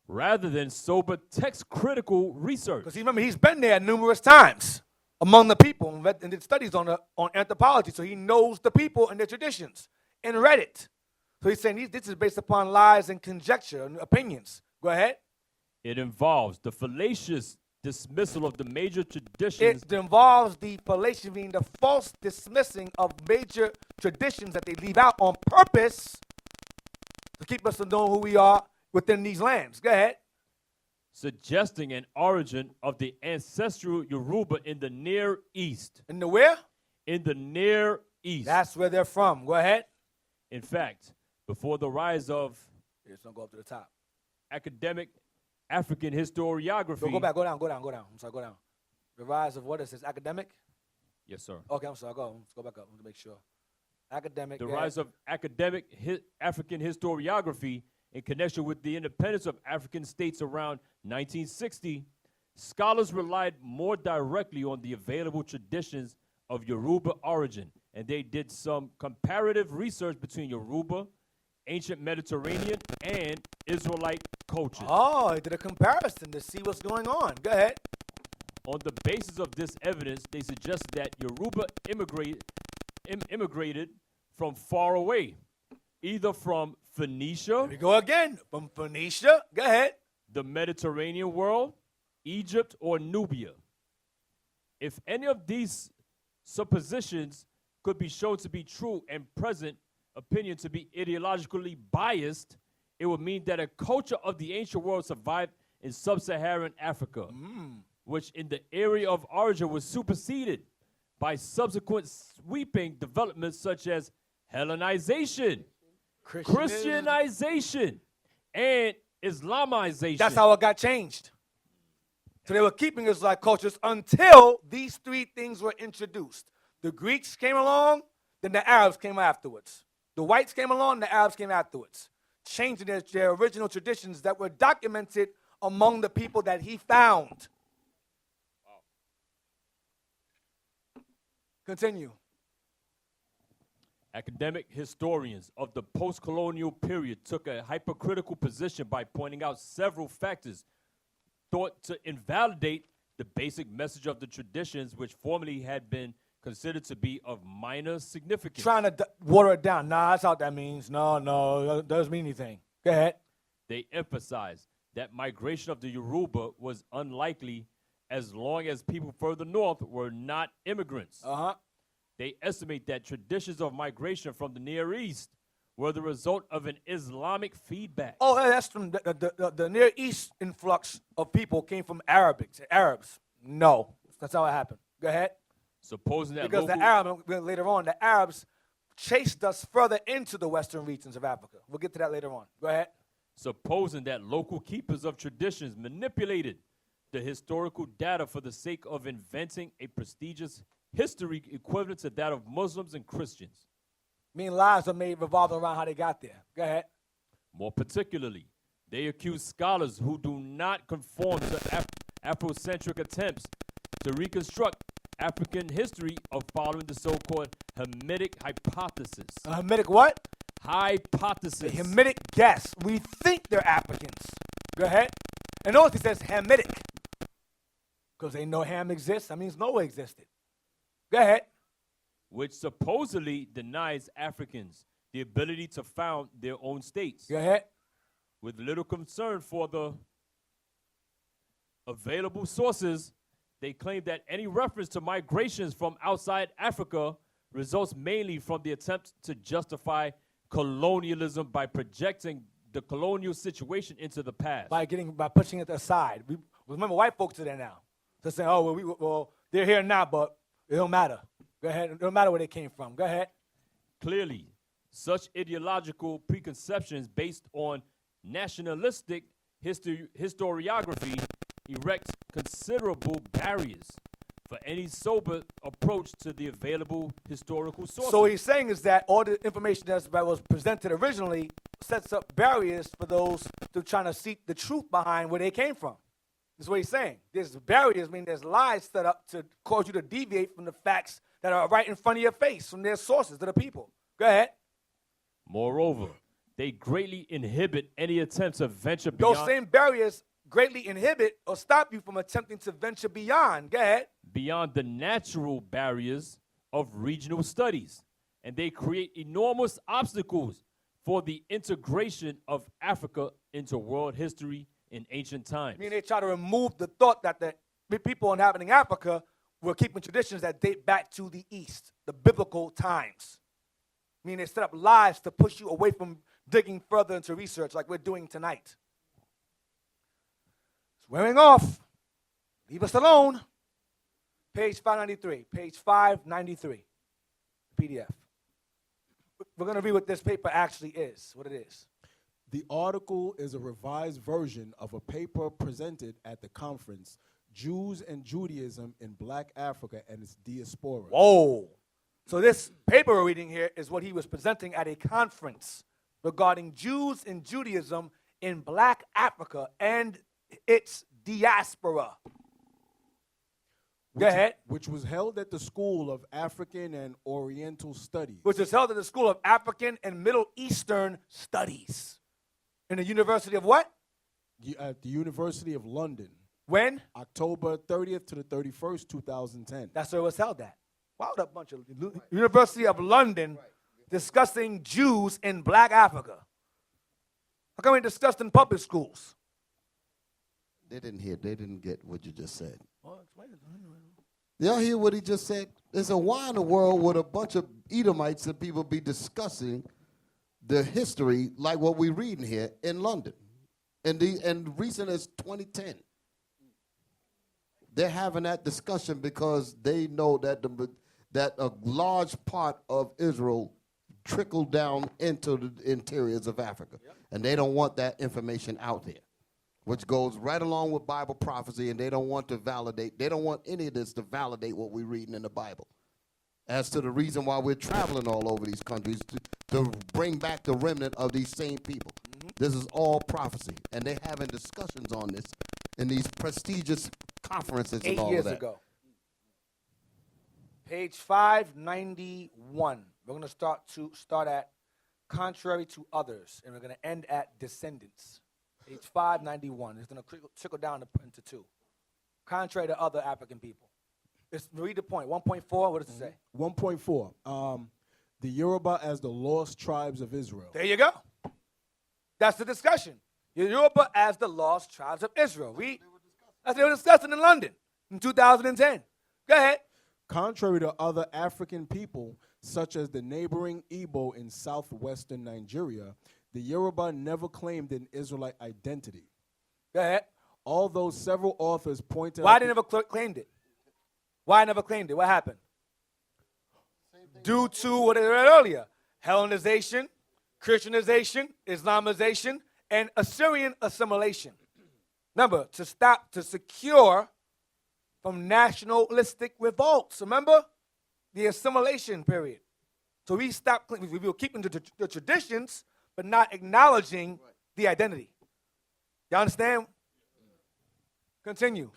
B: Rather than sober text-critical research.
A: Because remember, he's been there numerous times among the people and did studies on anthropology, so he knows the people and their traditions and read it. So he's saying this is based upon lies and conjecture and opinions. Go ahead.
B: It involves the fallacious dismissal of the major traditions.
A: It involves the fallacious, meaning the false dismissing of major traditions that they leave out on purpose to keep us from knowing who we are within these lands. Go ahead.
B: Suggesting an origin of the ancestral Yoruba in the Near East.
A: In the where?
B: In the Near East.
A: That's where they're from. Go ahead.
B: In fact, before the rise of
A: It's going to go up to the top.
B: academic African historiography.
A: So go back, go down. I'm sorry, go down. The rise of what is this, academic?
B: Yes, sir.
A: Okay, I'm sorry, let's go back up to make sure. Academic.
B: The rise of academic African historiography in connection with the independence of African states around 1960, scholars relied more directly on the available traditions of Yoruba origin, and they did some comparative research between Yoruba, ancient Mediterranean, and Israelite cultures.
A: Oh, he did a comparison to see what's going on. Go ahead.
B: On the basis of this evidence, they suggest that Yoruba immigrated from far away, either from Phoenicia,
A: Here we go again. From Phoenicia. Go ahead.
B: the Mediterranean world, Egypt, or Nubia. If any of these suppositions could be shown to be true and present opinion to be ideologically biased, it would mean that a culture of the ancient world survived in sub-Saharan Africa, which in the area of origin was superseded by subsequent sweeping developments such as Hellenization, Christianization, and Islamization.
A: That's how it got changed. So they were keeping Israelite cultures until these three things were introduced. The Greeks came along, then the Arabs came afterwards. The whites came along, the Arabs came afterwards, changing their original traditions that were documented among the people that he found. Continue.
B: Academic historians of the post-colonial period took a hypercritical position by pointing out several factors thought to invalidate the basic message of the traditions which formerly had been considered to be of minor significance.
A: Trying to water it down. Nah, that's not what that means. No, that doesn't mean anything. Go ahead.
B: They emphasized that migration of the Yoruba was unlikely as long as people further north were not immigrants. They estimate that traditions of migration from the Near East were the result of an Islamic feedback.
A: Oh, that's from the Near East influx of people came from Arabs. No, that's how it happened. Go ahead.
B: Supposing that
A: Because later on, the Arabs chased us further into the western regions of Africa. We'll get to that later on. Go ahead.
B: Supposing that local keepers of traditions manipulated the historical data for the sake of inventing a prestigious history equivalent to that of Muslims and Christians.
A: Meaning lies are made revolving around how they got there. Go ahead.
B: More particularly, they accuse scholars who do not conform to Afrocentric attempts to reconstruct African history of following the so-called Hamitic hypothesis.
A: A Hamitic what?
B: Hypothesis.
A: A Hamitic guess. We think they're Africans. Go ahead. And notice it says Hamitic. Because they know Ham exists. That means Noah existed. Go ahead.
B: Which supposedly denies Africans the ability to found their own states.
A: Go ahead.
B: With little concern for the available sources, they claim that any reference to migrations from outside Africa results mainly from the attempt to justify colonialism by projecting the colonial situation into the past.
A: By pushing it aside. Remember, white folks are there now. They're saying, oh, well, they're here now, but it don't matter. Go ahead. It don't matter where they came from. Go ahead.
B: Clearly, such ideological preconceptions based on nationalistic historiography erect considerable barriers for any sober approach to the available historical sources.
A: So what he's saying is that all the information that was presented originally sets up barriers for those to trying to seek the truth behind where they came from. That's what he's saying. There's barriers, meaning there's lies set up to cause you to deviate from the facts that are right in front of your face, from their sources to the people. Go ahead.
B: Moreover, they greatly inhibit any attempt to venture beyond.
A: Those same barriers greatly inhibit or stop you from attempting to venture beyond. Go ahead.
B: Beyond the natural barriers of regional studies. And they create enormous obstacles for the integration of Africa into world history in ancient times.
A: I mean, they try to remove the thought that the people inhabiting Africa were keeping traditions that date back to the East, the biblical times. I mean, they set up lies to push you away from digging further into research like we're doing tonight. Swearing off. Leave us alone. Page 593. Page 593. PDF. We're going to read what this paper actually is, what it is.
G: The article is a revised version of a paper presented at the conference, Jews and Judaism in Black Africa and its Diaspora.
A: Whoa. So this paper we're reading here is what he was presenting at a conference regarding Jews and Judaism in Black Africa and its diaspora. Go ahead.
G: Which was held at the School of African and Oriental Studies.
A: Which is held at the School of African and Middle Eastern Studies. In the University of what?
G: At the University of London,
A: When?
G: October 30th to the 31st, 2010.
A: That's where it was held at. Why would a bunch of University of London discussing Jews in black Africa? How come we discussed in public schools?
C: They didn't get what you just said.
A: Well, explain it.
C: Y'all hear what he just said? There's a why in the world would a bunch of Edomites and people be discussing the history like what we're reading here in London? And recent as 2010. They're having that discussion because they know that that a large part of Israel trickled down into the interiors of Africa. Yep. And they don't want that information out there, which goes right along with Bible prophecy, and they don't want any of this to validate what we're reading in the Bible. As to the reason why we're traveling all over these countries to bring back the remnant of these same people. Mm-hmm. This is all prophecy, and they're having discussions on this in these prestigious conferences and all of that. 8 years ago.
A: Page 591. We're going to start at contrary to others, and we're going to end at descendants. Page 591. It's going to trickle down into 2. Contrary to other African people. Read the point. 1.4, what does it say?
G: 1.4. The Yoruba as the lost tribes of Israel.
A: There you go. That's the discussion. The Yoruba as the lost tribes of Israel. That's what they were discussing in London in 2010. Go ahead.
G: Contrary to other African people, such as the neighboring Igbo in southwestern Nigeria, the Yoruba never claimed an Israelite identity.
A: Go ahead.
G: Although several authors pointed
A: Why
G: out...
A: they never claimed it? Why never claimed it? What happened? Due to what I read earlier, Hellenization, Christianization, Islamization, and Assyrian assimilation. Remember, to secure from nationalistic revolts. Remember? The assimilation period. So we were keeping the traditions, but not acknowledging the identity. You understand? Continue.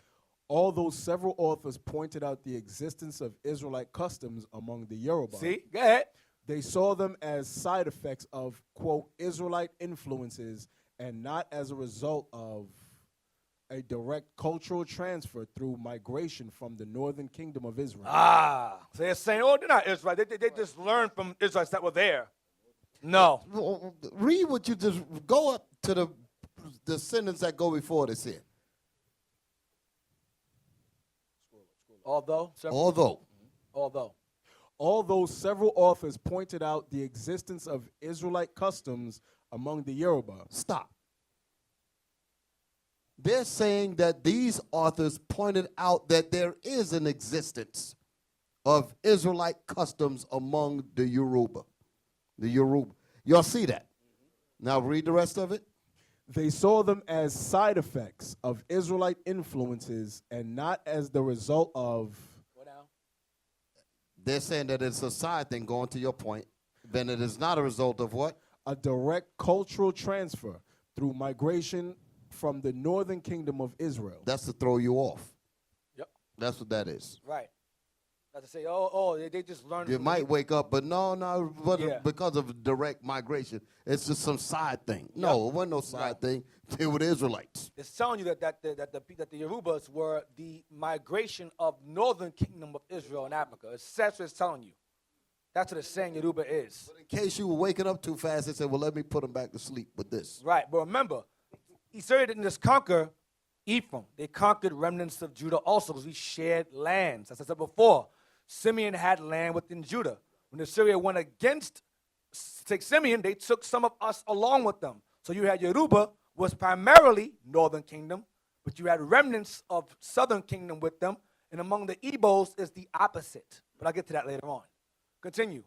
G: Although several authors pointed out the existence of Israelite customs among the Yoruba.
A: See? Go ahead.
G: They saw them as side effects of, quote, Israelite influences and not as a result of a direct cultural transfer through migration from the northern kingdom of Israel.
A: So they're saying, oh, they're not Israelites. They just learned from Israelites that were there. No.
C: Read what you just, go up to the sentence that go before this here.
A: Although
G: several authors pointed out the existence of Israelite customs among the Yoruba.
C: Stop. They're saying that these authors pointed out that there is an existence of Israelite customs among the Yoruba. Y'all see that? Now read the rest of it.
G: They saw them as side effects of Israelite influences and not as the result of...
A: What now?
C: They're saying that it's a side thing, going to your point. Then it is not a result of what?
G: A direct cultural transfer through migration from the northern kingdom of Israel.
C: That's to throw you off.
A: Yep.
C: That's what that is.
A: Right. That's to say, they just learned.
C: You might wake up, but no,
A: Yeah.
C: because of direct migration, it's just some side thing. No, it wasn't no side thing. They were the Israelites.
A: It's telling you that the Yorubas were the migration of northern kingdom of Israel and Africa. That's what it's telling you. That's what it's saying Yoruba is.
C: But in case you were waking up too fast, they said, well, let me put them back to sleep with this.
A: Right, but remember, Assyria didn't just conquer Ephraim. They conquered remnants of Judah also because we shared lands. As I said before, Simeon had land within Judah. When Assyria went against take Simeon, they took some of us along with them. So you had Yoruba, was primarily northern kingdom, but you had remnants of southern kingdom with them, and among the Igbos is the opposite. But I'll get to that later on. Continue.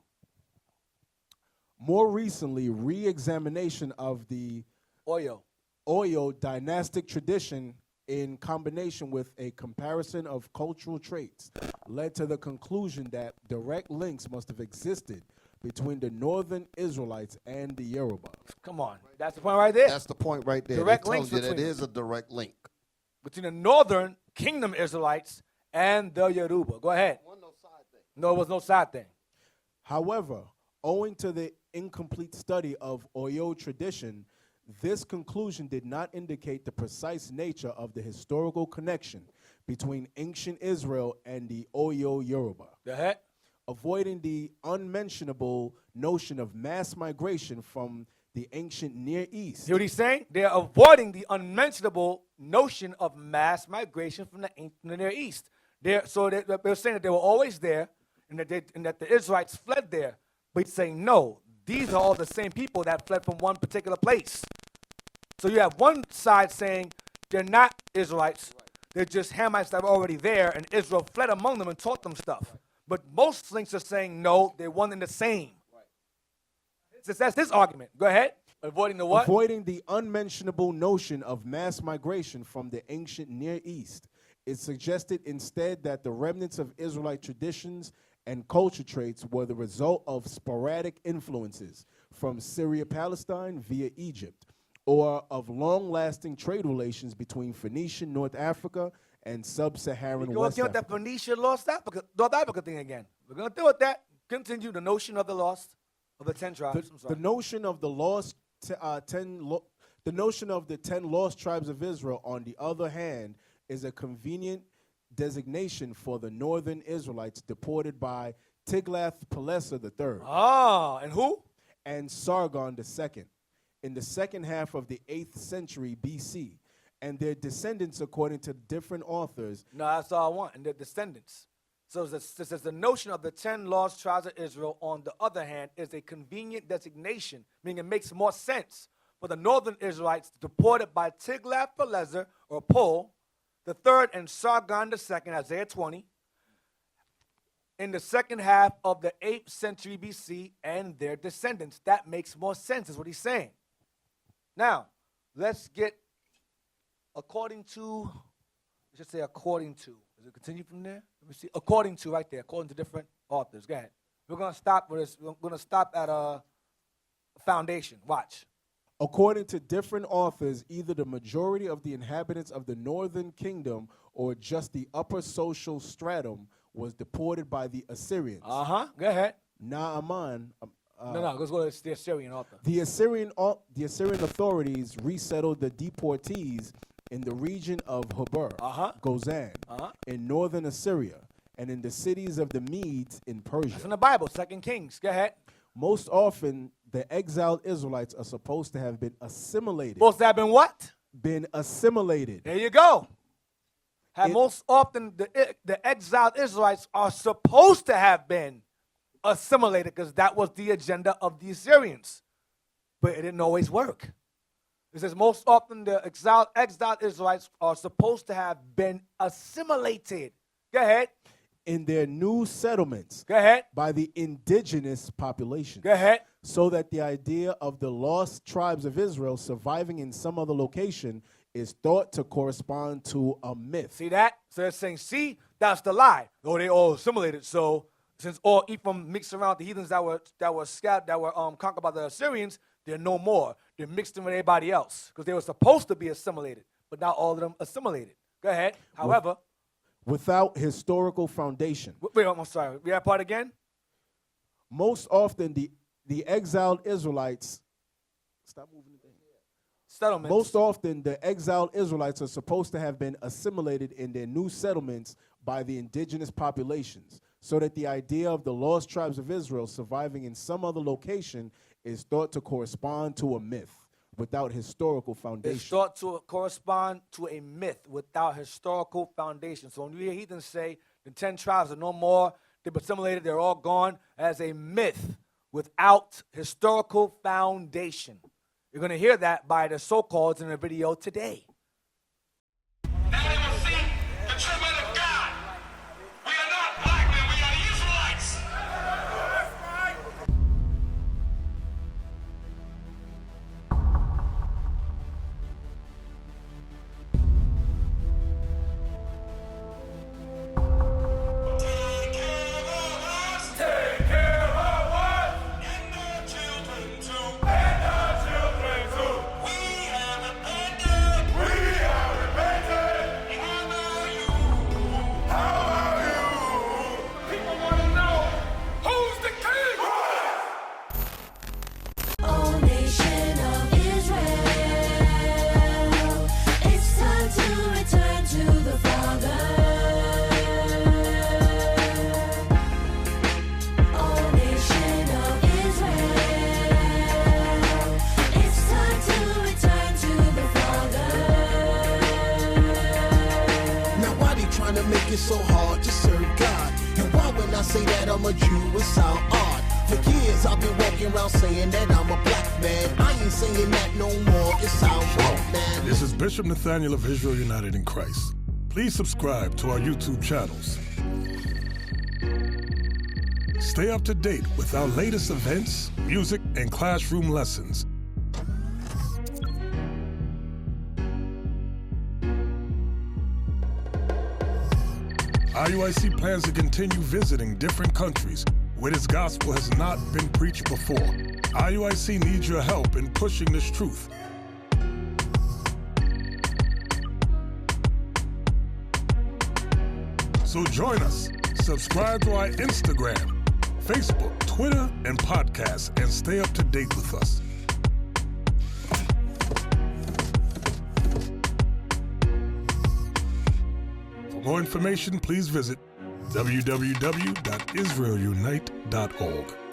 G: More recently, re-examination of the Oyo dynastic tradition in combination with a comparison of cultural traits led to the conclusion that direct links must have existed between the northern Israelites and the Yoruba.
A: Come on. That's the point right there.
C: That's the point right there.
A: Direct
C: It tells
A: links
C: you that is a direct link.
A: between the northern kingdom Israelites and the Yoruba. Go ahead. No, it was no side thing.
G: However, owing to the incomplete study of Oyo tradition, This conclusion did not indicate the precise nature of the historical connection between ancient Israel and the Oyo Yoruba,
A: Go ahead.
G: avoiding the unmentionable notion of mass migration from the ancient Near East.
A: See what he's saying? They're avoiding the unmentionable notion of mass migration from the Near East. They're saying that they were always there and that the Israelites fled there. But he's saying, no, these are all the same people that fled from one particular place. So you have one side saying they're not Israelites. They're just Hamites that were already there, and Israel fled among them and taught them stuff. But most links are saying, no, they're one and the same. That's this argument. Go ahead. Avoiding the what?
G: Avoiding the unmentionable notion of mass migration from the ancient Near East. It suggested instead that the remnants of Israelite traditions and culture traits were the result of sporadic influences from Syria-Palestine via Egypt, or of long-lasting trade relations between Phoenician North Africa and sub-Saharan
A: We're going to
G: West
A: deal with
G: Africa.
A: that Phoenicia North Africa thing again. We're going to deal with that. Continue the notion of the lost of the 10 tribes.
G: The notion of the the notion of the 10 lost tribes of Israel, on the other hand, is a convenient designation for the northern Israelites deported by Tiglath-Pileser III.
A: Ah, and who?
G: And Sargon II in the second half of the 8th century BC, and their descendants, according to different authors.
A: No, that's all I want, and their descendants. So the notion of the 10 lost tribes of Israel, on the other hand, is a convenient designation, meaning it makes more sense for the northern Israelites deported by Tiglath-Pileser, or Pul, the third, and Sargon II, Isaiah 20, in the second half of the 8th century BC, and their descendants. That makes more sense, is what he's saying. Now, let's get according to, I should say according to. Does it continue from there? Let me see. According to, right there, according to different authors. Go ahead. We're going to stop with this. We're going to stop at a foundation. Watch.
G: According to different authors, either the majority of the inhabitants of the northern kingdom or just the upper social stratum was deported by the Assyrians.
A: Uh-huh. Go ahead.
G: Naaman.
A: No, let's go to the Assyrian author.
G: The Assyrian authorities resettled the deportees in the region of Habur, Gozan, in northern Assyria, and in the cities of the Medes in Persia.
A: That's in the Bible, 2 Kings. Go ahead.
G: Most often, the exiled Israelites are supposed to have been assimilated.
A: Supposed to have been what?
G: Been assimilated.
A: There you go. Most often, the exiled Israelites are supposed to have been assimilated, because that was the agenda of the Assyrians. But it didn't always work. It says most often the exiled Israelites are supposed to have been assimilated. Go ahead.
G: In their new settlements.
A: Go ahead.
G: By the indigenous population.
A: Go ahead.
G: So that the idea of the lost tribes of Israel surviving in some other location is thought to correspond to a myth.
A: See that? So they're saying, see, that's the lie. Oh, they all assimilated. So since all Ephraim mixed around the heathens that were conquered by the Assyrians, they're no more. They're mixed in with everybody else because they were supposed to be assimilated, but not all of them assimilated. Go ahead. However,
G: without historical foundation.
A: Wait, I'm sorry. Read that part again.
G: Most often, the exiled Israelites. Stop moving the thing.
A: Settlements.
G: Most often, the exiled Israelites are supposed to have been assimilated in their new settlements by the indigenous populations, so that the idea of the lost tribes of Israel surviving in some other location is thought to correspond to a myth without historical foundation.
A: It's thought to correspond to a myth without historical foundation. So when you hear heathens say the 10 tribes are no more, they've been assimilated, they're all gone, as a myth without historical foundation. You're going to hear that by the so-calleds in the video today.
H: Now they will see the true men of God. We are not black men, we are the Israelites. Take care of us. Take care of us. And our children too. And our children too. We have abandoned.
I: years I've been walking around saying that I'm a black man. I ain't saying that no more, it sounds wrong, man.
J: This is Bishop Nathaniel of Israel United in Christ. Please subscribe to our YouTube channels. Stay up to date with our latest events, music, and classroom lessons. IUIC plans to continue visiting different countries where this gospel has not been preached before. IUIC needs your help in pushing this truth. So join us. Subscribe to our Instagram, Facebook, Twitter, and podcasts, and stay up to date with us. For more information, please visit www.israelunite.org.